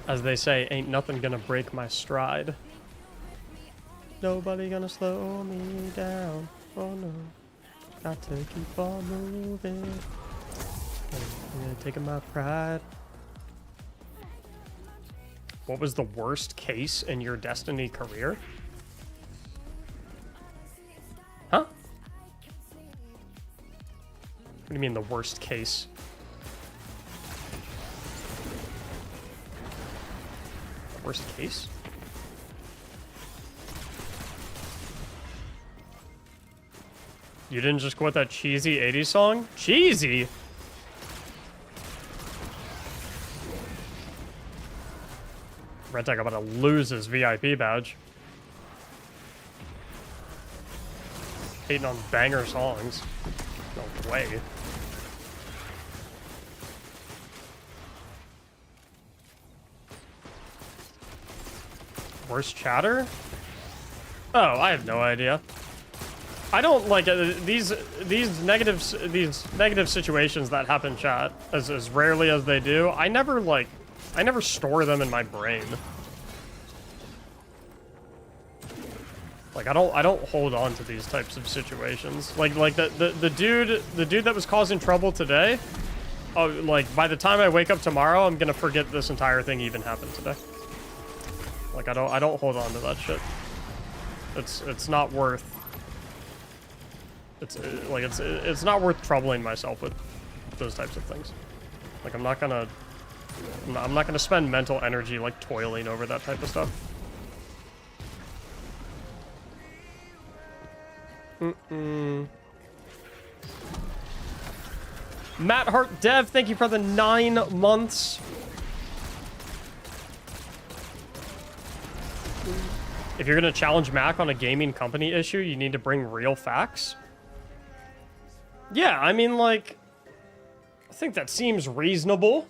As they say, ain't nothing gonna break my stride. Nobody gonna slow me down. Oh no. Got to keep on moving. I'm taking my pride. What was the worst case in your Destiny career? Huh? What do you mean the worst case? Worst case? You didn't just quote that cheesy 80s song? Cheesy? Redtech about to lose his VIP badge. Hating on banger songs. No way. Worst chatter? Oh, I have no idea. I don't like these negative situations that happen, chat, as rarely as they do. I never store them in my brain. Like I don't hold on to these types of situations. Like the dude that was causing trouble today. Oh, like by the time I wake up tomorrow, I'm gonna forget this entire thing even happened today. Like I don't hold on to that shit. It's not worth. It's not worth troubling myself with those types of things. Like I'm not gonna spend mental energy like toiling over that type of stuff. Matt Hart Dev, thank you for the 9 months. If you're gonna challenge Mac on a gaming company issue, you need to bring real facts. Yeah, I mean, like, I think that seems reasonable.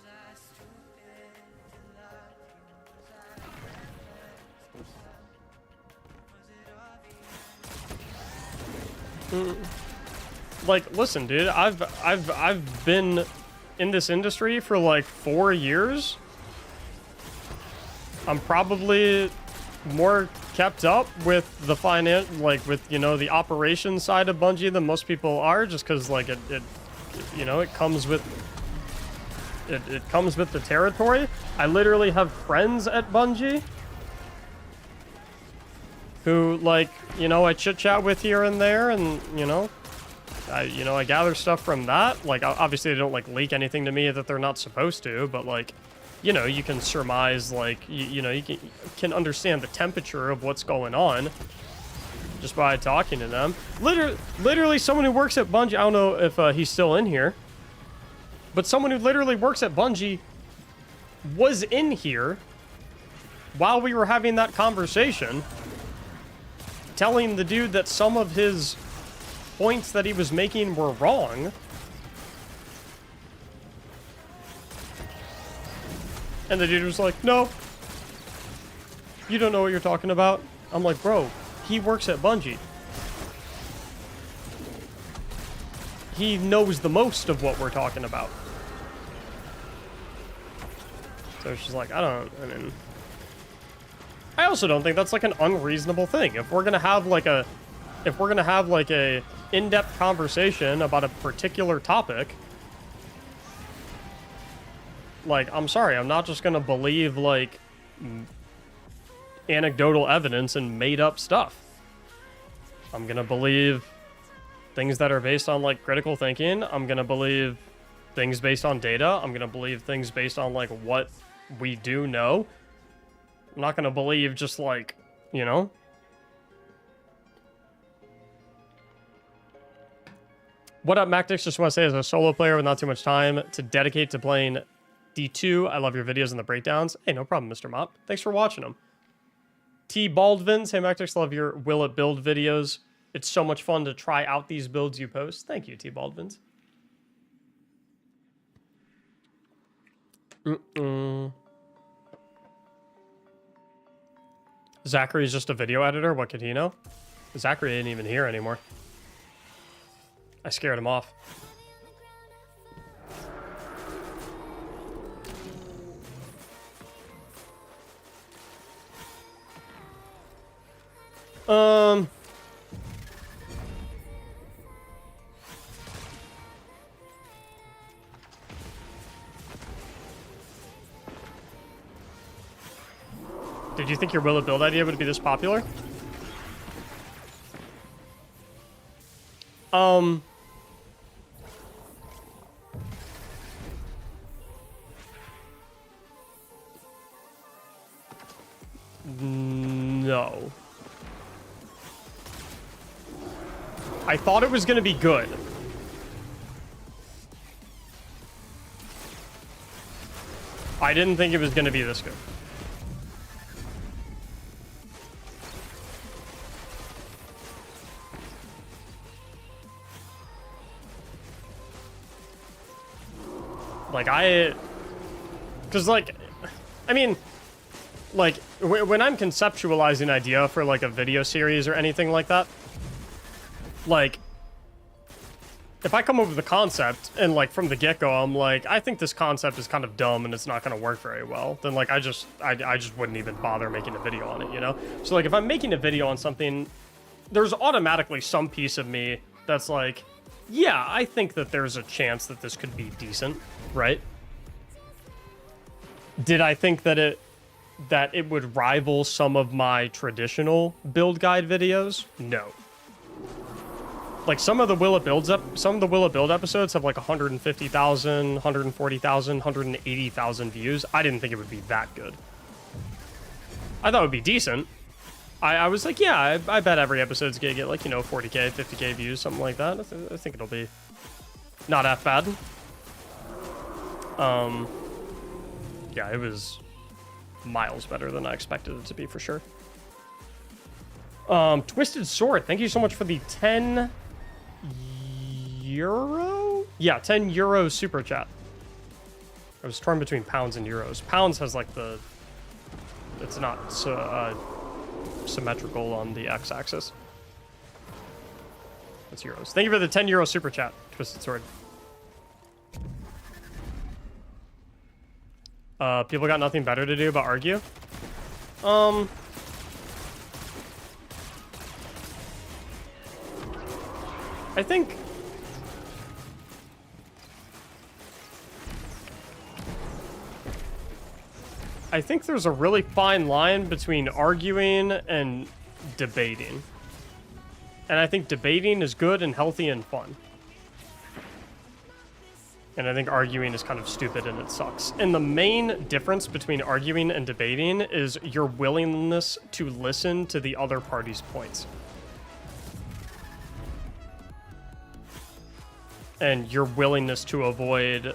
Like, listen, dude, I've been in this industry for like 4 years. I'm probably more kept up with the the operations side of Bungie than most people are, just because like it comes with it comes with the territory. I literally have friends at Bungie who, like, I chit chat with here and there, and I gather stuff from that. Like, obviously they don't like leak anything to me that they're not supposed to, but like, you can surmise, like, you can understand the temperature of what's going on just by talking to them. Literally someone who works at Bungie, I don't know if he's still in here, but someone who literally works at Bungie was in here while we were having that conversation, telling the dude that some of his points that he was making were wrong. And the dude was like, no, you don't know what you're talking about. I'm like, bro, he works at Bungie. He knows the most of what we're talking about. So she's like, I also don't think that's like an unreasonable thing. If we're gonna have like a in-depth conversation about a particular topic, like, I'm sorry, I'm not just gonna believe like anecdotal evidence and made up stuff. I'm gonna believe things that are based on like critical thinking. I'm gonna believe things based on data. I'm gonna believe things based on like what we do know. I'm not gonna believe just like, What up, Mactics? Just want to say, as a solo player with not too much time to dedicate to playing D2, I love your videos and the breakdowns. Hey, no problem, Mr. Mop. Thanks for watching them. T. Baldvins, hey, Mactics, love your Will It Build videos. It's so much fun to try out these builds you post. Thank you, T. Baldvins. Zachary's just a video editor. What could he know? Zachary ain't even here anymore. I scared him off. Did you think your Will It Build idea would be this popular? No. I thought it was going to be good. I didn't think it was going to be this good. Like, because, like, I mean, like, when I'm conceptualizing an idea for, like, a video series or anything like that, like, if I come up with a concept and, like, from the get-go, I'm like, I think this concept is kind of dumb and it's not going to work very well, then, like, I just wouldn't even bother making a video on it, you know? So, like, if I'm making a video on something, there's automatically some piece of me that's like, yeah, I think that there's a chance that this could be decent, right? Did I think that it would rival some of my traditional build guide videos? No. Like, some of the Will It Build episodes have like 150,000, 140,000, 180,000 views. I didn't think it would be that good. I thought it would be decent. I was like, yeah, I bet every episode's gonna get, like, you know, 40k, 50k views, something like that. I think it'll be not that bad. Yeah, it was miles better than I expected it to be, for sure. Twisted Sword, thank you so much for the 10 euro? Yeah, 10 euro super chat. I was torn between pounds and euros. Pounds has, like, it's not symmetrical on the x-axis. That's euros. Thank you for the 10 euro super chat, Twisted Sword. People got nothing better to do but argue? I think there's a really fine line between arguing and debating. And I think debating is good and healthy and fun. And I think arguing is kind of stupid and it sucks. And the main difference between arguing and debating is your willingness to listen to the other party's points. And your willingness to avoid,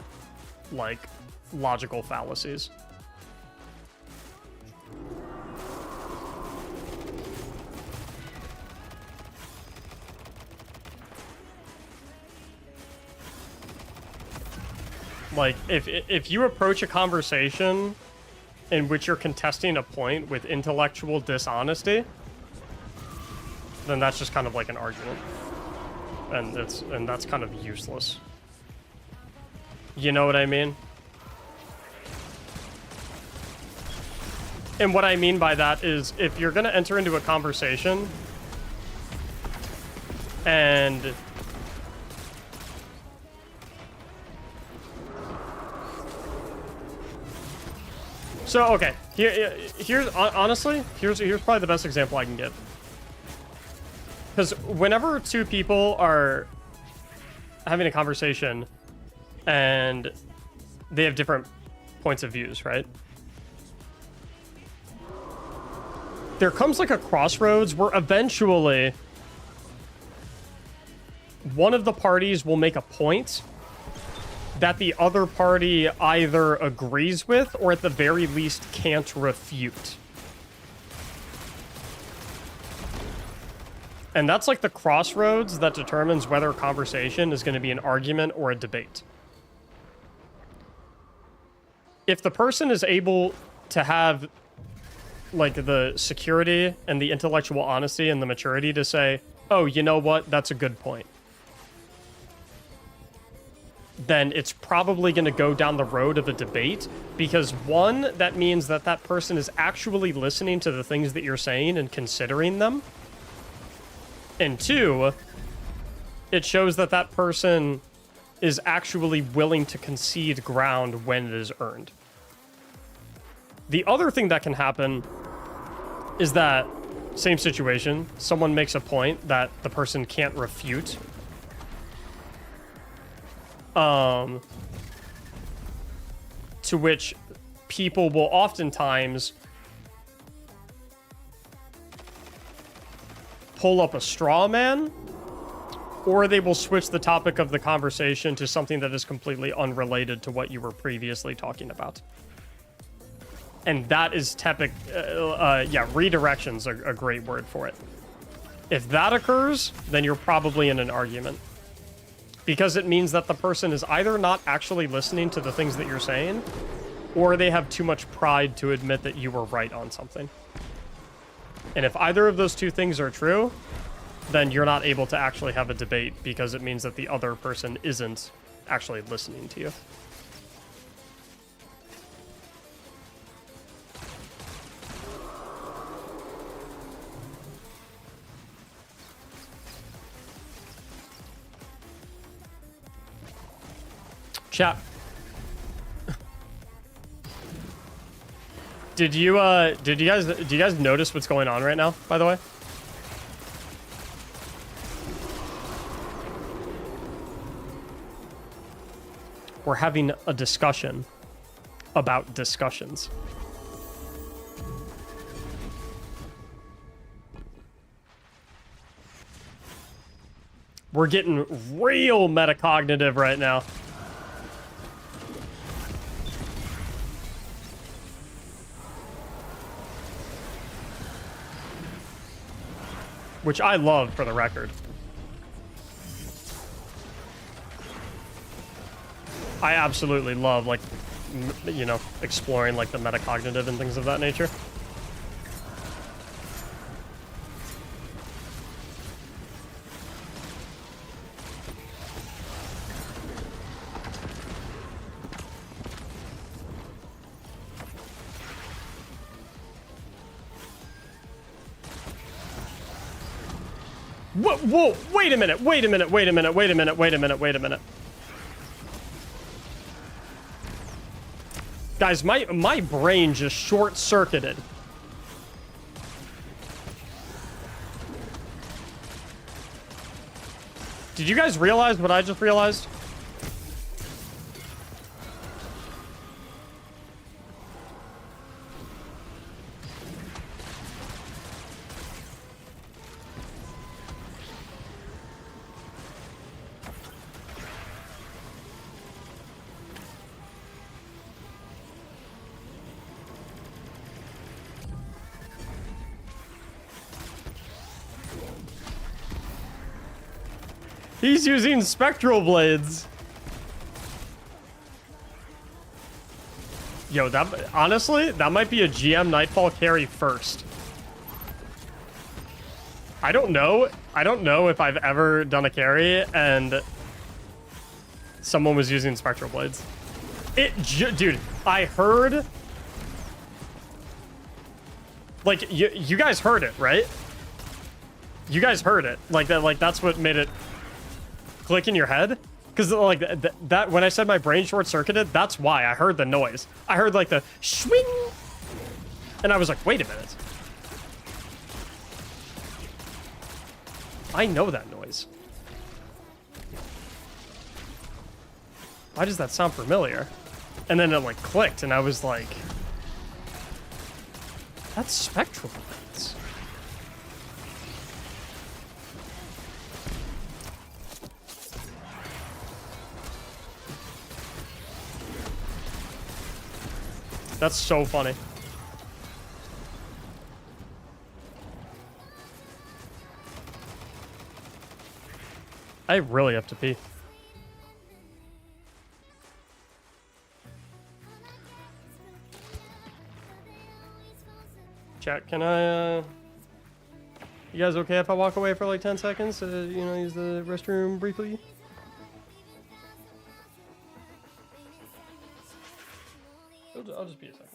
like, logical fallacies. Like, if you approach a conversation in which you're contesting a point with intellectual dishonesty, then that's just kind of like an argument. And that's kind of useless. You know what I mean? And what I mean by that is, if you're gonna enter into a conversation and so, okay, here's honestly, here's probably the best example I can give. Because whenever two people are having a conversation and they have different points of views, right? There comes like a crossroads where eventually one of the parties will make a point that the other party either agrees with or at the very least can't refute. And that's like the crossroads that determines whether a conversation is going to be an argument or a debate. If the person is able to have, like, the security and the intellectual honesty and the maturity to say, oh, you know what, that's a good point, then it's probably going to go down the road of a debate, because one, that means that that person is actually listening to the things that you're saying and considering them. And two, it shows that that person is actually willing to concede ground when it is earned. The other thing that can happen is that, same situation, someone makes a point that the person can't refute. To which people will oftentimes pull up a straw man or they will switch the topic of the conversation to something that is completely unrelated to what you were previously talking about. And that is redirection's a great word for it. If that occurs, then you're probably in an argument. Because it means that the person is either not actually listening to the things that you're saying, or they have too much pride to admit that you were right on something. And if either of those two things are true, then you're not able to actually have a debate because it means that the other person isn't actually listening to you. Chat. Do you guys notice what's going on right now, by the way? We're having a discussion about discussions. We're getting real metacognitive right now. Which I love, for the record. I absolutely love, like, you know, exploring, like, the metacognitive and things of that nature. Whoa, wait a minute. Guys, my brain just short-circuited. Did you guys realize what I just realized? He's using spectral blades. Yo, that honestly, that might be a GM Nightfall carry first. I don't know if I've ever done a carry and someone was using spectral blades. Dude, I heard, like, you guys heard it, right? You guys heard it. Like that, like that's what made it click in your head. Because like that when I said my brain short-circuited, that's why I heard the noise. I heard like the swing, and I was like, wait a minute. I know that noise. Why does that sound familiar? And then it like clicked, and I was like, that's spectral blades. That's so funny. I really have to pee. Chat, can I, you guys okay if I walk away for like 10 seconds to, you know, use the restroom briefly? I'll just be a second.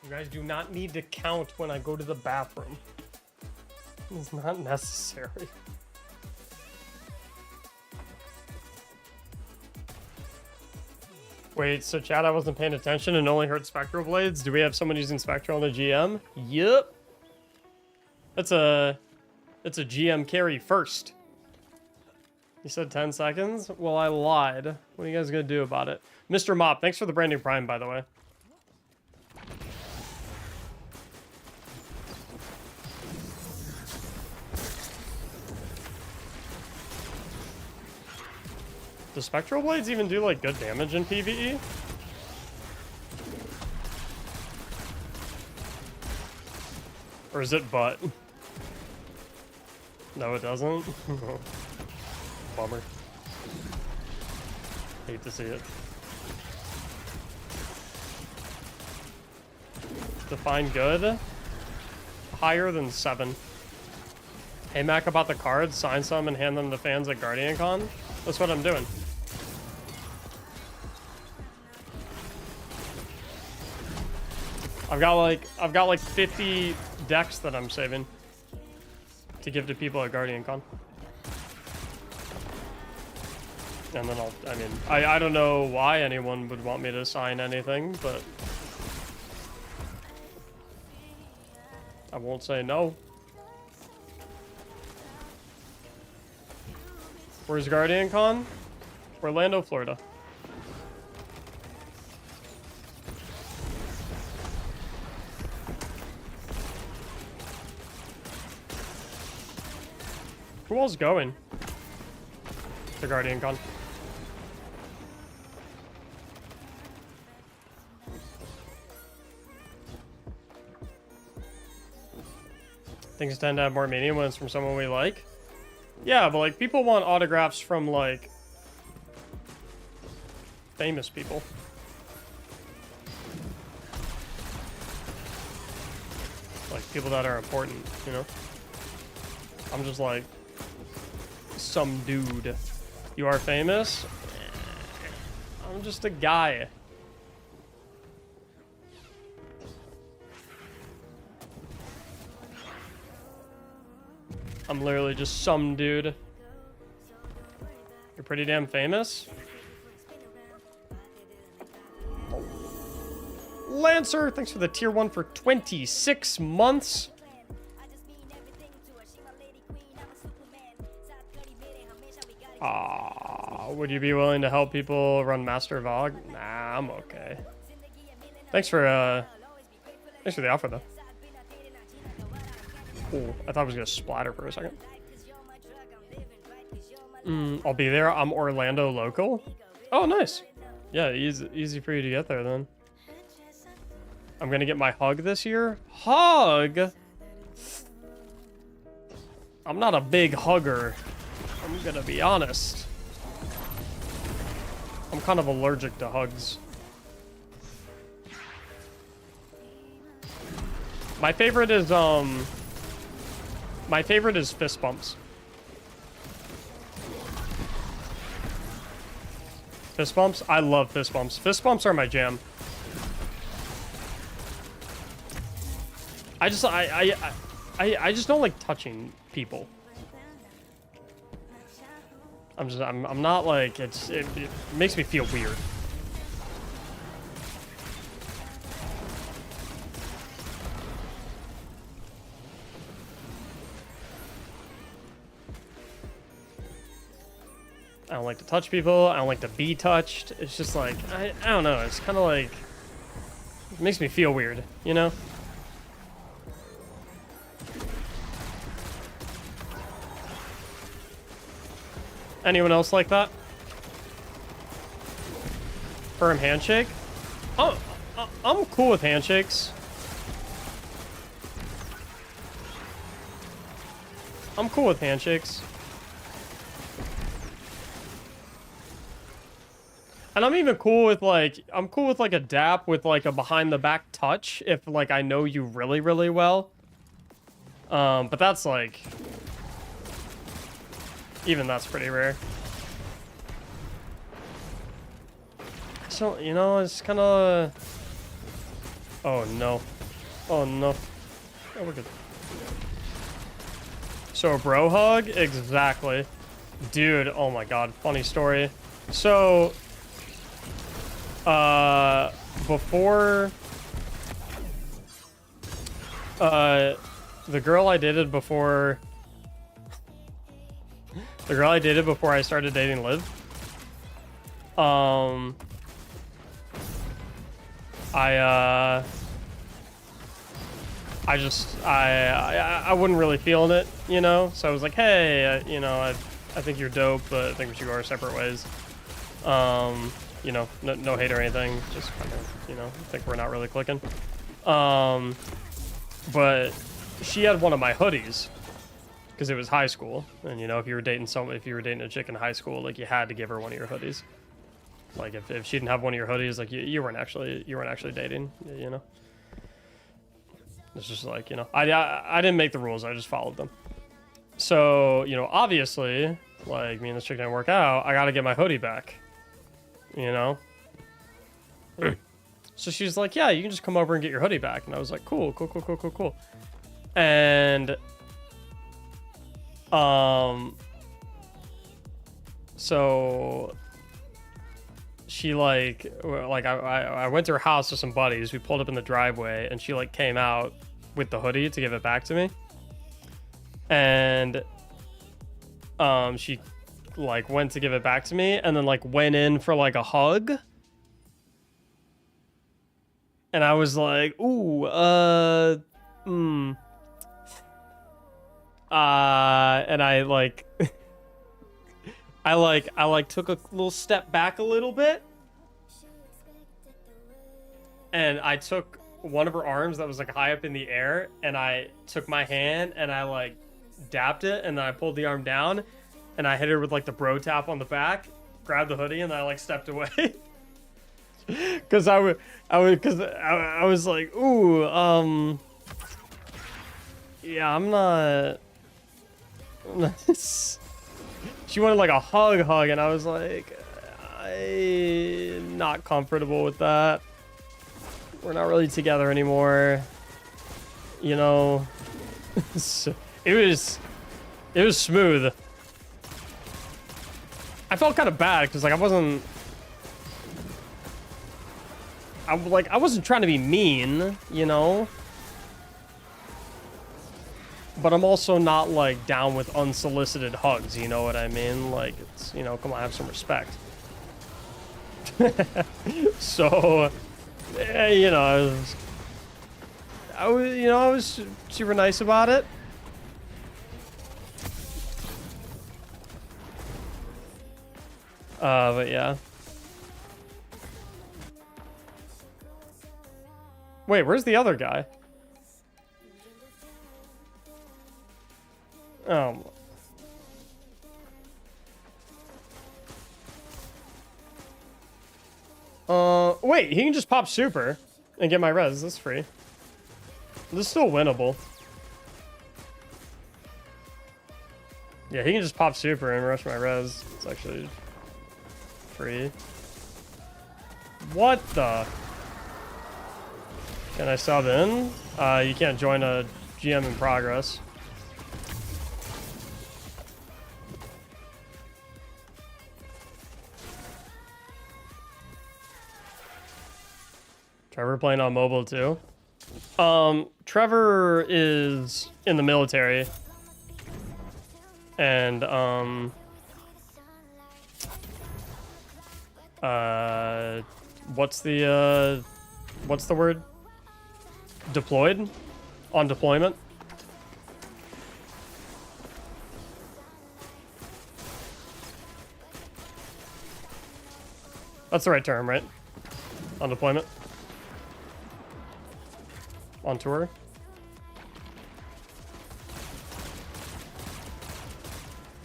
You guys do not need to count when I go to the bathroom. It's not necessary. Wait, so chat, I wasn't paying attention and only heard Spectral Blades? Do we have someone using Spectral on the GM? Yep. That's a GM carry first. You said 10 seconds? Well, I lied. What are you guys gonna do about it? Mr. Mop, thanks for the brand new Prime, by the way. Do Spectral Blades even do, like, good damage in PvE? Or is it butt? No, it doesn't? Bummer. Hate to see it. Define good? Higher than 7. Hey, Mac, about the cards, sign some and hand them to fans at GuardianCon? That's what I'm doing. I've got like 50 decks that I'm saving to give to people at GuardianCon. And then I don't know why anyone would want me to sign anything, but I won't say no. Where's GuardianCon? Orlando, Florida. Who else going to GuardianCon? Things tend to have more meaning when it's from someone we like. Yeah, but like people want autographs from like famous people. Like people that are important, you know? I'm just like some dude. You are famous? I'm just a guy. I'm literally just some dude. You're pretty damn famous? Oh. Lancer, thanks for the tier 1 for 26 months. Would you be willing to help people run Master Vog? Nah, I'm okay. Thanks for the offer though. Ooh, I thought I was gonna splatter for a second. I'll be there. I'm Orlando local. Oh, nice. Yeah, easy for you to get there then. I'm gonna get my hug this year. Hug? I'm not a big hugger. I'm gonna be honest. I'm kind of allergic to hugs. My favorite is fist bumps. Fist bumps? I love fist bumps. Fist bumps are my jam. I just don't like touching people. I'm not like, it makes me feel weird. I don't like to touch people. I don't like to be touched. It's just like, I don't know. It's kind of like, it makes me feel weird, you know? Anyone else like that? Firm handshake? Oh, I'm cool with handshakes. I'm cool with handshakes. And I'm even cool with like, I'm cool with like a dap with like a behind the back touch if like I know you really, really well. But that's like, even that's pretty rare. So, you know, it's kind of Oh no. Oh no. Oh, we're good. So a bro hug? Exactly. Dude, oh my god, funny story. So, before, the girl I dated before, I started dating Liv, I wasn't really feeling it, you know? So I was like, hey, you know, I think you're dope, but I think we should go our separate ways. You know, no hate or anything, just kind of, you know, I think we're not really clicking. But she had one of my hoodies because it was high school, and you know, if you were dating a chick in high school, like you had to give her one of your hoodies. Like if she didn't have one of your hoodies, like you weren't actually dating, you know. It's just like, you know, I didn't make the rules, I just followed them. So, you know, obviously, like me and this chick didn't work out, I gotta get my hoodie back. You know? So she's like, yeah, you can just come over and get your hoodie back. And I was like, cool. And so she like I went to her house with some buddies. We pulled up in the driveway and she like came out with the hoodie to give it back to me. And she like went to give it back to me and then like went in for like a hug. And I was like, ooh, and I like I took a little step back a little bit. And I took one of her arms that was like high up in the air and I took my hand and I like dapped it and then I pulled the arm down and I hit her with like the bro tap on the back, grabbed the hoodie and then I like stepped away. Cause I was like, ooh, yeah, I'm not she wanted like a hug and I was like, I'm not comfortable with that. We're not really together anymore, you know. So it was smooth. I felt kind of bad because like I wasn't trying to be mean, you know, but I'm also not like down with unsolicited hugs, you know what I mean? Like it's, you know, come on, have some respect. So you know, I was super nice about it. But yeah. Wait, where's the other guy? Wait, he can just pop super and get my res. That's free. This is still winnable. Yeah, he can just pop super and rush my res. It's actually free. What the? Can I sub in? You can't join a GM in progress. Trevor playing on mobile too. Trevor is in the military. And what's the word? Deployed? On deployment? That's the right term, right? On deployment? On tour?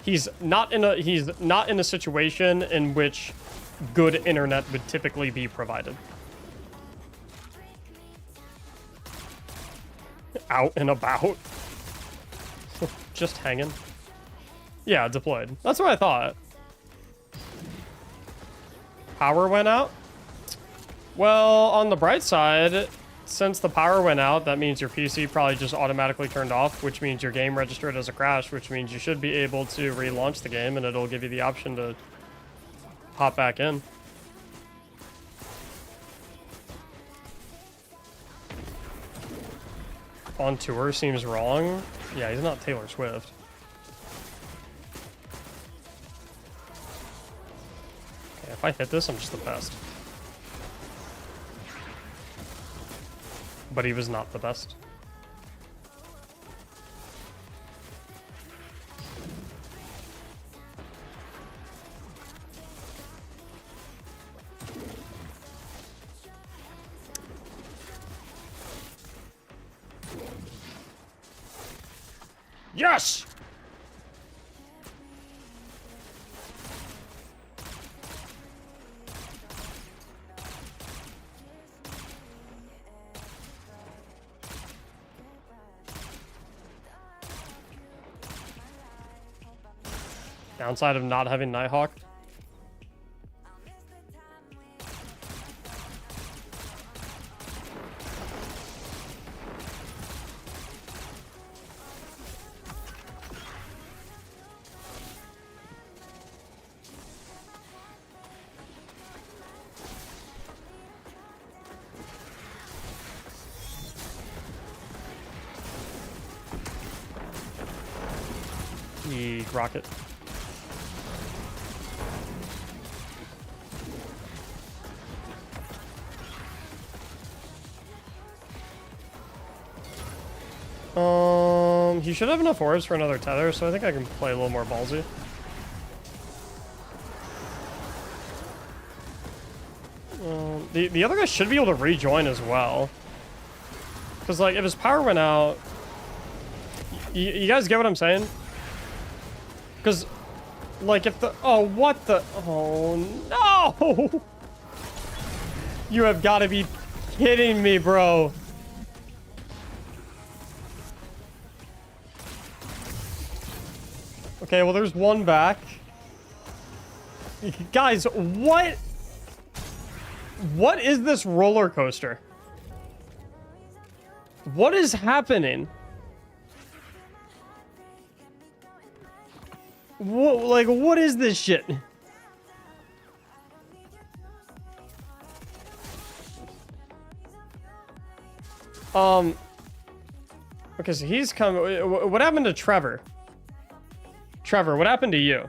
He's not in a situation in which good internet would typically be provided. Out and about. Just hanging. Yeah, deployed. That's what I thought. Power went out? Well, on the bright side, since the power went out, that means your PC probably just automatically turned off, which means your game registered as a crash, which means you should be able to relaunch the game and it'll give you the option to hop back in. On tour seems wrong. Yeah, he's not Taylor Swift. Okay, if I hit this, I'm just the best. But he was not the best. Yes! Downside of not having Nighthawk. Rocket. He should have enough orbs for another tether, so I think I can play a little more ballsy. The other guy should be able to rejoin as well. Because, like, if his power went out... You guys get what I'm saying? Because, like, if the... Oh, what the... Oh, no! You have got to be kidding me, bro. Okay, well, there's one back. Guys, what? What is this roller coaster? What is happening? What, like, what is this shit? Okay, so he's coming. What happened to Trevor? Trevor, what happened to you?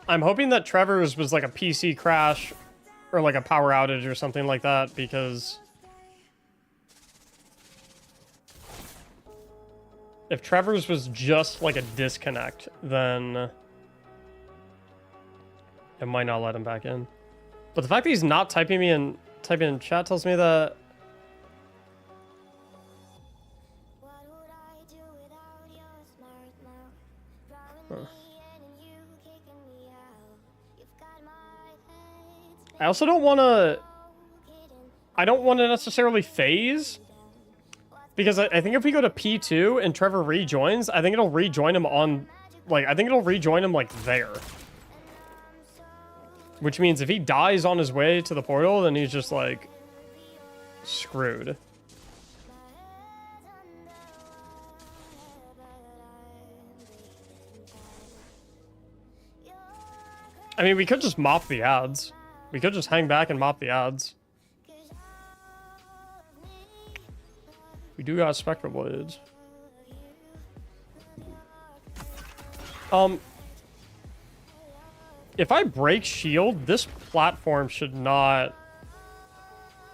I'm hoping that Trevor's was like a PC crash or like a power outage or something like that, because if Trevor's was just like a disconnect, then it might not let him back in. But the fact that he's not typing in chat tells me that I also don't want to... I don't want to necessarily phase. Because I think if we go to P2 and Trevor rejoins, I think it'll rejoin him on... Like, I think it'll rejoin him, like, there. Which means if he dies on his way to the portal, then he's just, like, screwed. I mean, we could just mop the ads. We could just hang back and mop the ads. We do got Spectral Blades. If I break shield, this platform should not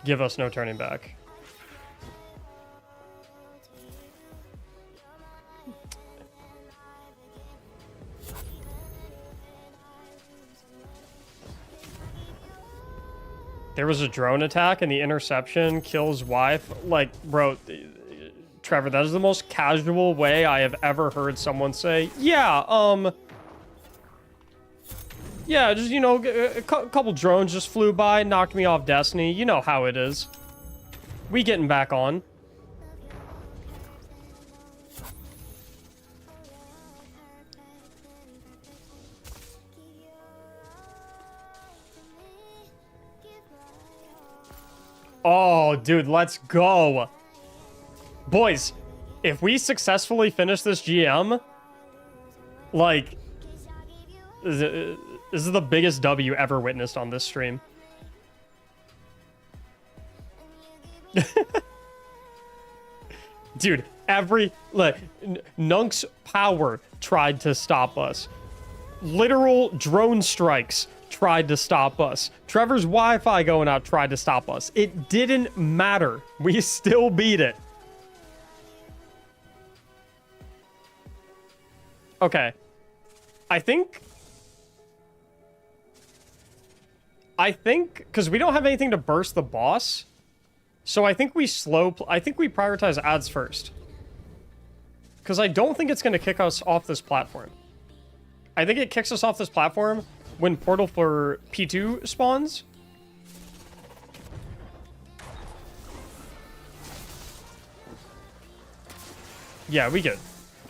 give us no turning back. There was a drone attack and the interception kills wife. Like, bro, Trevor, that is the most casual way I have ever heard someone say, yeah, Yeah, just, you know, a couple drones just flew by, knocked me off Destiny. You know how it is. We getting back on. Oh, dude, let's go. Boys, if we successfully finish this GM, like, this is the biggest W ever witnessed on this stream. Dude, Nunk's power tried to stop us. Literal drone strikes tried to stop us. Trevor's Wi-Fi going out tried to stop us. It didn't matter. We still beat it. Okay. I think, because we don't have anything to burst the boss, so I think we prioritize ads first. Because I don't think it's going to kick us off this platform. I think it kicks us off this platform when Portal for P2 spawns. Yeah, we good.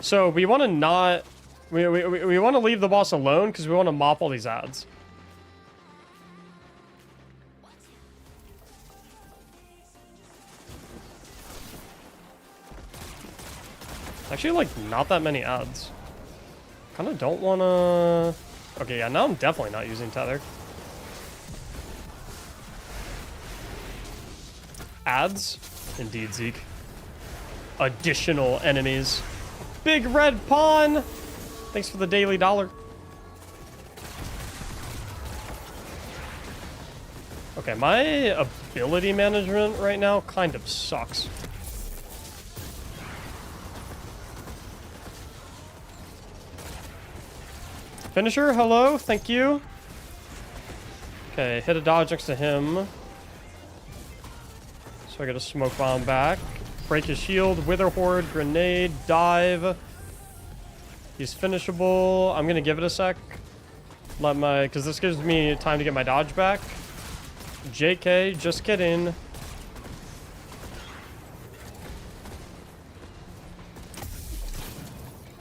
So we want to not... We want to leave the boss alone because we want to mop all these ads. Actually, like, not that many ads. Kind of don't want to... Okay, yeah, now I'm definitely not using Tether. Ads? Indeed, Zeke. Additional enemies. Big red pawn! Thanks for the daily dollar. Okay, my ability management right now kind of sucks. Finisher, hello, thank you. Okay, hit a dodge next to him. So I get a smoke bomb back. Break his shield, wither horde, grenade, dive. He's finishable. I'm gonna give it a sec. Because this gives me time to get my dodge back. JK, just kidding.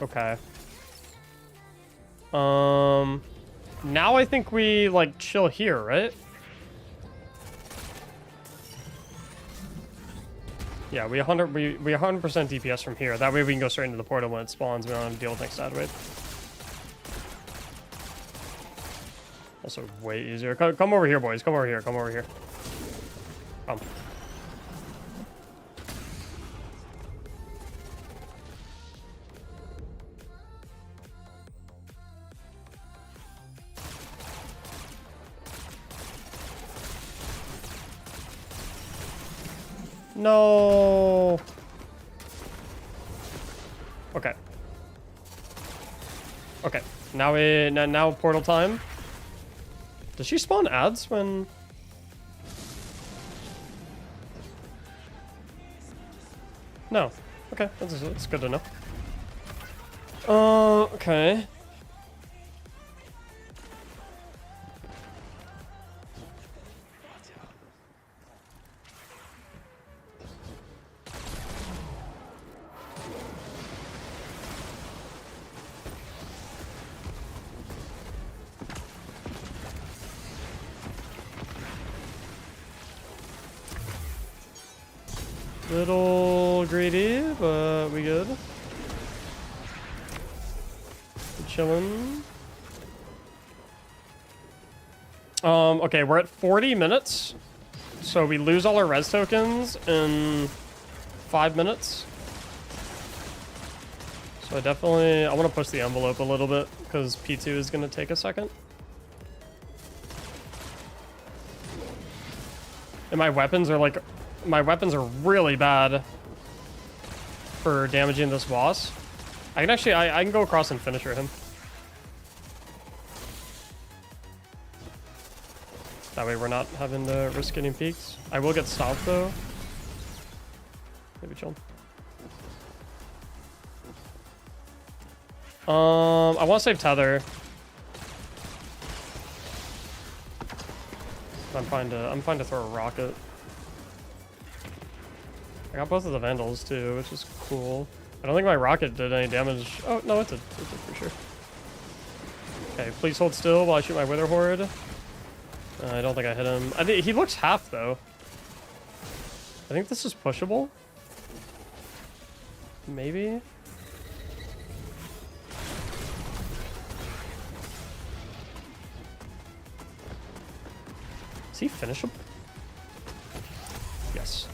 Okay. Now I think we, like, chill here, right? Yeah, we 100% DPS from here. That way we can go straight into the portal when it spawns. We don't have to deal with next ad wave. Also, way easier. Come over here, boys. Come over here. Come over here. Come. No. Okay. Okay. Now portal time. Does she spawn ads when? No. Okay, that's good to know. Okay. Little greedy, but we good. We're chilling. Okay, we're at 40 minutes. So we lose all our res tokens in 5 minutes. So I want to push the envelope a little bit because P2 is going to take a second. And my weapons are really bad for damaging this boss. I can go across and finisher him. That way we're not having to risk getting peaks. I will get stopped though. Maybe chill. I want to save Tether. I'm fine to throw a rocket. I got both of the Vandals too, which is cool. I don't think my rocket did any damage. Oh, no, it did. It did for sure. Okay, please hold still while I shoot my Wither Horde. I don't think I hit him. I think he looks half though. I think this is pushable. Maybe. Is he finishable? Yes.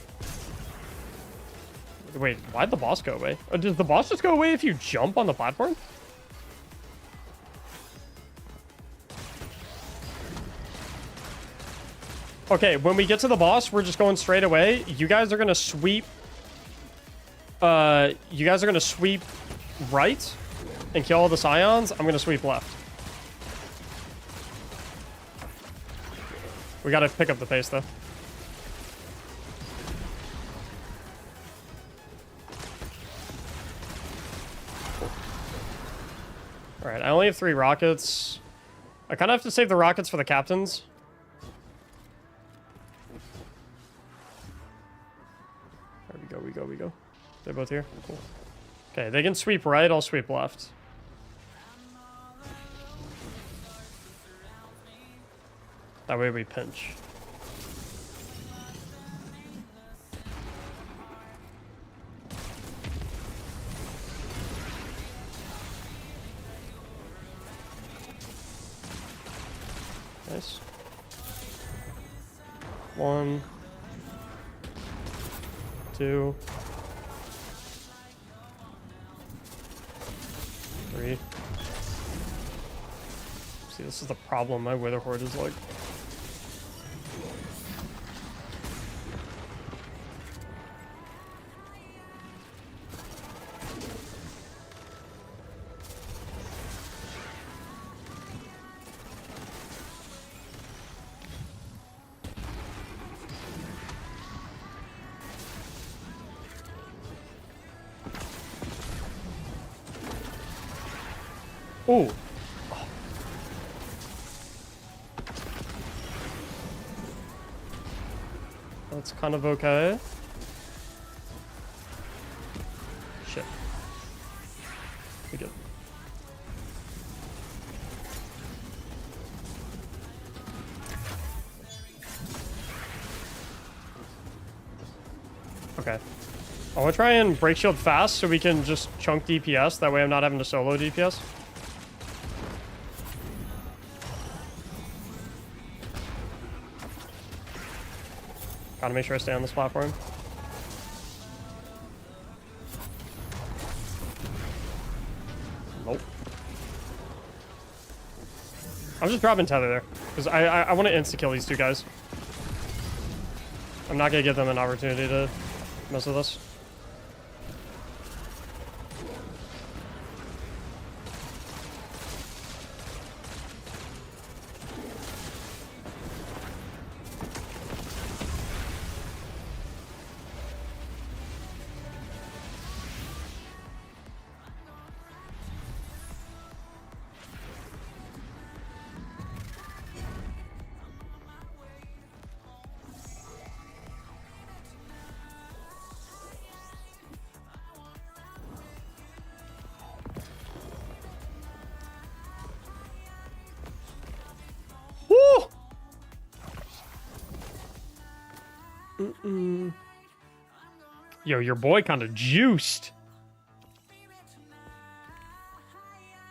Wait, why'd the boss go away? Does the boss just go away if you jump on the platform? Okay, when we get to the boss, we're just going straight away. You guys are gonna sweep. You guys are gonna sweep right and kill all the Scions. I'm gonna sweep left. We gotta pick up the pace though. All right, I only have 3 rockets. I kind of have to save the rockets for the captains. There we go. They're both here. Cool. Okay, they can sweep right. I'll sweep left. That way we pinch. Nice. 1, 2, 3. See, this is the problem. My Wither Horde is like. Ooh. That's kind of okay. Shit. We good. Okay. I want to try and break shield fast so we can just chunk DPS. That way I'm not having to solo DPS. Gotta make sure I stay on this platform. Nope. I'm just dropping tether there because I want to insta-kill these 2 guys. I'm not gonna give them an opportunity to mess with us. Yo, your boy kind of juiced.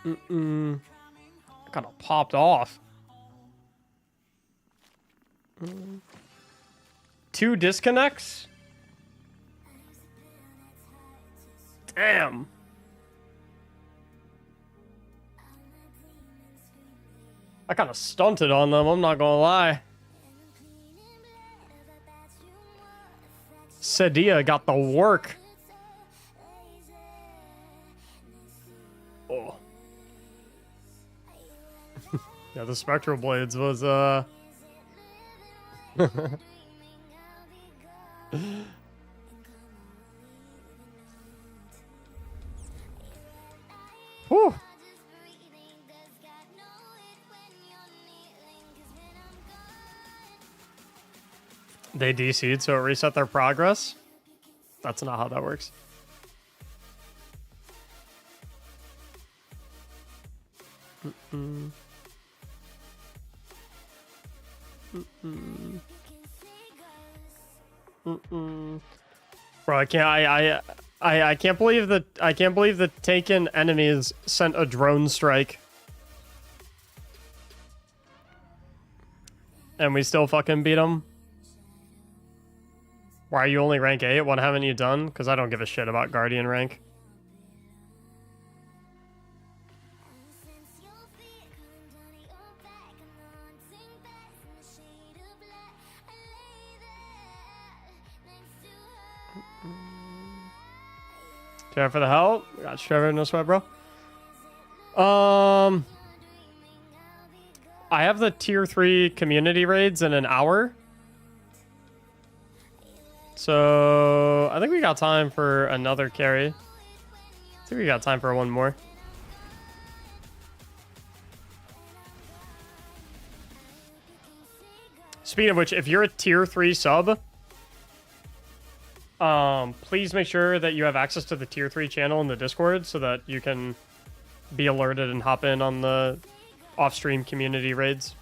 Kind of popped off. 2 disconnects? Damn. I kind of stunted on them, I'm not gonna lie. Sadia got the work. Oh. Yeah, the Spectral Blades was, Whew. They DC'd, so it reset their progress? That's not how that works. Mm-mm. Mm-mm. Mm-mm. Bro, I can't believe the taken enemies sent a drone strike. And we still fucking beat them. Why are you only rank 8? What haven't you done? Because I don't give a shit about Guardian rank. Trevor for the help. Got Trevor, no sweat, bro. I have the tier 3 community raids in an hour. So I think we got time for another carry. I think we got time for one more. Speaking of which, if you're a tier 3 sub, please make sure that you have access to the tier 3 channel in the Discord so that you can be alerted and hop in on the off-stream community raids.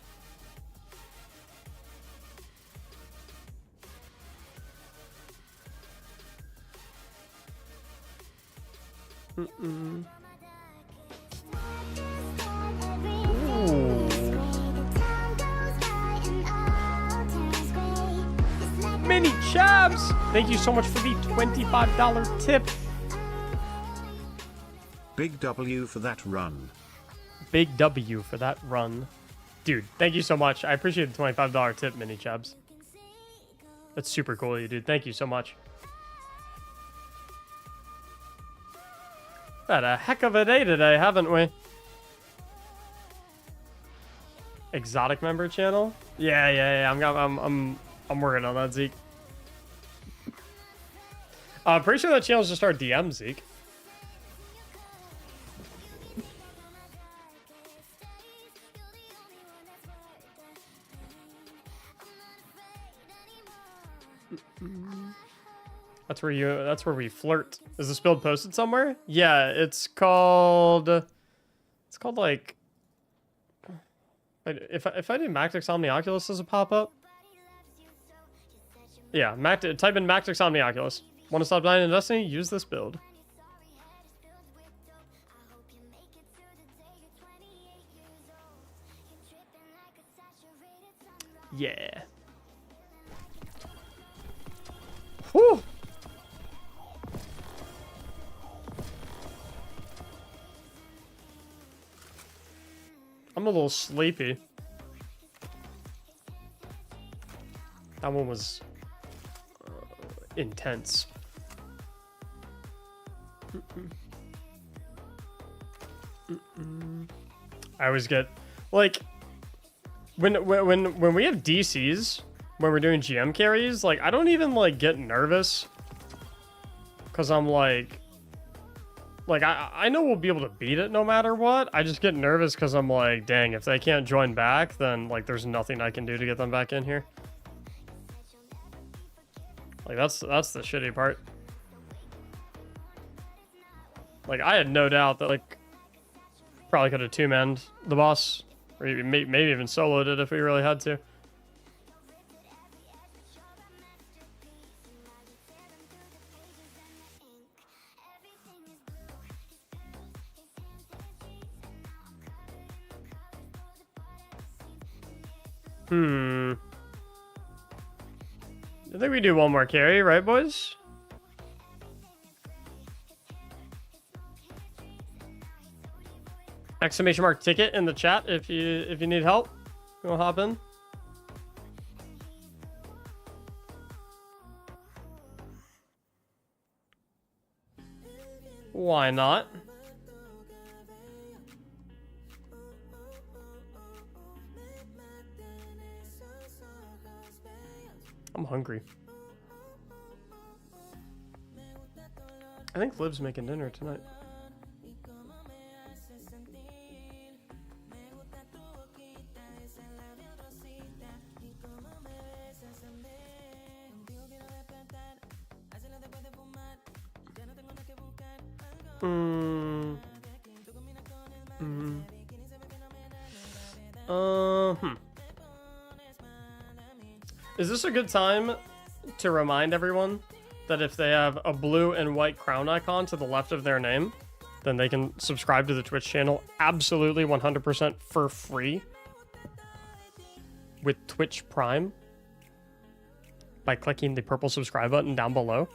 Mm-mm. Mini Chabs! Thank you so much for the $25 tip. Big W for that run. Big W for that run. Dude, thank you so much. I appreciate the $25 tip, Mini Chabs. That's super cool of you, dude. Thank you so much. Had a heck of a day today, haven't we? Exotic member channel? Yeah. I'm working on that, Zeke. I'm pretty sure that channel's just our DM, Zeke. That's where we flirt. Is this build posted somewhere? Yeah, it's called like, if I do Mactics Omnioculus, does it pop up? Yeah, type in Mactics Omnioculus. Want to stop dying in Destiny? Use this build. Yeah. Whew. I'm a little sleepy. That one was intense. I always get like when we have DCs, when we're doing GM carries, like I don't even like get nervous because I'm like I know we'll be able to beat it no matter what. I just get nervous because I'm like, dang, if they can't join back, then like there's nothing I can do to get them back in here. Like that's the shitty part. Like I had no doubt that like probably could have two-manned the boss, or maybe even soloed it if we really had to. I think we do one more carry, right, boys? Exclamation mark ticket in the chat if you need help. You wanna hop in? Why not? I'm hungry. I think Liv's making dinner tonight. Mm. Mm. Is this a good time to remind everyone that if they have a blue and white crown icon to the left of their name, then they can subscribe to the Twitch channel absolutely 100% for free with Twitch Prime by clicking the purple subscribe button down below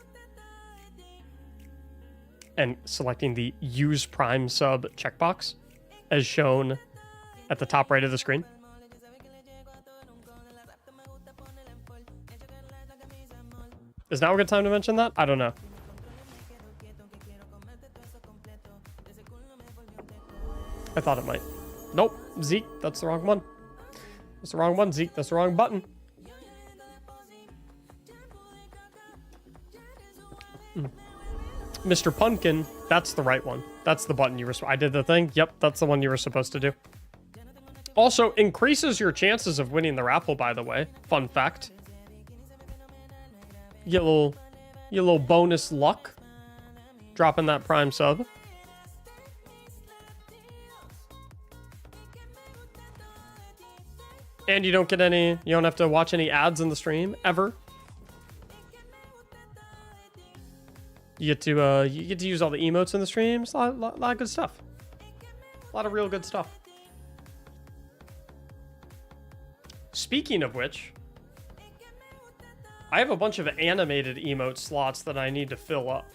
and selecting the Use Prime Sub checkbox as shown at the top right of the screen. Is now a good time to mention that? I don't know. I thought it might. Nope. Zeke, that's the wrong one. That's the wrong one, Zeke. That's the wrong button. Mr. Pumpkin, that's the right one. That's the button you were... I did the thing. Yep, that's the one you were supposed to do. Also, increases your chances of winning the raffle, by the way. Fun fact. You get a little bonus luck. Dropping that Prime sub. And you don't get any... You don't have to watch any ads in the stream, ever. You get to use all the emotes in the streams. A lot of good stuff. A lot of real good stuff. Speaking of which, I have a bunch of animated emote slots that I need to fill up.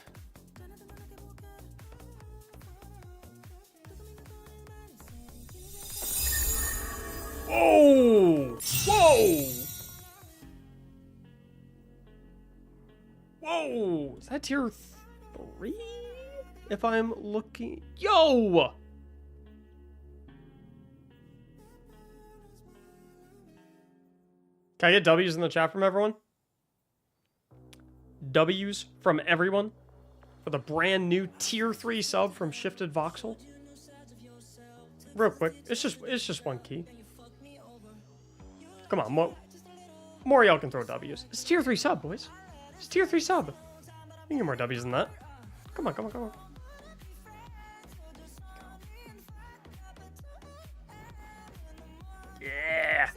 Whoa! Whoa! Whoa! Is that tier 3? If I'm looking... Yo! Can I get W's in the chat from everyone? W's from everyone? For the brand new tier 3 sub from Shifted Voxel? Real quick. It's just one key. Come on, more y'all can throw W's. It's tier 3 sub, boys. It's tier 3 sub. You can get more W's than that. Come on, come on, come on. Yeah.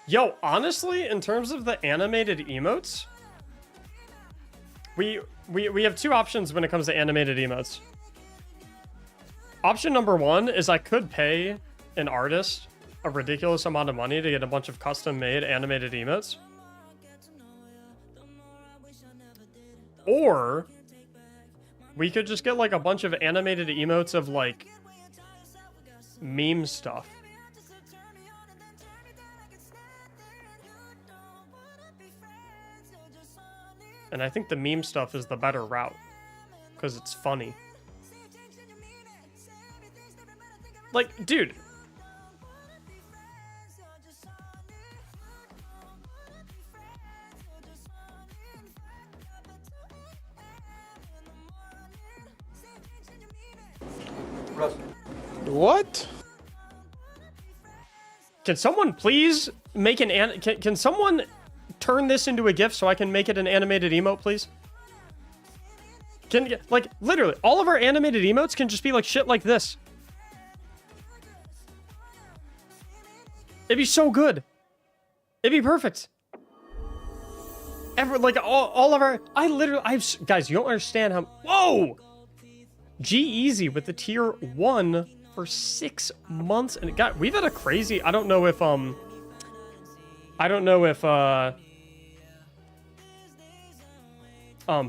Yo, honestly, in terms of the animated emotes, we have two options when it comes to animated emotes. Option number one is I could pay an artist a ridiculous amount of money to get a bunch of custom-made animated emotes. Or we could just get like a bunch of animated emotes of like meme stuff. And I think the meme stuff is the better route because it's funny. Like, dude. What? Can someone please make an can someone turn this into a GIF so I can make it an animated emote, please? Can, like, literally, all of our animated emotes can just be like shit like this. It'd be so good. It'd be perfect. Like, all of our... guys, you don't understand how... Whoa! G-Eazy with the tier 1 for 6 months. And we've had a crazy... I don't know if,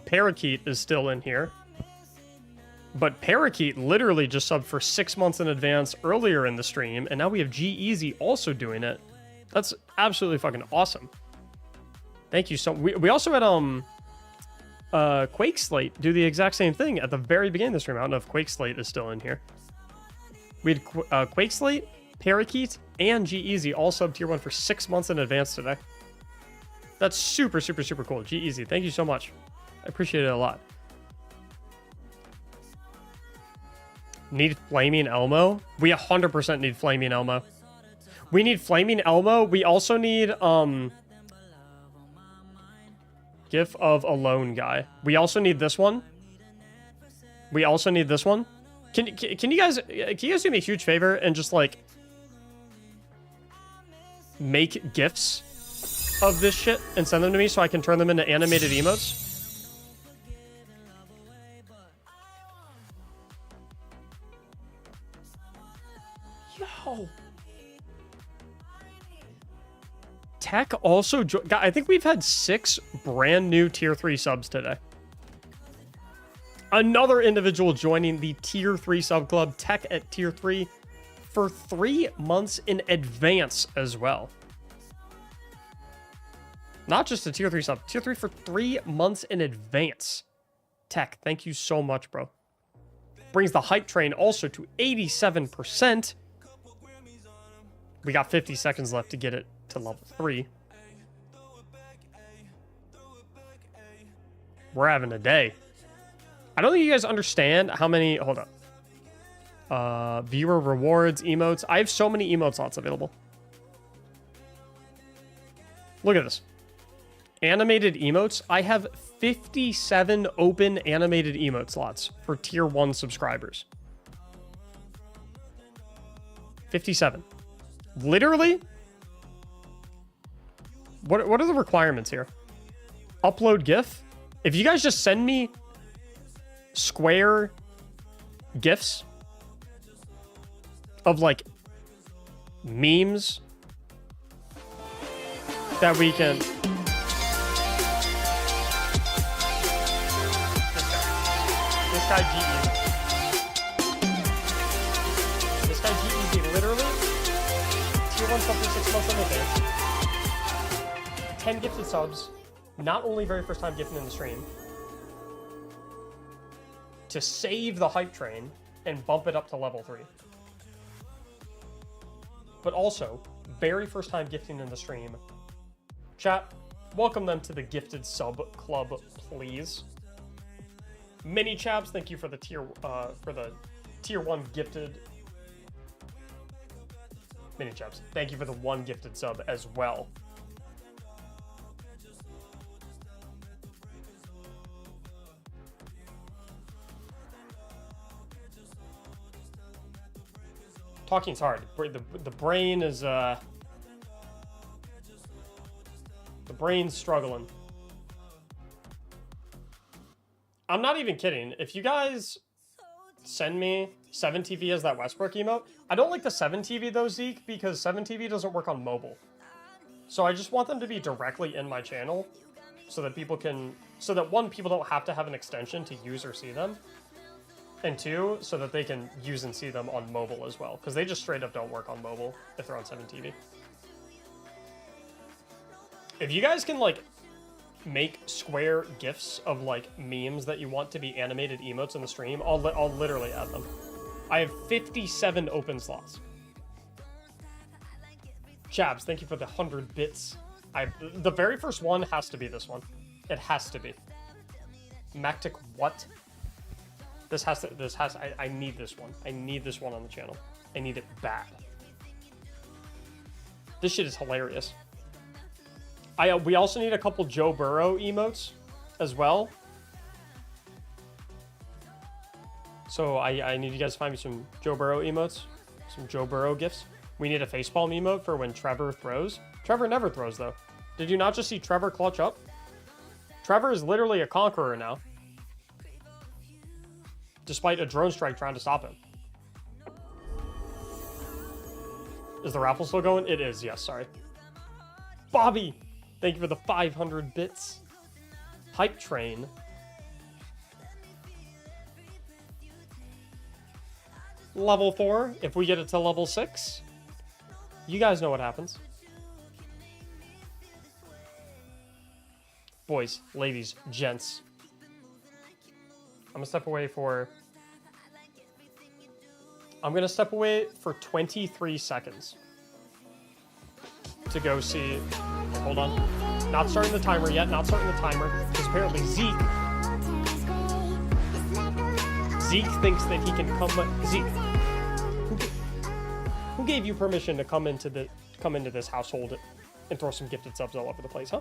Parakeet is still in here. But Parakeet literally just subbed for 6 months in advance earlier in the stream, and now we have G-Eazy also doing it. That's absolutely fucking awesome. Thank you so much. We also had Quake Slate do the exact same thing at the very beginning of the stream. I don't know if Quake Slate is still in here. We had Quake Slate, Parakeet, and G-Eazy all sub tier 1 for 6 months in advance today. That's super, super, super cool. G-Eazy, thank you so much. I appreciate it a lot. Need Flaming Elmo? We 100% need Flaming Elmo. We need Flaming Elmo. We also need, GIF of alone guy. We also need this one. We also need this one. Can you guys do me a huge favor and just like make GIFs of this shit and send them to me so I can turn them into animated emotes? Yo. Tech also I think we've had 6 brand new tier 3 subs today. Another individual joining the tier 3 sub club, Tech at tier 3 for 3 months in advance as well. Not just a tier 3 sub, tier 3 for 3 months in advance. Tech, thank you so much, bro. Brings the hype train also to 87%. We got 50 seconds left to get it to level 3. We're having a day. I don't think you guys understand how many... Hold up. Viewer rewards, emotes. I have so many emote slots available. Look at this. Animated emotes. I have 57 open animated emote slots for tier 1 subscribers. 57. Literally? What are the requirements here? Upload GIF? If you guys just send me Square GIFs of like memes that we can... This guy G-Easy. This guy G-Easy literally tier 1 sub for 6 months in advance. 10 gifted subs. Not only very first time gifting in the stream. To save the hype train and bump it up to level 3. But also, very first time gifting in the stream. Chat, welcome them to the gifted sub club, please. Mini chaps, thank you for the tier 1 gifted. Mini chaps, thank you for the 1 gifted sub as well. Talking's hard. The brain is the brain's struggling. I'm not even kidding. If you guys send me 7TV as that Westbrook emote, I don't like the 7TV though, Zeke, because 7TV doesn't work on mobile. So I just want them to be directly in my channel so that people can, so that 1, people don't have to have an extension to use or see them. And 2, so that they can use and see them on mobile as well. Because they just straight up don't work on mobile if they're on 7TV. If you guys can, like, make Square GIFs of, like, memes that you want to be animated emotes in the stream, I'll literally add them. I have 57 open slots. Chabs, thank you for the 100 bits. The very first one has to be this one. It has to be. Mactic what? I need this one. I need this one on the channel. I need it bad. This shit is hilarious. We also need a couple Joe Burrow emotes as well. So I need you guys to find me some Joe Burrow emotes. Some Joe Burrow gifts. We need a facepalm emote for when Trevor throws. Trevor never throws though. Did you not just see Trevor clutch up? Trevor is literally a conqueror now. Despite a drone strike trying to stop him. Is the raffle still going? It is, yes, sorry. Bobby, thank you for the 500 bits. Hype train. Level 4, if we get it to level 6, you guys know what happens. Boys, ladies, gents. I'm gonna step away for 23 seconds to go see. Hold on. Not starting the timer yet. Not starting the timer. Because apparently Zeke thinks that he can come. Zeke, who gave you permission to come into this household and throw some gifted subs all over the place, huh?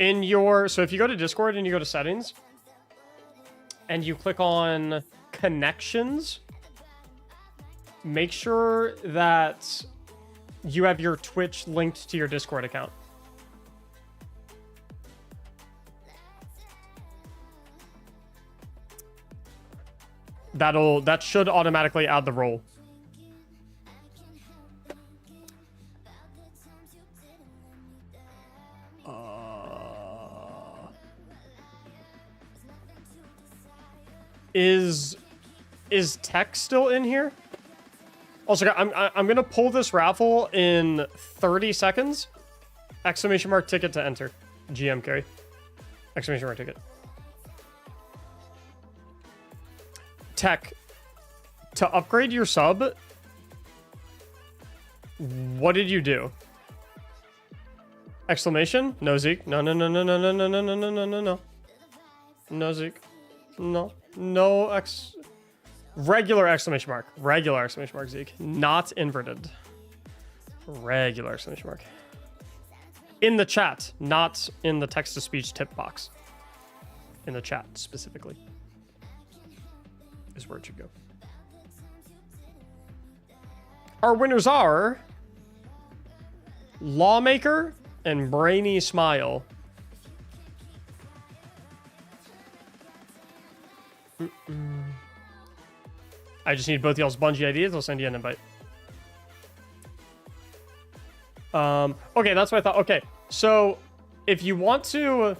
In your, so if you go to Discord and you go to settings and you click on connections, make sure that you have your Twitch linked to your Discord account. That should automatically add the role. Is Tech still in here? Also, I'm gonna pull this raffle in 30 seconds. Exclamation mark ticket to enter. GM carry. Exclamation mark ticket. Tech, to upgrade your sub, what did you do? Exclamation? No, Zeke. No, no, no, no, no, no, no, no, no, no, no, no, no. No, Zeke. No. No, regular exclamation mark. Regular exclamation mark, Zeke. Not inverted. Regular exclamation mark. In the chat, not in the text-to-speech tip box. In the chat, specifically. Is where it should go. Our winners are Lawmaker and Brainy Smile. I just need both y'all's Bungie IDs. I'll send you an invite. Okay, that's what I thought. Okay, so if you want to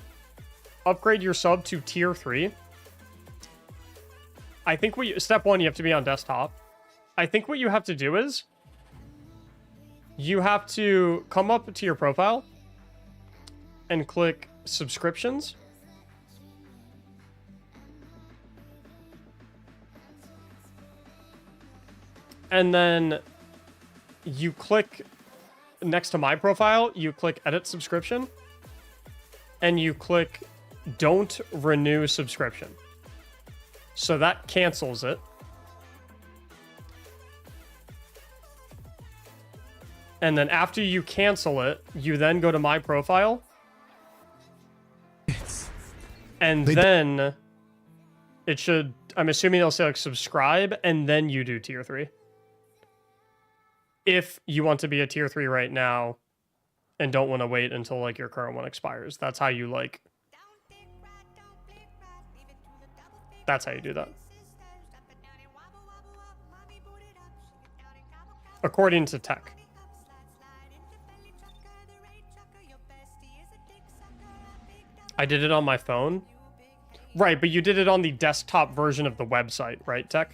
upgrade your sub to tier 3, I think step 1, you have to be on desktop. I think what you have to do is you have to come up to your profile and click subscriptions. And then you click next to my profile, you click edit subscription, and you click don't renew subscription. So that cancels it. And then after you cancel it, you then go to my profile. And then it should, I'm assuming it'll say like subscribe, and then you do tier 3. If you want to be a tier 3 right now and don't want to wait until like your current one expires. That's how you like, that's how you do that. According to Tech. I did it on my phone. Right, but you did it on the desktop version of the website, right, Tech?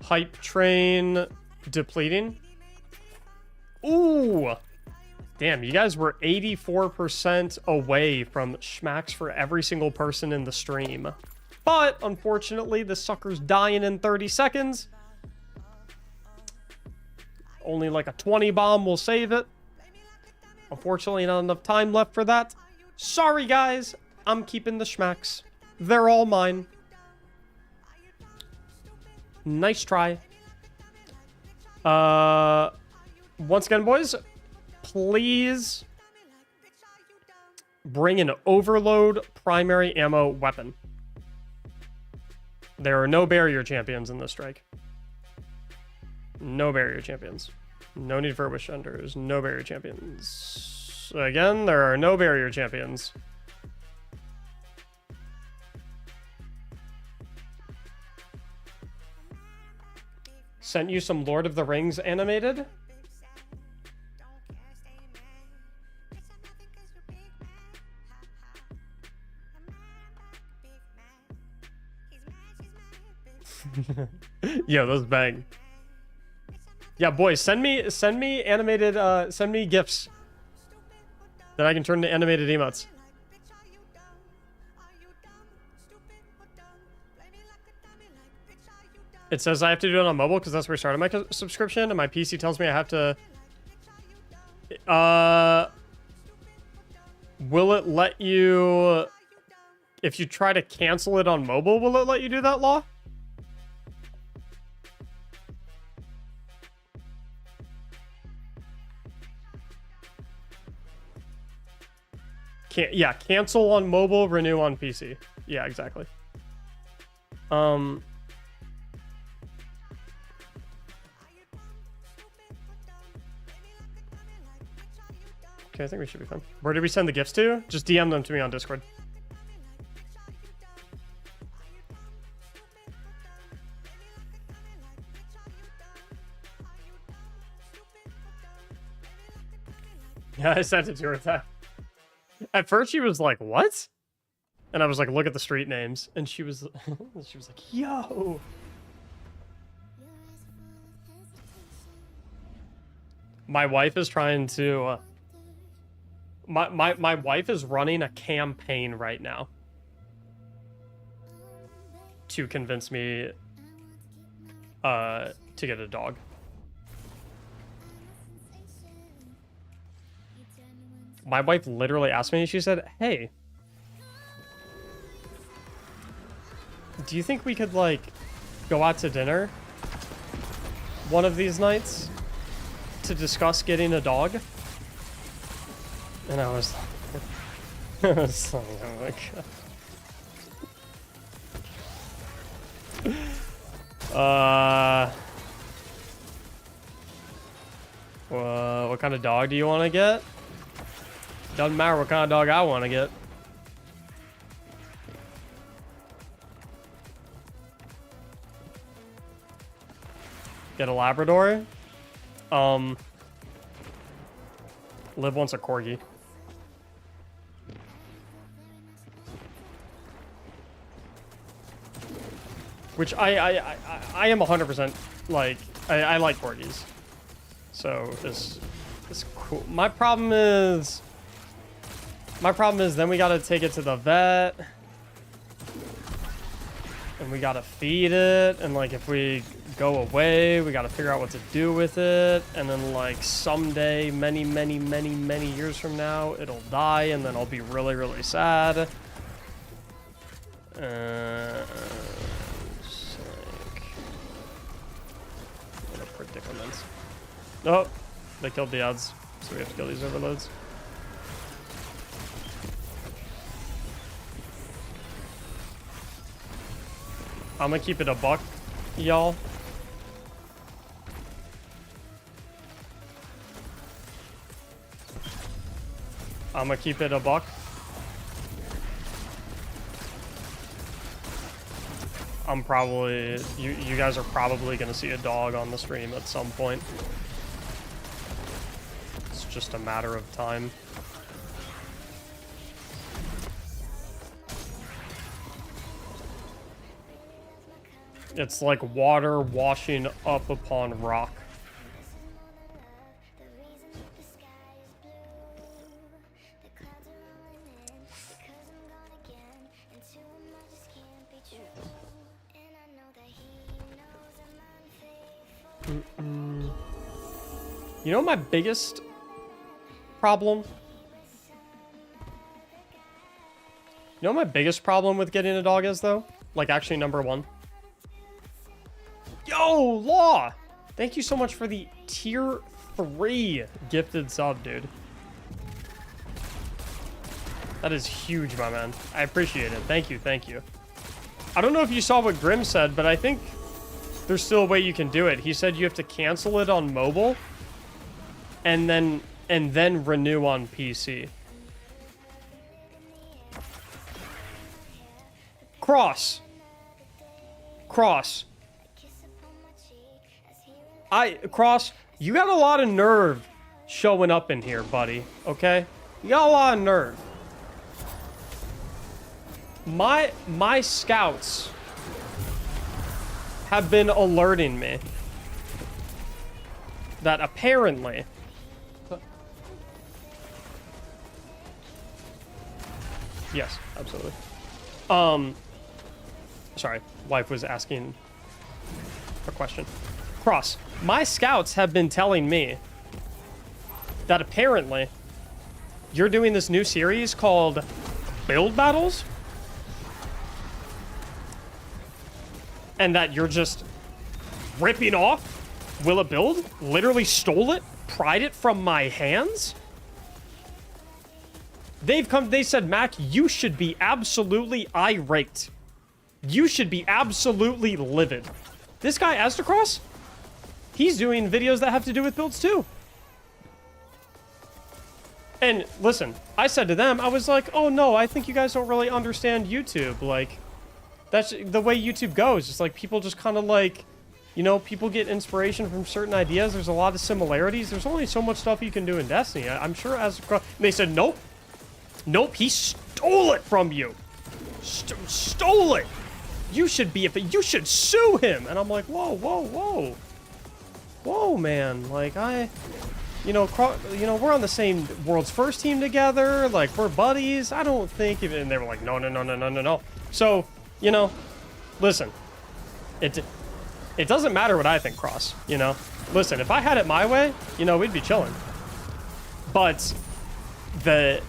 Hype train depleting. Ooh! Damn, you guys were 84% away from schmacks for every single person in the stream. But, unfortunately, the sucker's dying in 30 seconds. Only like a 20 bomb will save it. Unfortunately, not enough time left for that. Sorry, guys. I'm keeping the schmacks. They're all mine. Nice try. Once again, boys, please bring an overload primary ammo weapon. There are no barrier champions in this strike. No barrier champions. No need for wish hunters. No barrier champions. Again, there are no barrier champions. Sent you some Lord of the Rings animated. Yo, those bang. Yeah, boys, send me animated, send me GIFs that I can turn to animated emotes. It says I have to do it on mobile because that's where I started my subscription, and my PC tells me I have to. Will it let you, if you try to cancel it on mobile, will it let you do that, Law? Yeah, cancel on mobile, renew on PC. Yeah, exactly. Okay, I think we should be fine. Where did we send the gifts to? Just DM them to me on Discord. Yeah, I sent it to her. At first, she was like, "What?" And I was like, "Look at the street names," and she was, she was like, "Yo." My wife is trying to. My wife is running a campaign right now to convince me to get a dog. My wife literally asked me, she said, "Hey, do you think we could, like, go out to dinner one of these nights to discuss getting a dog?" And I was like, I was like, oh my god. What kind of dog do you want to get? Doesn't matter what kind of dog I want to get. Get a Labrador. Liv wants a corgi. Which I am 100% like, I like corgis. So it's cool. My problem is then we gotta take it to the vet. And we gotta feed it. And like if we go away, we gotta figure out what to do with it. And then like someday, many years from now, it'll die and then I'll be really, really sad. Just like, what a predicament. Oh, they killed the odds, so we have to kill these overloads. I'm gonna keep it a buck, y'all. I'm gonna keep it a buck. I'm probably, you guys are probably gonna see a dog on the stream at some point. It's just a matter of time. It's like water washing up upon rock. You know my biggest problem? You know what my biggest problem with getting a dog is, though? Like, actually, number one. Yo, Law! Thank you so much for the tier 3 gifted sub, dude. That is huge, my man. I appreciate it. Thank you, thank you. I don't know if you saw what Grim said, but I think there's still a way you can do it. He said you have to cancel it on mobile and then renew on PC. Cross. Cross, you got a lot of nerve showing up in here, buddy, okay? You got a lot of nerve. My scouts have been alerting me that apparently yes, absolutely. Sorry, wife was asking a question. Cross, my scouts have been telling me that apparently you're doing this new series called Build Battles, and that you're just ripping off Will It Build, literally stole it, pried it from my hands. They said, Mac, you should be absolutely irate. You should be absolutely livid. This guy, Astacross, he's doing videos that have to do with builds too. And listen, I said to them, I was like, oh no, I think you guys don't really understand YouTube. Like, that's the way YouTube goes. It's like people just kind of like, you know, people get inspiration from certain ideas. There's a lot of similarities. There's only so much stuff you can do in Destiny. I'm sure Astacross... They said, nope. Nope, he stole it from you. Stole it. You should be... You should sue him. And I'm like, whoa, whoa, whoa. Whoa, man. Like, you know, we're on the same world's first team together. Like, we're buddies. I don't think... And they were like, no, no, no, no, no, no, no. So, you know, listen. It doesn't matter what I think, Cross, you know? Listen, if I had it my way, you know, we'd be chilling. But the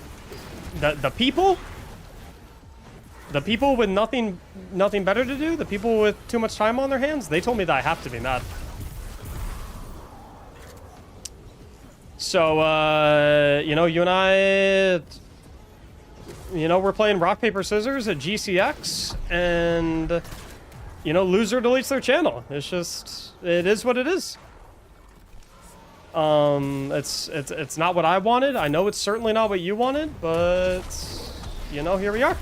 people with nothing better to do, the people with too much time on their hands, they told me that I have to be mad. So, you know, you and I, you know, we're playing rock, paper, scissors at GCX, and, you know, loser deletes their channel. It's just, it is what it is. It's not what I wanted. I know it's certainly not what you wanted, but, you know, here we are.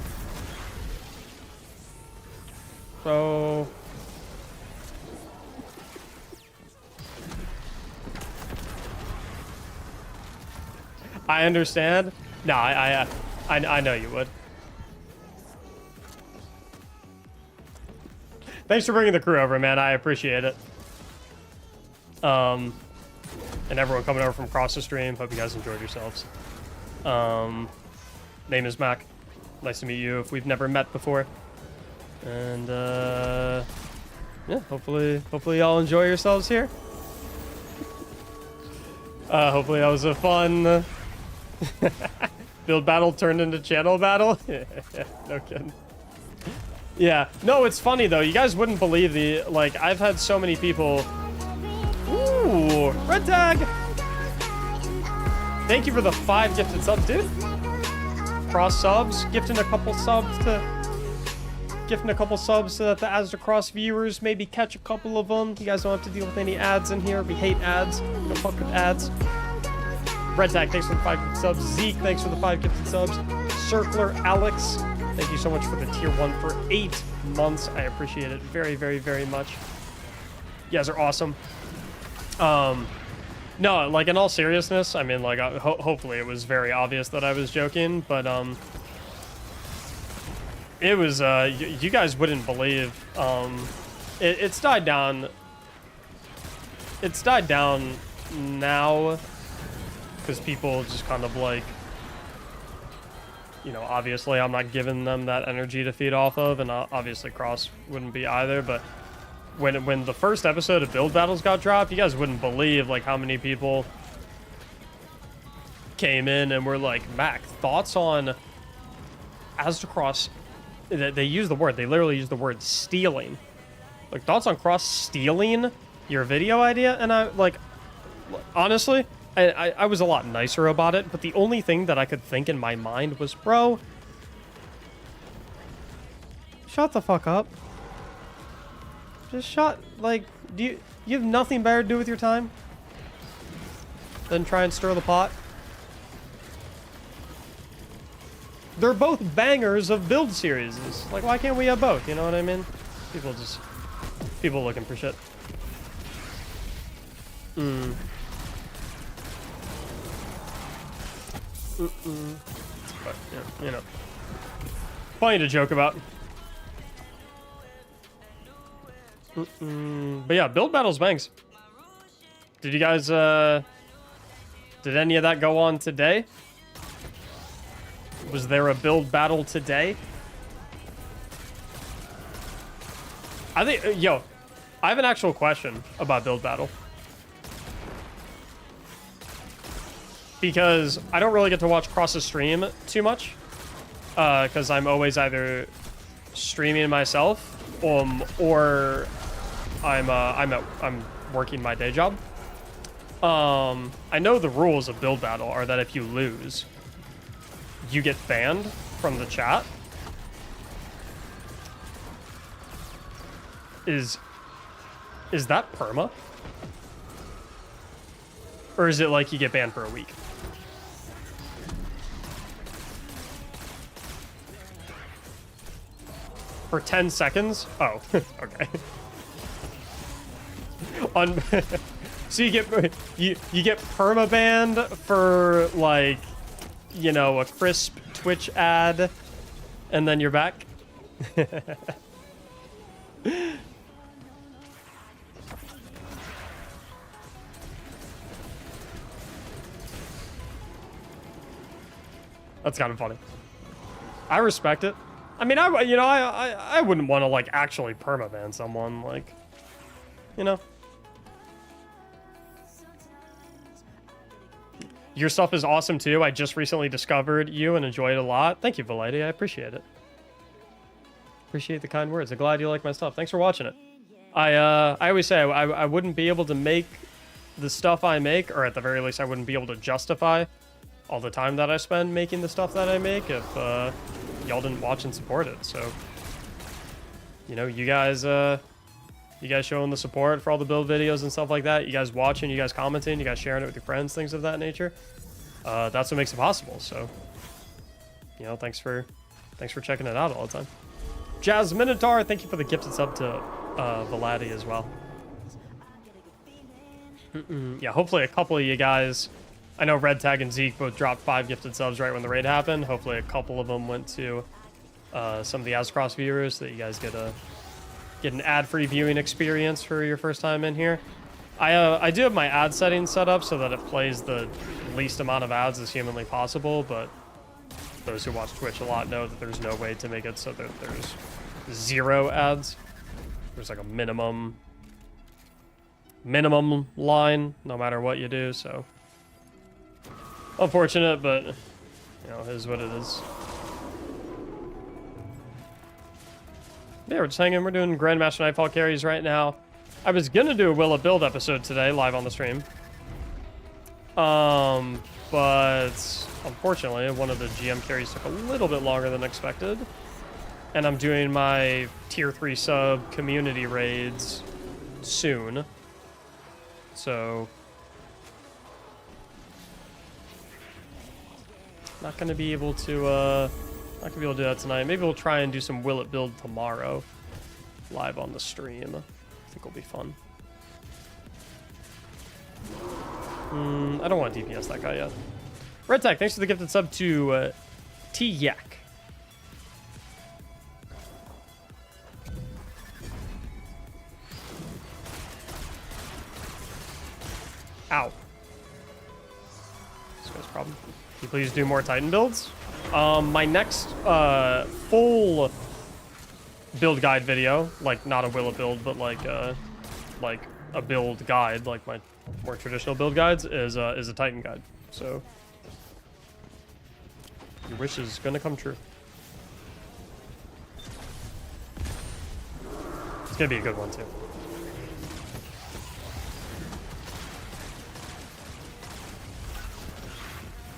So... I understand. No, I know you would. Thanks for bringing the crew over, man. I appreciate it. And everyone coming over from across the stream. Hope you guys enjoyed yourselves. Name is Mac. Nice to meet you if we've never met before. And yeah, hopefully y'all enjoy yourselves here. Hopefully that was a fun build battle turned into channel battle. No kidding. Yeah, no, it's funny though. You guys wouldn't believe the, like, I've had so many people. Ooh, red tag. Thank you for the 5 gifted subs, dude. Cross subs, gifting a couple subs so that the Astacross viewers maybe catch a couple of them. You guys don't have to deal with any ads in here. We hate ads. We don't fuck with ads. Red Tag, thanks for the 5 gifted subs. Zeke, thanks for the 5 gifted subs. Circler Alex, thank you so much for the tier 1 for 8 months. I appreciate it very, very, very much. You guys are awesome. No, like, in all seriousness, I mean, like, hopefully it was very obvious that I was joking, but, it was, you guys wouldn't believe, it's died down. It's died down now, because people just kind of, like, you know, obviously I'm not giving them that energy to feed off of, and obviously Cross wouldn't be either, but when the first episode of Build Battles got dropped, you guys wouldn't believe, like, how many people came in and were like, Mac, thoughts on Astacross? They use the word, they literally use the word stealing. Like, thoughts on Cross stealing your video idea? And I, like, honestly, I was a lot nicer about it, but the only thing that I could think in my mind was, bro, shut the fuck up. Just shut, like, you have nothing better to do with your time than try and stir the pot? They're both bangers of build series. Like, why can't we have both? You know what I mean? People looking for shit. But, yeah, you know. Plenty to joke about. But yeah, build battles bangs. Did you guys, did any of that go on today? Was there a build battle today? I think, yo, I have an actual question about build battle. Because I don't really get to watch Cross's stream too much. Because I'm always either streaming myself, or I'm working my day job. I know the rules of build battle are that if you lose, you get banned from the chat is that perma? Or is it like you get banned for a week? For 10 seconds? Oh, okay. So you get perma banned for like, you know, a crisp Twitch ad, and then you're back. That's kind of funny. I respect it. I mean, I wouldn't want to like actually permaban someone, like, you know. Your stuff is awesome too. I just recently discovered you and enjoyed it a lot. Thank you, Valeti. I appreciate it. Appreciate the kind words. I'm glad you like my stuff. Thanks for watching it. I always say I wouldldn't be able to make the stuff I make, or at the very least I wouldn't be able to justify all the time that I spend making the stuff that I make if y'all didn't watch and support it. So, you know, you guys showing the support for all the build videos and stuff like that, you guys watching, you guys commenting, you guys sharing it with your friends, things of that nature, that's what makes it possible. So, you know, thanks for checking it out all the time. Jazz Minotaur, thank you for the gifted sub to Valadi as well. Yeah, hopefully a couple of you guys, I know Red Tag and Zeke both dropped 5 gifted subs right when the raid happened. Hopefully a couple of them went to some of the Ascross viewers, so that you guys get an ad-free viewing experience for your first time in here. I do have my ad settings set up so that it plays the least amount of ads as humanly possible, but those who watch Twitch a lot know that there's no way to make it so that there's 0 ads. There's like a minimum line no matter what you do, so unfortunate, but you know, it is what it is. Yeah, we're just hanging. We're doing Grandmaster Nightfall carries right now. I was gonna do a Will It Build episode today, live on the stream. But unfortunately, one of the GM carries took a little bit longer than expected. And I'm doing my tier 3 sub community raids soon. So not gonna be able to do that tonight. Maybe we'll try and do some Will It Build tomorrow, live on the stream. I think it'll be fun. I don't want to DPS that guy yet. Red Tech, thanks for the gifted sub to T Yak. Ow. This guy's problem. Can you please do more Titan builds? My next full build guide video, like not a Will It Build, but like a build guide, like my more traditional build guides, is a Titan guide. So your wish is gonna come true. It's gonna be a good one too.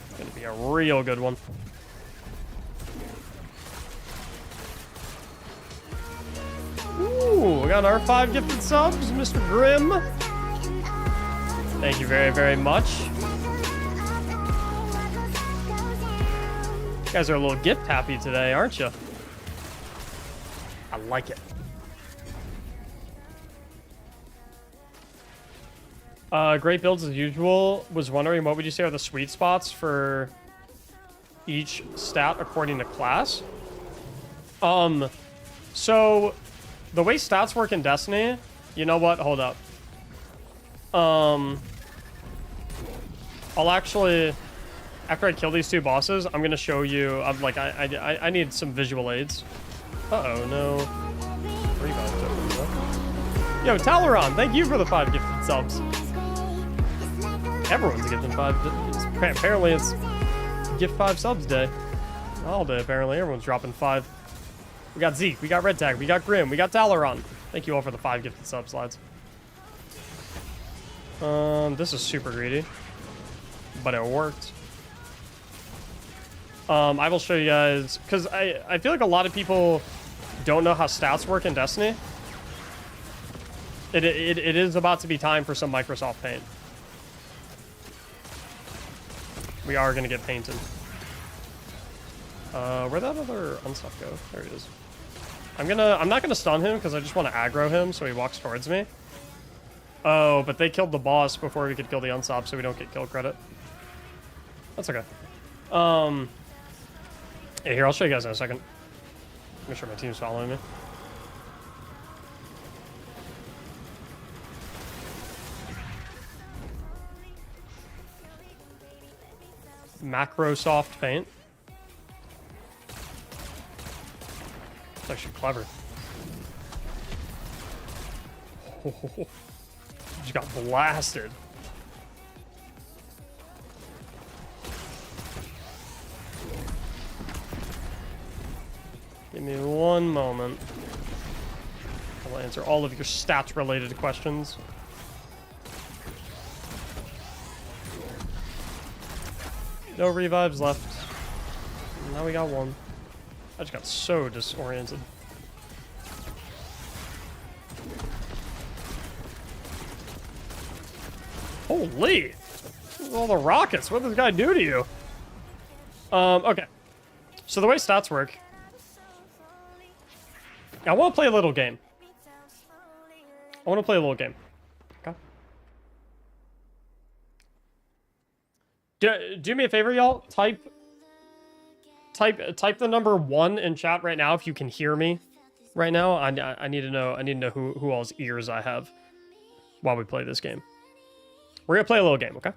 It's gonna be a real good one. Ooh, we got our 5 gifted subs, Mr. Grimm. Thank you very, very much. You guys are a little gift happy today, aren't you? I like it. Great builds as usual. Was wondering, what would you say are the sweet spots for each stat according to class? So the way stats work in Destiny, you know what? Hold up. I'll actually, after I kill these 2 bosses, I'm gonna show you. I'm like, I need some visual aids. Uh-oh, no. Yo, Talaron, thank you for the 5 gifted subs. Everyone's gifting 5. Apparently, it's gift 5 subs day. All day, apparently. Everyone's dropping 5. We got Zeke, we got Red Tag, we got Grim, we got Talaron. Thank you all for the 5 gifted subs, lads. This is super greedy, but it worked. I will show you guys, because I feel like a lot of people don't know how stats work in Destiny. It is about to be time for some Microsoft Paint. We are going to get painted. Where'd that other unstuff go? There he is. I'm not gonna stun him because I just want to aggro him so he walks towards me. Oh, but they killed the boss before we could kill the unsop, so we don't get kill credit. That's okay. Yeah, here, I'll show you guys in a second. Make sure my team's following me. Macro soft paint. It's actually clever. Oh, just got blasted. Give me one moment. I'll answer all of your stats-related questions. No revives left. Now we got one. I just got so disoriented. Holy! All the rockets, what did this guy do to you? Okay. So the way stats work... I want to play a little game. Okay? Do me a favor, y'all. Type the number 1 in chat right now if you can hear me right now. I need to know who all's ears I have while we play this game. We're gonna play a little game, okay?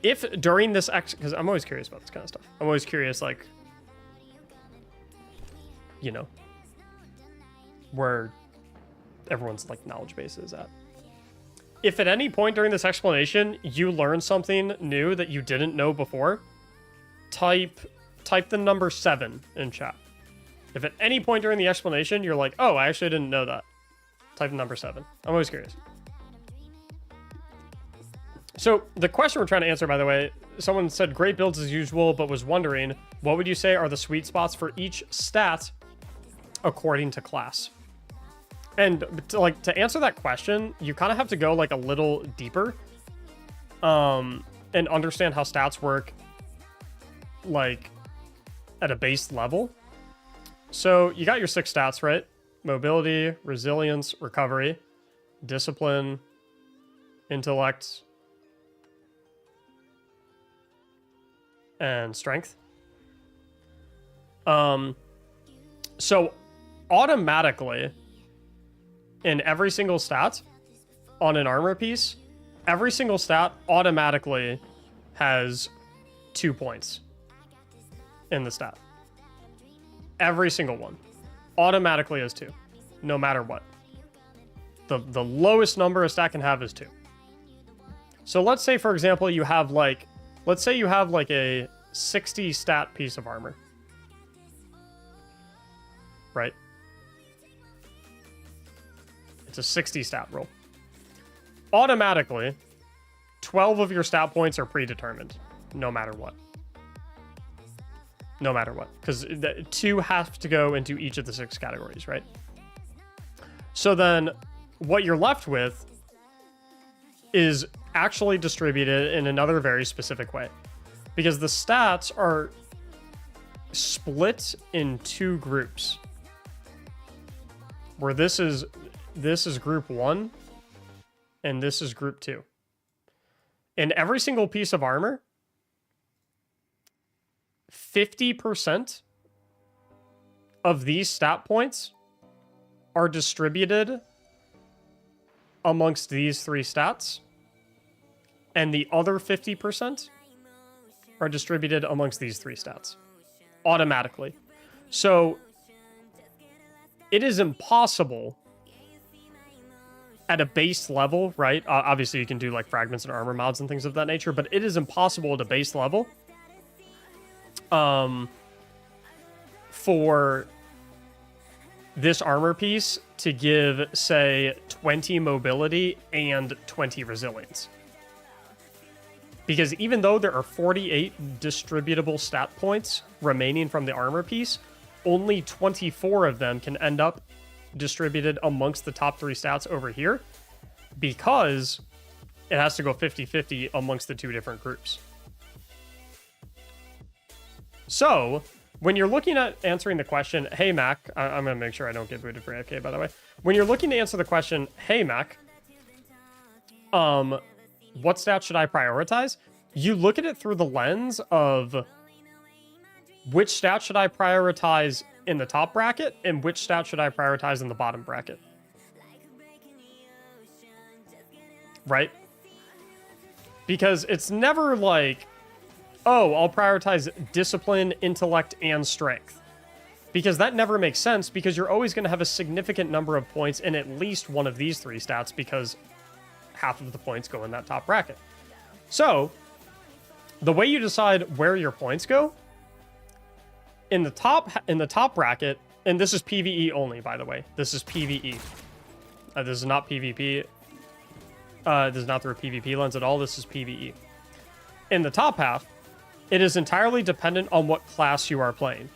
If during this because I'm always curious about this kind of stuff. I'm always curious, like, you know, where everyone's like knowledge base is at. If at any point during this explanation you learn something new that you didn't know before, type the number 7 in chat. If at any point during the explanation you're like, oh, I actually didn't know that, type the number 7. I'm always curious. So the question we're trying to answer, by the way, someone said great builds as usual, but was wondering, what would you say are the sweet spots for each stat according to class? And to answer that question, you kind of have to go like a little deeper, and understand how stats work, like at a base level. So you got your 6 stats, right? Mobility, resilience, recovery, discipline, intellect, and strength. So automatically, in every single stat on an armor piece, every single stat automatically has 2 points in the stat. Every single one automatically has 2, no matter what. The lowest number a stat can have is 2. So let's say, for example, you have like, a 60 stat piece of armor, right? It's a 60 stat roll. Automatically, 12 of your stat points are predetermined, no matter what. No matter what, because 2 have to go into each of the 6 categories, right? So then what you're left with is actually distributed in another very specific way, because the stats are split in 2 groups, where this is group 1 and this is group 2. In every single piece of armor, 50% of these stat points are distributed amongst these 3 stats, and the other 50% are distributed amongst these 3 stats automatically. So it is impossible at a base level, right? Obviously you can do like fragments and armor mods and things of that nature, but it is impossible at a base level for this armor piece to give, say, 20 mobility and 20 resilience. Because even though there are 48 distributable stat points remaining from the armor piece, only 24 of them can end up distributed amongst the top 3 stats over here, because it has to go 50-50 amongst the 2 different groups. So, when you're looking at answering the question, hey Mac, I'm going to make sure I don't get booted for AFK, by the way. When you're looking to answer the question, hey Mac, what stat should I prioritize? You look at it through the lens of which stat should I prioritize in the top bracket and which stat should I prioritize in the bottom bracket. Right? Because it's never like, oh, I'll prioritize discipline, intellect, and strength. Because that never makes sense, because you're always going to have a significant number of points in at least one of these 3 stats, because half of the points go in that top bracket. So, the way you decide where your points go, in the top bracket, and this is PvE only, by the way. This is PvE. This is not PvP. This is not through a PvP lens at all. This is PvE. In the top half, it is entirely dependent on what class you are playing.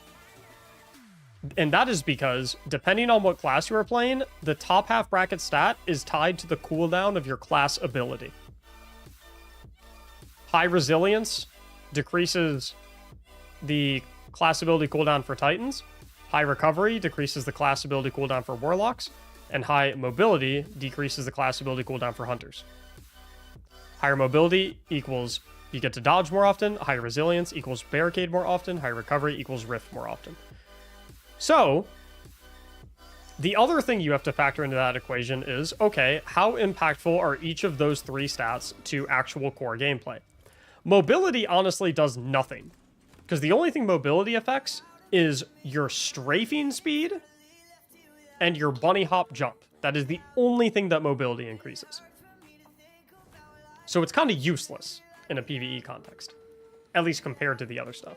And that is because, depending on what class you are playing, the top half bracket stat is tied to the cooldown of your class ability. High resilience decreases the class ability cooldown for Titans. High recovery decreases the class ability cooldown for Warlocks. And high mobility decreases the class ability cooldown for Hunters. Higher mobility equals you get to dodge more often. Higher resilience equals barricade more often. Higher recovery equals rift more often. So, the other thing you have to factor into that equation is, okay, how impactful are each of those 3 stats to actual core gameplay? Mobility honestly does nothing, because the only thing mobility affects is your strafing speed and your bunny hop jump. That is the only thing that mobility increases. So it's kind of useless in a PvE context, at least compared to the other stuff.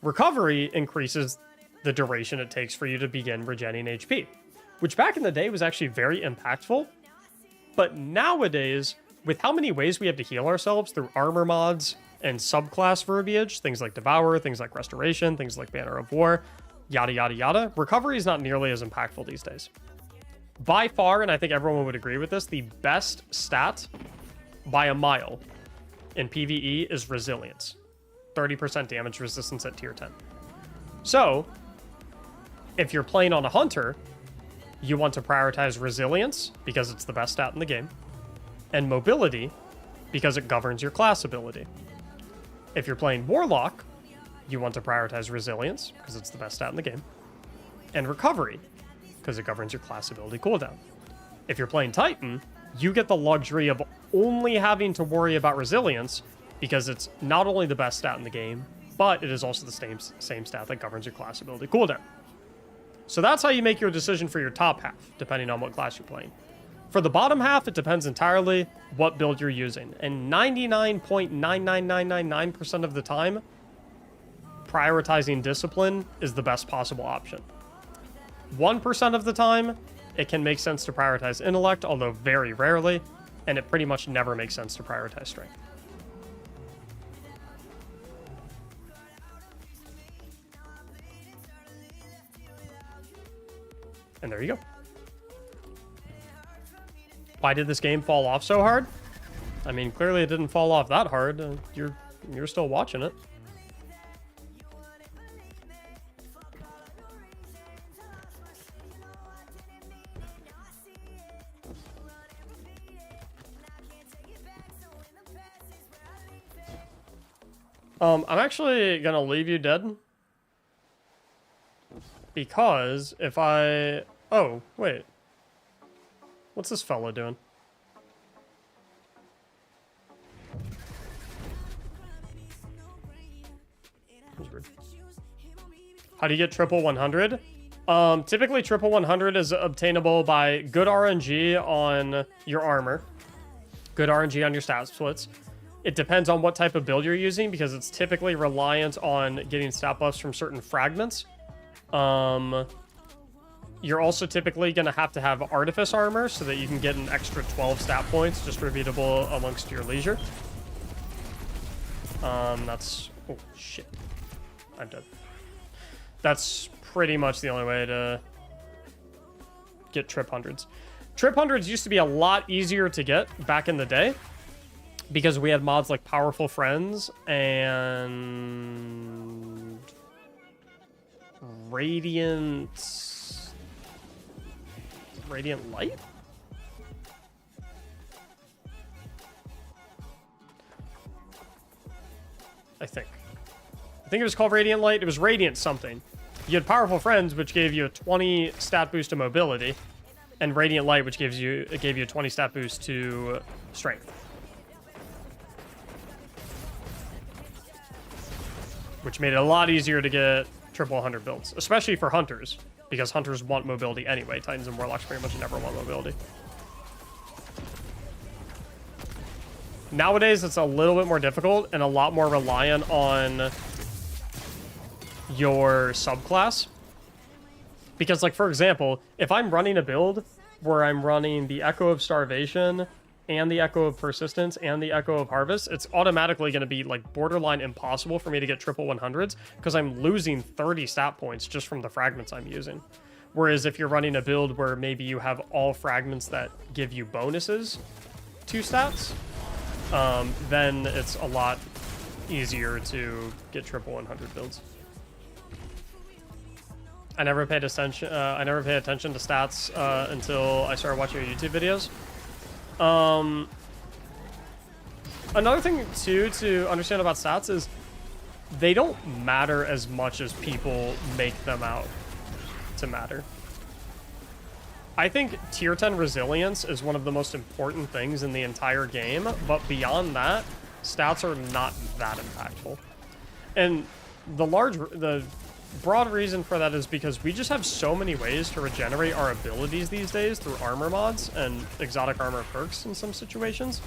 Recovery increases the duration it takes for you to begin regenerating HP, which back in the day was actually very impactful. But nowadays, with how many ways we have to heal ourselves through armor mods and subclass verbiage, things like Devour, things like Restoration, things like Banner of War, yada yada yada, recovery is not nearly as impactful these days. By far, and I think everyone would agree with this, the best stat by a mile in PvE is resilience. 30% damage resistance at tier 10. So, if you're playing on a hunter, you want to prioritize resilience because it's the best stat in the game, and mobility because it governs your class ability. If you're playing Warlock, you want to prioritize resilience because it's the best stat in the game, and recovery because it governs your class ability cooldown. If you're playing Titan, you get the luxury of only having to worry about resilience because it's not only the best stat in the game, but it is also the same stat that governs your class ability cooldown. So that's how you make your decision for your top half, depending on what class you're playing. For the bottom half, it depends entirely what build you're using. And 99.99999% of the time, prioritizing discipline is the best possible option. 1% of the time, it can make sense to prioritize intellect, although very rarely, and it pretty much never makes sense to prioritize strength. And there you go. Why did this game fall off so hard? I mean, clearly it didn't fall off that hard. You're still watching it. I'm actually gonna leave you dead. Because if I... Oh, wait. What's this fella doing? How do you get triple 100? Typically triple 100 is obtainable by good RNG on your armor. Good RNG on your stat splits. It depends on what type of build you're using because it's typically reliant on getting stat buffs from certain fragments. You're also typically going to have Artifice armor so that you can get an extra 12 stat points distributable amongst your leisure. That's... Oh, shit. I'm dead. That's pretty much the only way to get trip hundreds. Trip hundreds used to be a lot easier to get back in the day because we had mods like Powerful Friends and Radiant Light? I think it was called Radiant Light. It was Radiant something. You had Powerful Friends, which gave you a 20 stat boost to mobility, and Radiant Light, which gave you a 20 stat boost to strength. Which made it a lot easier to get triple 100 builds, especially for hunters, because hunters want mobility anyway. Titans and Warlocks pretty much never want mobility. Nowadays, it's a little bit more difficult and a lot more reliant on your subclass. Because, like, for example, if I'm running a build where I'm running the Echo of Starvation and the Echo of Persistence and the Echo of Harvest, it's automatically going to be, like, borderline impossible for me to get triple 100s because I'm losing 30 stat points just from the fragments I'm using. Whereas if you're running a build where maybe you have all fragments that give you bonuses to stats, then it's a lot easier to get triple 100 builds. I never paid attention to stats until I started watching your YouTube videos. Another thing too to understand about stats is they don't matter as much as people make them out to matter. I think tier 10 resilience is one of the most important things in the entire game, but beyond that, stats are not that impactful. And the broad reason for that is because we just have so many ways to regenerate our abilities these days through armor mods and exotic armor perks in some situations,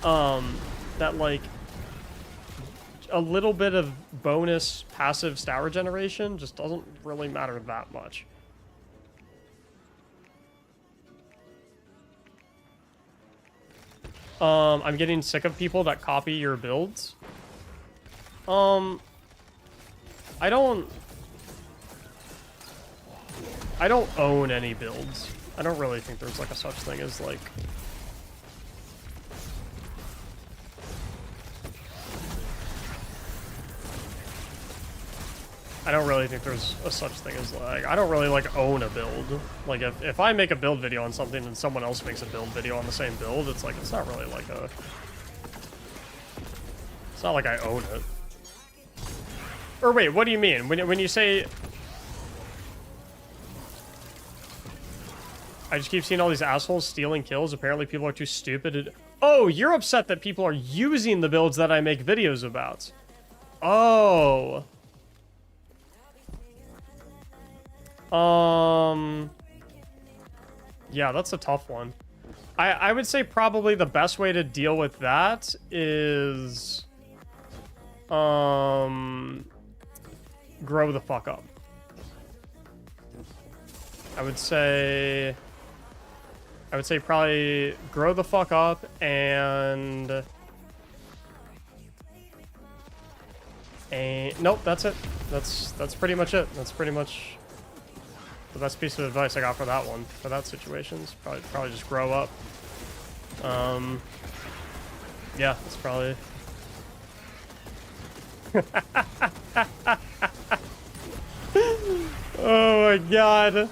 that like a little bit of bonus passive stat regeneration just doesn't really matter that much. I'm getting sick of people that copy your builds. I don't own any builds. I don't really think there's like a such thing as like... I don't really think there's a such thing as like... I don't really like own a build. Like if I make a build video on something and someone else makes a build video on the same build, it's like, it's not really like a... It's not like I own it. Or wait, what do you mean? When you say... I just keep seeing all these assholes stealing kills. Apparently people are too stupid to... Oh, you're upset that people are using the builds that I make videos about. Oh. Yeah, that's a tough one. I would say probably the best way to deal with that is... grow the fuck up. I would say probably grow the fuck up and nope, that's it. That's pretty much it. That's pretty much the best piece of advice I got for that one, for that situation. Is probably just grow up. Yeah, it's probably oh my god.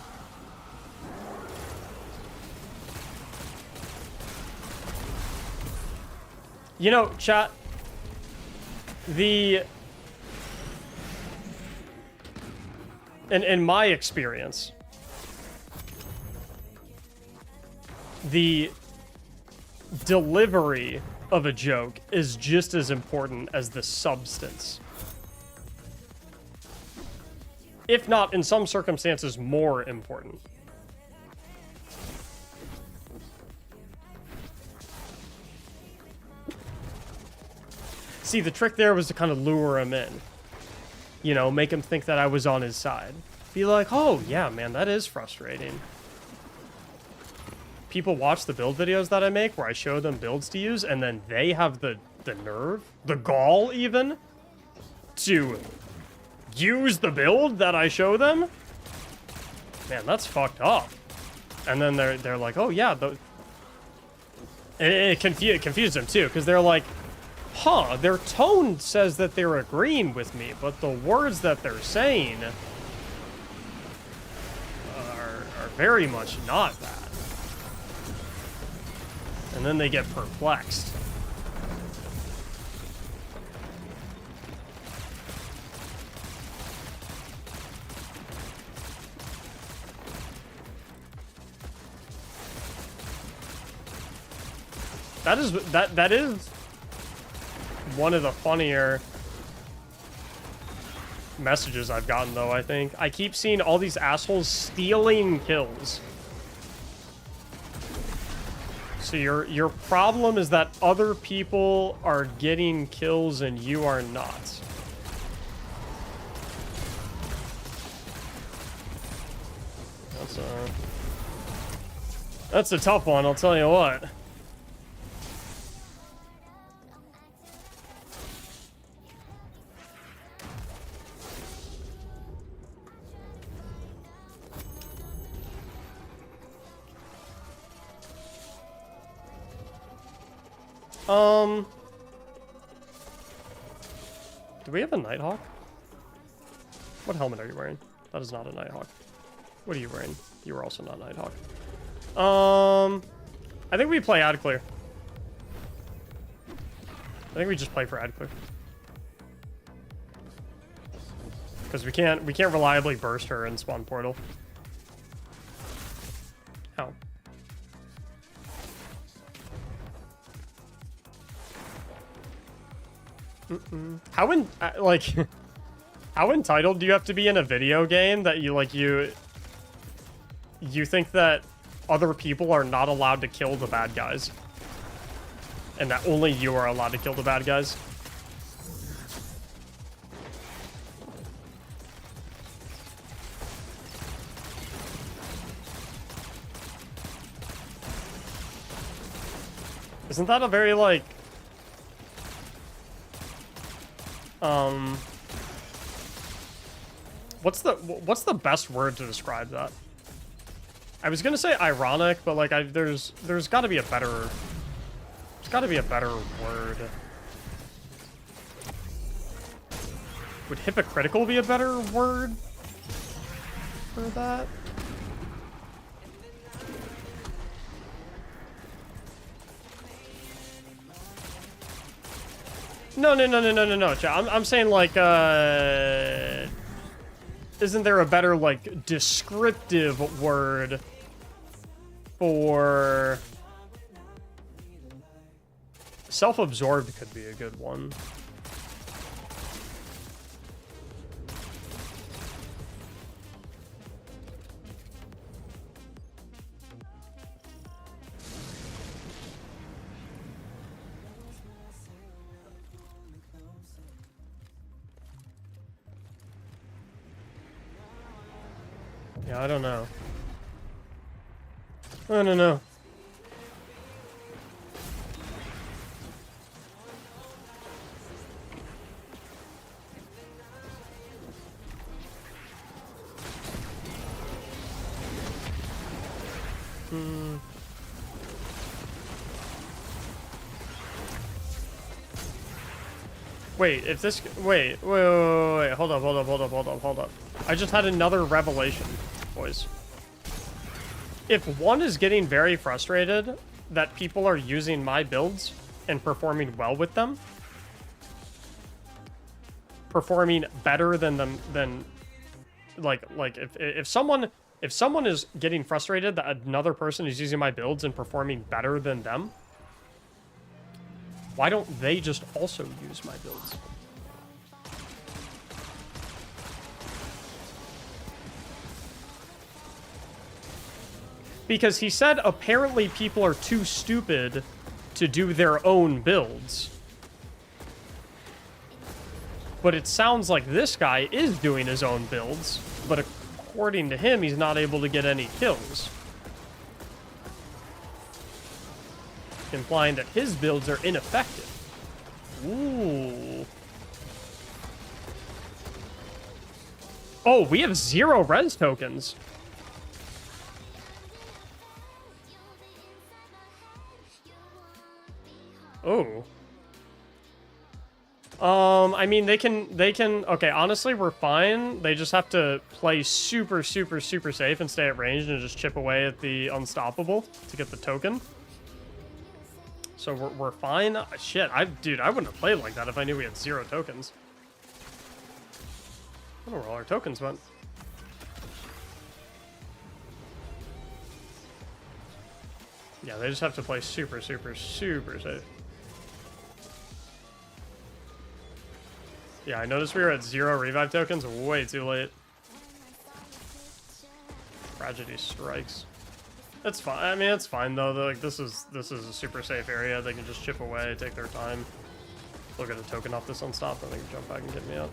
You know, chat, in my experience, the delivery of a joke is just as important as the substance. If not, in some circumstances, more important. See, the trick there was to kind of lure him in. You know, make him think that I was on his side. Be like, oh, yeah, man, that is frustrating. People watch the build videos that I make where I show them builds to use, and then they have the the nerve, the gall even, to use the build that I show them? Man, that's fucked up. And then they're like, oh yeah, it confused them too, because they're like, huh, their tone says that they're agreeing with me, but the words that they're saying are very much not that. And then they get perplexed. That is one of the funnier messages I've gotten, though. I think I keep seeing all these assholes stealing kills. So your problem is that other people are getting kills and you are not. That's a tough one, I'll tell you what. Do we have a Nighthawk? What helmet are you wearing? That is not a Nighthawk. What are you wearing? You are also not Nighthawk. I think we play ad clear. I think we just play for ad clear. Because we can't reliably burst her in spawn portal. Ow. How how entitled do you have to be in a video game that you think that other people are not allowed to kill the bad guys, and that only you are allowed to kill the bad guys? Isn't that a very what's the best word to describe that? I was gonna say ironic, but there's got to be a better word. Would hypocritical be a better word for that? No. I'm saying isn't there a better descriptive word for self-absorbed? Could be a good one. Yeah, I don't know. I don't know. Wait, if this... Wait, hold up. I just had another revelation, boys. If one is getting very frustrated that people are using my builds and performing well with them, performing better than them, if someone is getting frustrated that another person is using my builds and performing better than them, why don't they just also use my builds? Because he said apparently people are too stupid to do their own builds. But it sounds like this guy is doing his own builds, but according to him, he's not able to get any kills. Implying that his builds are ineffective. Ooh. Oh, we have 0 res tokens. Oh. I mean, they can, okay, honestly, we're fine. They just have to play super, super, super safe and stay at range and just chip away at the unstoppable to get the token. So we're fine. Shit, dude, I wouldn't have played like that if I knew we had 0 tokens. I don't know where all our tokens went. Yeah, they just have to play super, super, super safe. Yeah, I noticed we were at 0 revive tokens way too late. Tragedy strikes. It's fine. I mean, it's fine though. Like this is a super safe area. They can just chip away, take their time. Look at a token off this unstopped, and they can jump back and get me out.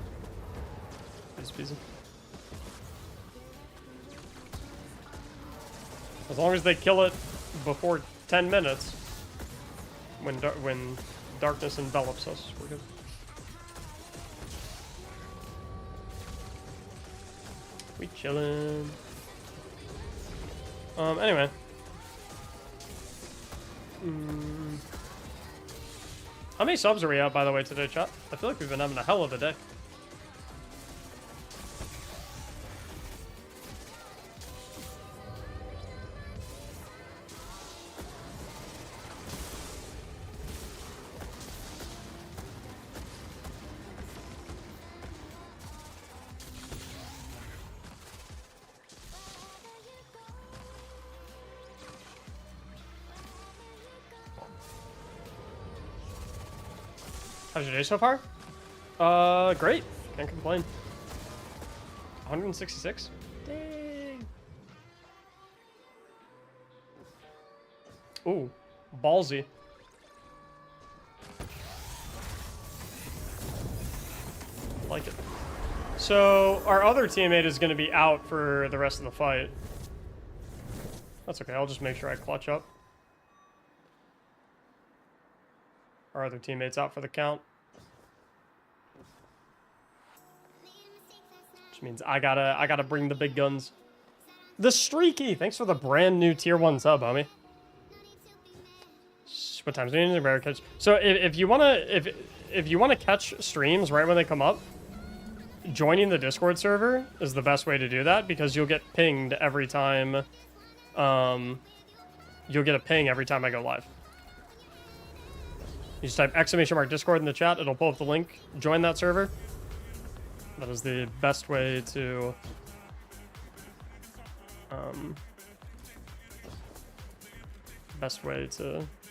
Easy peasy. As long as they kill it before 10 minutes, when darkness envelops us, we're good. We chillin'. Anyway. How many subs are we at, by the way, today, chat? I feel like we've been having a hell of a day. How's your day so far? Great. Can't complain. 166? Dang. Ooh, ballsy. Like it. So, our other teammate is going to be out for the rest of the fight. That's okay, I'll just make sure I clutch up. Our other teammate's out for the count. Which means I gotta bring the big guns. The Streaky! Thanks for the brand new tier 1 sub, homie. What times do you need to catch? So if you wanna catch streams right when they come up, joining the Discord server is the best way to do that because you'll get pinged every time. You'll get a ping every time I go live. You just type !Discord in the chat, it'll pull up the link. Join that server. That is the best way to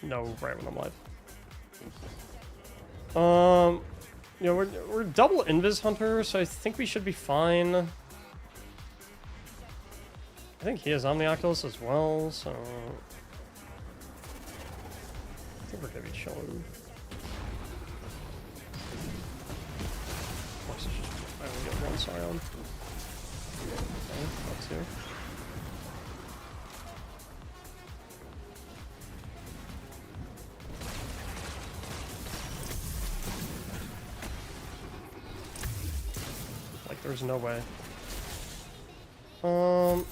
know right when I'm live. You know, we're double invis hunter, so I think we should be fine. I think he is Omnioculus as well, so I think we're gonna be chilling. I only get 1 Scion. Okay, not 2. Like, there's no way. Oh,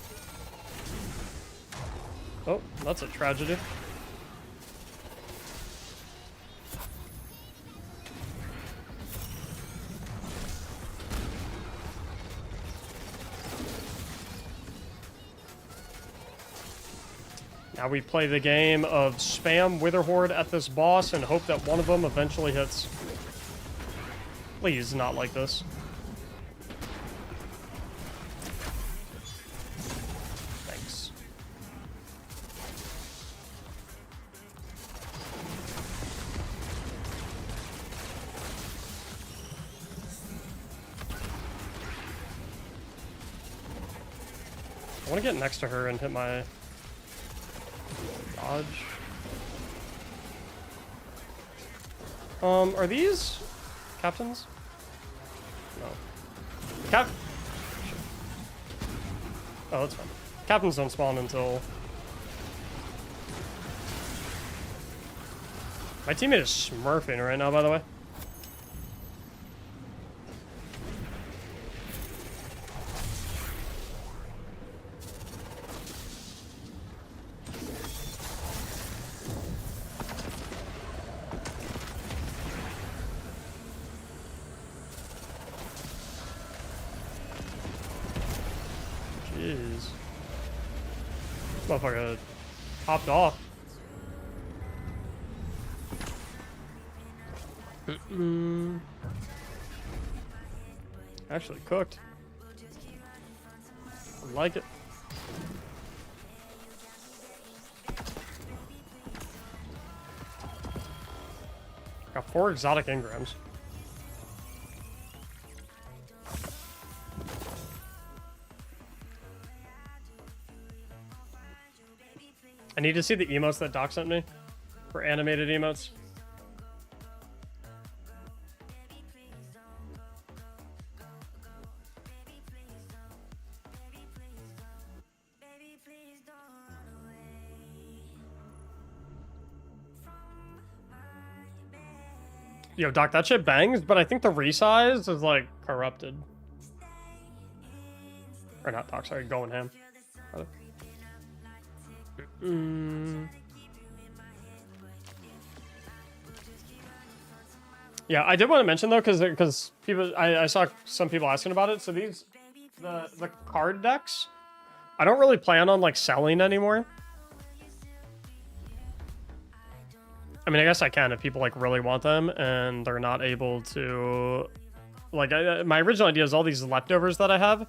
that's a tragedy. Now we play the game of spam Witherhorde at this boss and hope that one of them eventually hits. Please, not like this. Thanks. I want to get next to her and hit my dodge. Are these captains? No. Sure. Oh, that's fine. Captains don't spawn until... My teammate is smurfing right now, by the way. Jeez. Motherfucker hopped off. Actually cooked. I like it. Got 4 exotic engrams. I need to see the emotes that Doc sent me for animated emotes. Yo, Doc, that shit bangs, but I think the resize is, like, corrupted. Or not, Doc, sorry, going ham. Yeah, I did want to mention, though, because people, I saw some people asking about it. So these, the card decks, I don't really plan on, like, selling anymore. I mean, I guess I can if people, like, really want them and they're not able to... Like, my original idea is all these leftovers that I have,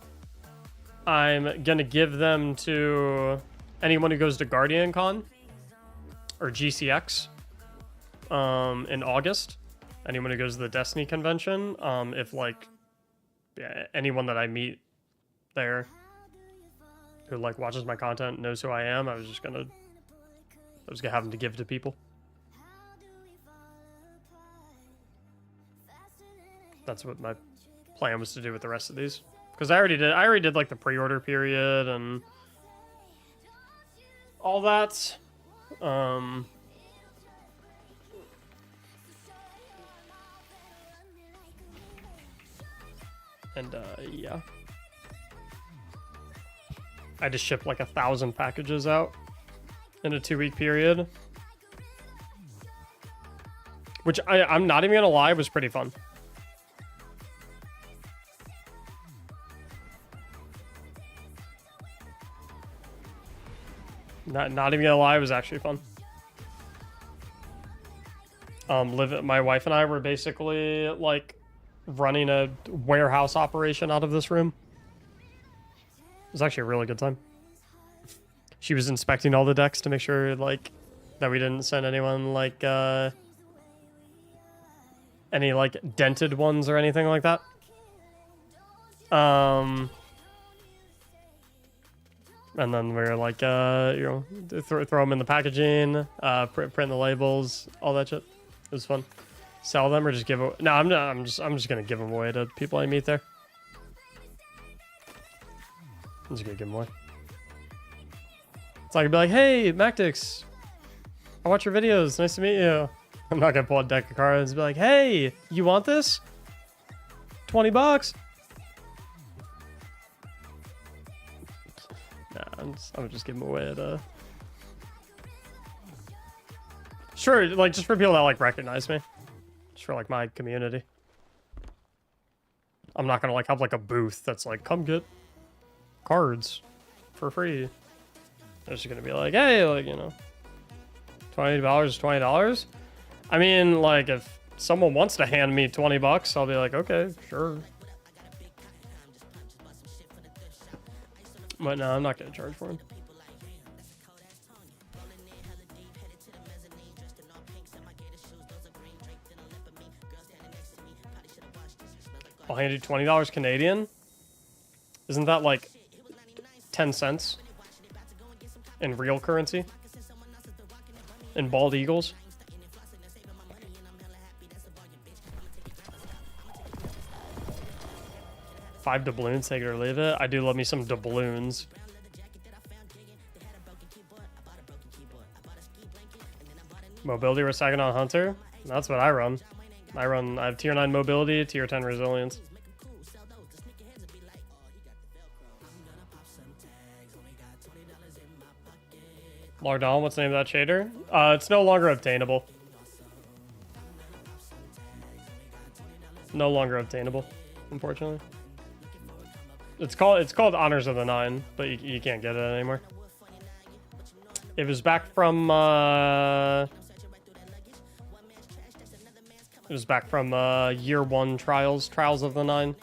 I'm gonna give them to anyone who goes to Guardian Con or GCX in August. Anyone who goes to the Destiny convention. If, like, yeah, anyone that I meet there who, like, watches my content, knows who I am, I was gonna have them to give to people. That's what my plan was to do with the rest of these, because I already did like the pre-order period and all that. Yeah, I just shipped like 1,000 packages out in a 2-week period, which I'm not even gonna lie, was pretty fun. Not even gonna lie, it was actually fun. My wife and I were basically like running a warehouse operation out of this room. It was actually a really good time. She was inspecting all the decks to make sure like that we didn't send anyone like any like dented ones or anything like that. And then we were like, you know, throw them in the packaging, print the labels, all that shit. It was fun. Sell them or just give it? No, I'm not. I'm just gonna give them away to people I meet there. I'm just gonna give them away. So I could be like, hey, Mactics, I watch your videos. Nice to meet you. I'm not gonna pull a deck of cards and be like, hey, you want this? $20. Nah, I'm just giving them away at Sure, like just for people that like recognize me. Just for like my community. I'm not gonna like have like a booth that's like, come get cards for free. They're just gonna be like, hey, like, you know, $20 is $20. I mean, like if someone wants to hand me $20, I'll be like, okay, sure. But no, I'm not gonna charge for them. I'll hand you $20 Canadian. Isn't that like 10 cents in real currency? In bald eagles? $5 doubloons, take it or leave it. I do love me some doubloons. Mobility recycling on Hunter. That's what I run. I have tier 9 mobility, tier 10 resilience. Lardon, what's the name of that shader? It's no longer obtainable. No longer obtainable, unfortunately. It's called Honors of the Nine, but you can't get it anymore. It was back from year one trials of the Nine.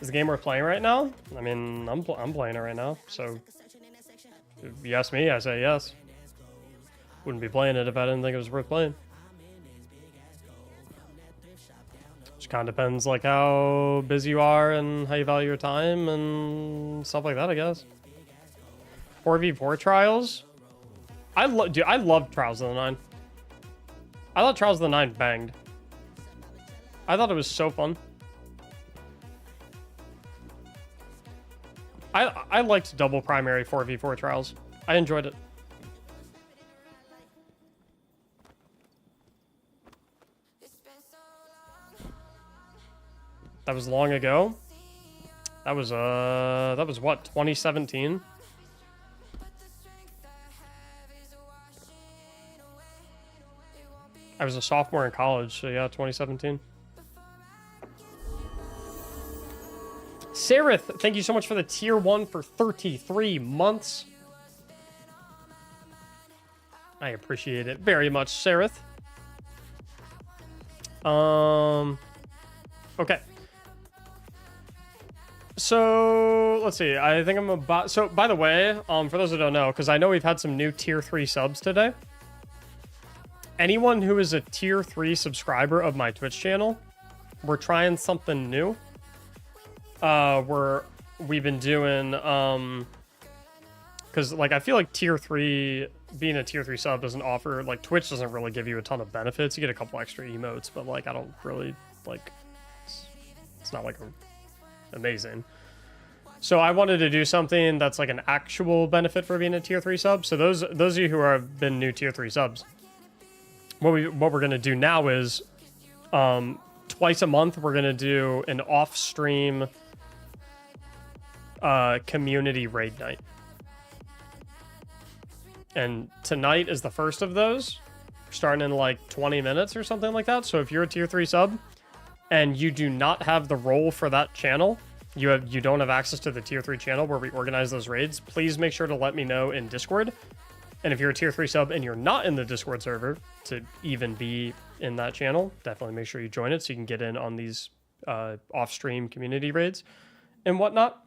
Is the game we're playing right now? I mean, I'm playing it right now, so if you ask me, I say yes. Wouldn't be playing it if I didn't think it was worth playing. Just kind of depends like how busy you are and how you value your time and stuff like that, I guess. 4v4 trials. I love Trials of the Nine. I thought Trials of the Nine banged. I thought it was so fun. I liked double primary 4v4 trials. I enjoyed it. That was long ago. That was what, 2017? I was a sophomore in college, so yeah, 2017. Sarith, thank you so much for the tier 1 for 33 months. I appreciate it very much, Sarith. Okay. So, let's see. I think I'm about... So, by the way, for those who don't know, because I know we've had some new tier 3 subs today. Anyone who is a tier 3 subscriber of my Twitch channel, we're trying something new. We've been doing, because, like, I feel like tier 3, being a tier 3 sub doesn't offer, like, Twitch doesn't really give you a ton of benefits. You get a couple extra emotes, but, like, I don't really, like, it's not, like, amazing. So I wanted to do something that's, like, an actual benefit for being a tier 3 sub. So those of you who have been new tier 3 subs, what we're going to do now is, twice a month, we're going to do an off-stream community raid night. And tonight is the first of those. We're starting in like 20 minutes or something like that. So if you're a tier 3 sub and you do not have the role for that channel, you don't have access to the tier 3 channel where we organize those raids, please make sure to let me know in Discord. And if you're a tier 3 sub and you're not in the Discord server to even be in that channel, definitely make sure you join it so you can get in on these off-stream community raids and whatnot.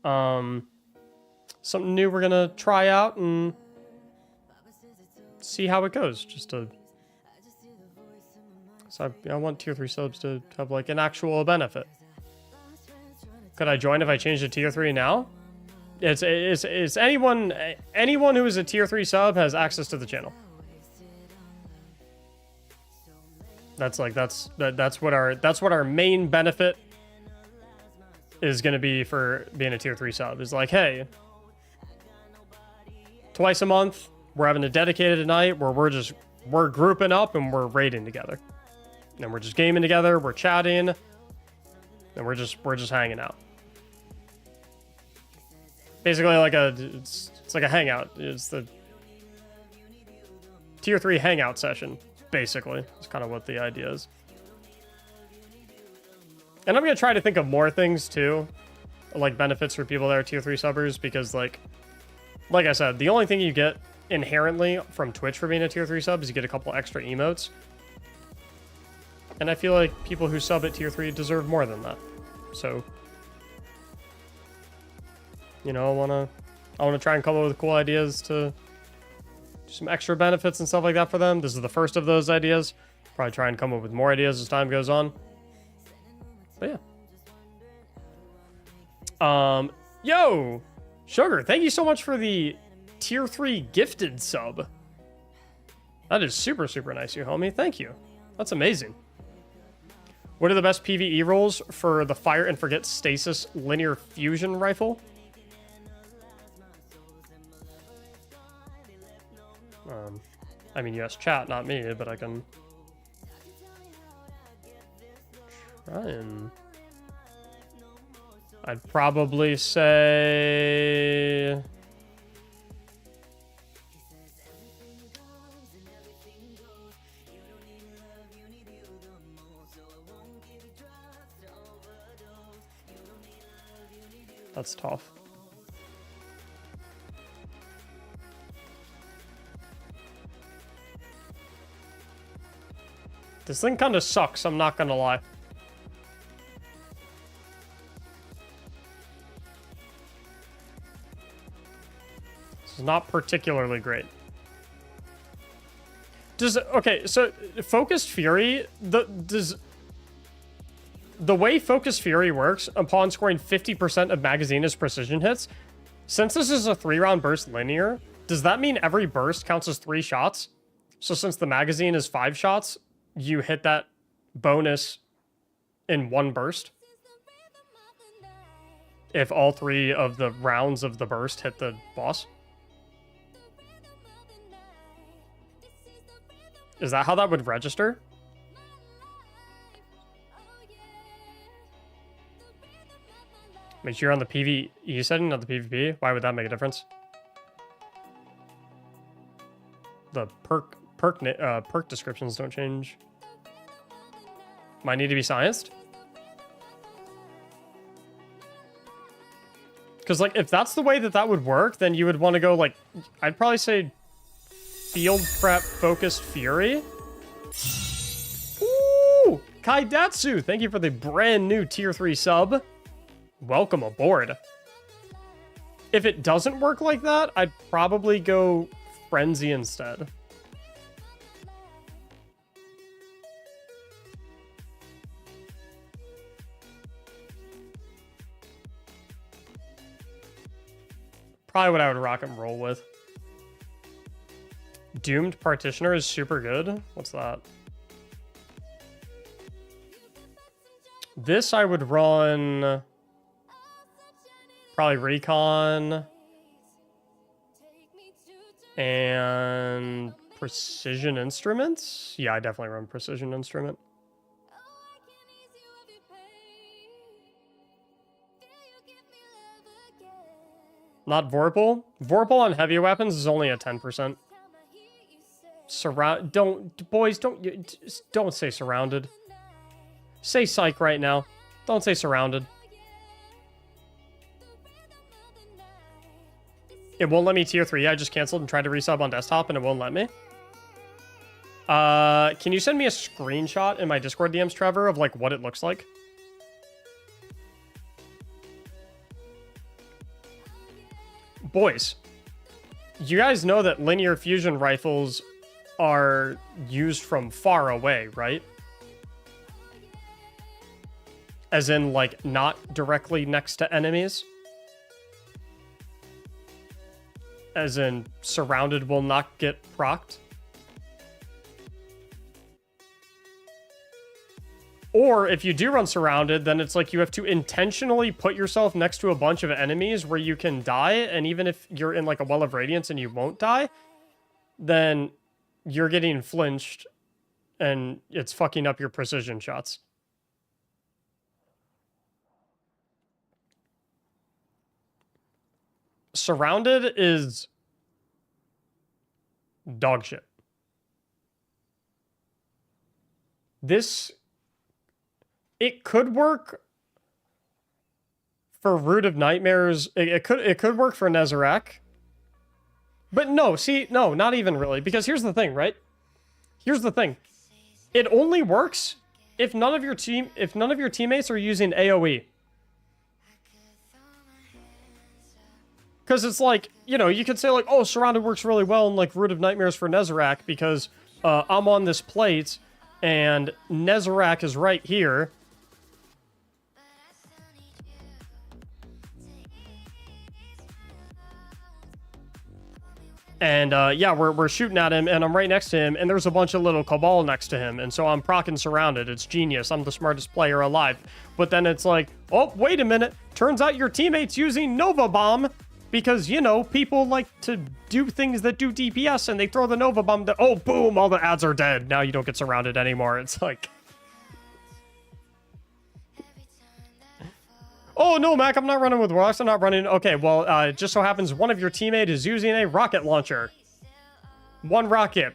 Something new we're gonna try out and see how it goes. Just to, so I want tier 3 subs to have like an actual benefit. Could I join if I change to tier 3 now? It's anyone who is a tier 3 sub has access to the channel. That's what our main benefit is going to be for being a tier 3 sub. Is like, hey, twice a month we're having a dedicated night where we're grouping up and we're raiding together, and we're just gaming together, we're chatting, and we're just hanging out. Basically, like it's like a hangout. It's the tier 3 hangout session. Basically, it's kind of what the idea is. And I'm gonna try to think of more things too, like benefits for people that are tier 3 subbers, because like I said, the only thing you get inherently from Twitch for being a tier 3 sub is you get a couple extra emotes. And I feel like people who sub at tier 3 deserve more than that. So, you know, I wanna try and come up with cool ideas to do some extra benefits and stuff like that for them. This is the first of those ideas. Probably try and come up with more ideas as time goes on. But yeah. Yo, Sugar, thank you so much for the tier 3 gifted sub. That is super, super nice, you homie. Thank you. That's amazing. What are the best PvE roles for the Fire and Forget Stasis Linear Fusion Rifle? I mean, yes, chat, not me, but I can try and... I'd probably say... That's tough. This thing kind of sucks, I'm not gonna lie. This is not particularly great. Okay, so Focused Fury, the way Focused Fury works, upon scoring 50% of Magaziner's precision hits, since this is a 3-round burst linear, does that mean every burst counts as 3 shots? So since the magazine is 5 shots, you hit that bonus in 1 burst? If all 3 of the rounds of the burst hit the boss? Is that how that would register? Make sure you're on the PvE setting, not the PvP. Why would that make a difference? The perk descriptions don't change. Might need to be scienced. Because, like, if that's the way that that would work, then you would want to go, like, I'd probably say Field Prep Focused Fury. Ooh! Kaidatsu, thank you for the brand new tier 3 sub. Welcome aboard. If it doesn't work like that, I'd probably go Frenzy instead. Probably what I would rock and roll with. Doomed Partitioner is super good. What's that? This I would run probably Recon and Precision Instruments. Yeah, I definitely run Precision Instrument. Not Vorpal. Vorpal on heavy weapons is only a 10%. Don't say surrounded. Say psych right now. Don't say surrounded. It won't let me tier 3. I just canceled and tried to resub on desktop and it won't let me. Can you send me a screenshot in my Discord DMs, Trevor, of like what it looks like? Boys, you guys know that linear fusion rifles are used from far away, right? As in, like, not directly next to enemies? As in, surrounded will not get procced? Or if you do run surrounded, then it's like you have to intentionally put yourself next to a bunch of enemies where you can die, and even if you're in like a well of radiance and you won't die, then you're getting flinched and it's fucking up your precision shots. Surrounded is dog shit. It could work for Root of Nightmares. It could work for Nezarec. But no, see, no, not even really. Because here's the thing, right? Here's the thing. It only works if none of your teammates are using AoE. Because it's like, you know, you could say like, oh, Surrounded works really well in like Root of Nightmares for Nezarec because I'm on this plate and Nezarec is right here. And yeah, we're shooting at him, and I'm right next to him, and there's a bunch of little Cabal next to him, and so I'm proccing Surrounded. It's genius. I'm the smartest player alive. But then it's like, oh, wait a minute. Turns out your teammate's using Nova Bomb, because, you know, people like to do things that do DPS, and they throw the Nova Bomb. Oh, boom, all the ads are dead. Now you don't get Surrounded anymore. It's like... Oh, no, Mac, I'm not running with rocks. I'm not running... Okay, well, it just so happens one of your teammates is using a rocket launcher. One rocket.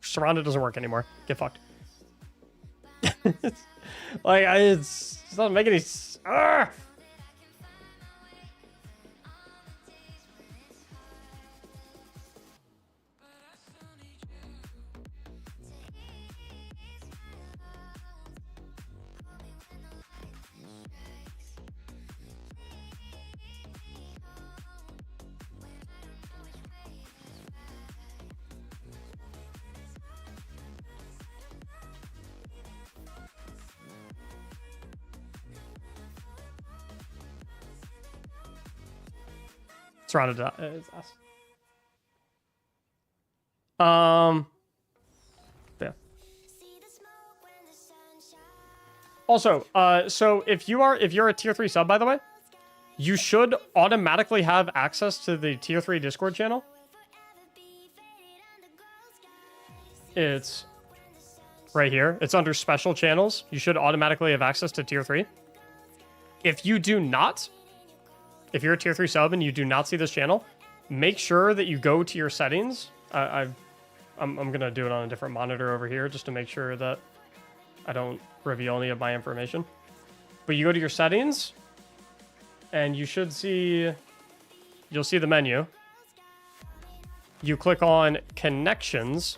Surrounded doesn't work anymore. Get fucked. Like, it doesn't make any... Surrounded his ass. Yeah. Also, so if you're a tier 3 sub, by the way, you should automatically have access to the tier 3 Discord channel. It's right here. It's under special channels. You should automatically have access to tier 3. If you do not, if you're a tier 3 sub and you do not see this channel, make sure that you go to your settings. I'm gonna do it on a different monitor over here just to make sure that I don't reveal any of my information. But you go to your settings and you should see, you'll see the menu. You click on connections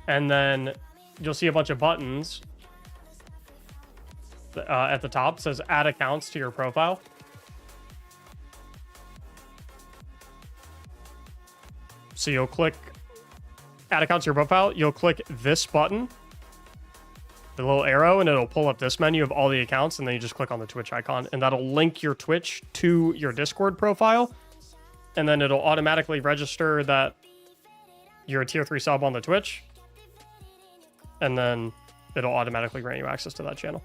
and then you'll see a bunch of buttons at the top. It says add accounts to your profile. So you'll click add account to your profile. You'll click this button, the little arrow, and it'll pull up this menu of all the accounts. And then you just click on the Twitch icon and that'll link your Twitch to your Discord profile. And then it'll automatically register that you're a tier 3 sub on the Twitch. And then it'll automatically grant you access to that channel.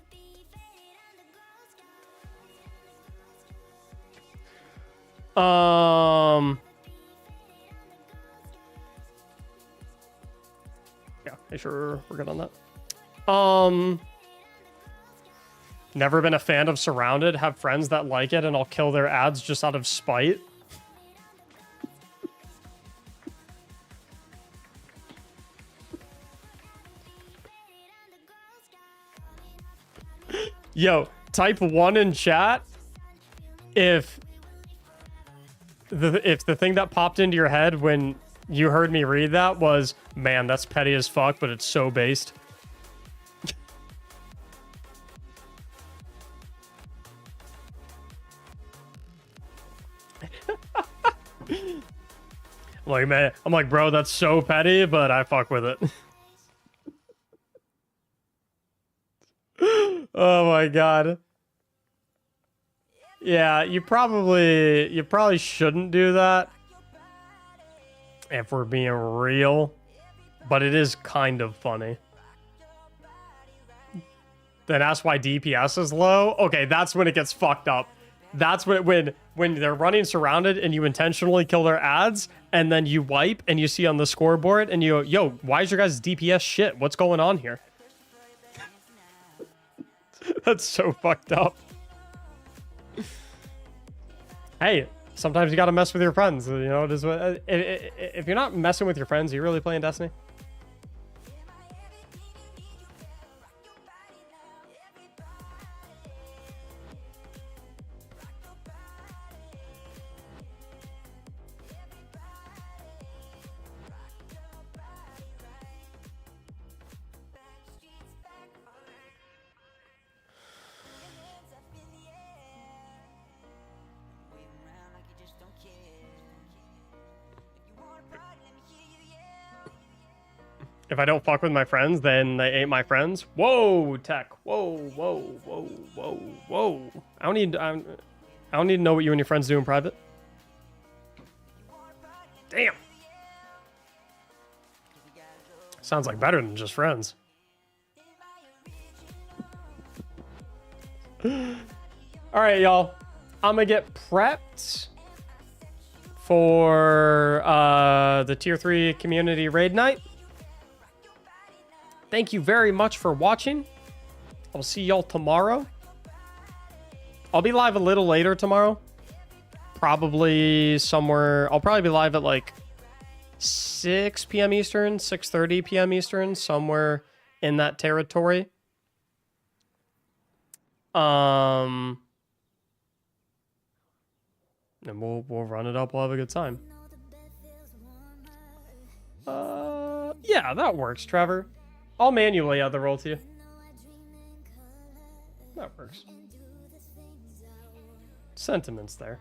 Yeah, make sure we're good on that. Never been a fan of Surrounded. Have friends that like it, and I'll kill their ads just out of spite. Yo, type 1 in chat if the thing that popped into your head when you heard me read that was, man, that's petty as fuck, but it's so based. I'm like, man, I'm like, bro, that's so petty, but I fuck with it. Oh my god. Yeah, you probably shouldn't do that if we're being real, but it is kind of funny. Then ask why DPS is low. Okay, that's when it gets fucked up. That's when they're running Surrounded and you intentionally kill their ads and then you wipe and you see on the scoreboard and you go, yo, why is your guys' DPS shit? What's going on here? That's so fucked up. Hey, sometimes you gotta mess with your friends. You know, it is what, if you're not messing with your friends, are you really playing Destiny? If I don't fuck with my friends, then they ain't my friends. Whoa, tech. Whoa, whoa, whoa, whoa, whoa. I don't need to know what you and your friends do in private. Damn. Sounds like better than just friends. All right, y'all. I'm gonna get prepped for the tier 3 community raid night. Thank you very much for watching. I'll see y'all tomorrow. I'll be live a little later tomorrow. Probably somewhere. I'll probably be live at like 6 p.m. Eastern, 6:30 p.m. Eastern, somewhere in that territory. And we'll run it up. We'll have a good time. Yeah, that works, Trevor. I'll manually add the roll to you. That works. Sentiments there.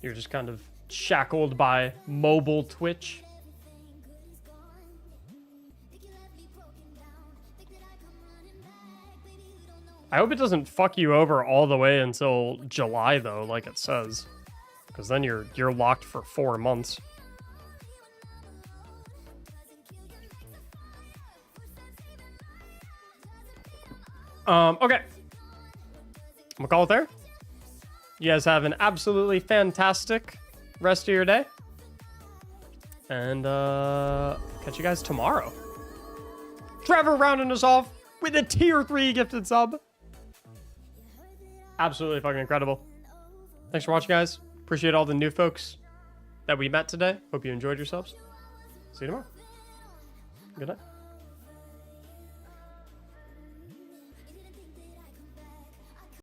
You're just kind of shackled by mobile Twitch. I hope it doesn't fuck you over all the way until July though, like it says. Because then you're locked for 4 months. Okay. I'm gonna call it there. You guys have an absolutely fantastic rest of your day. And catch you guys tomorrow. Trevor rounding us off with a tier 3 gifted sub. Absolutely fucking incredible. Thanks for watching, guys. Appreciate all the new folks that we met today. Hope you enjoyed yourselves. See you tomorrow. Good night.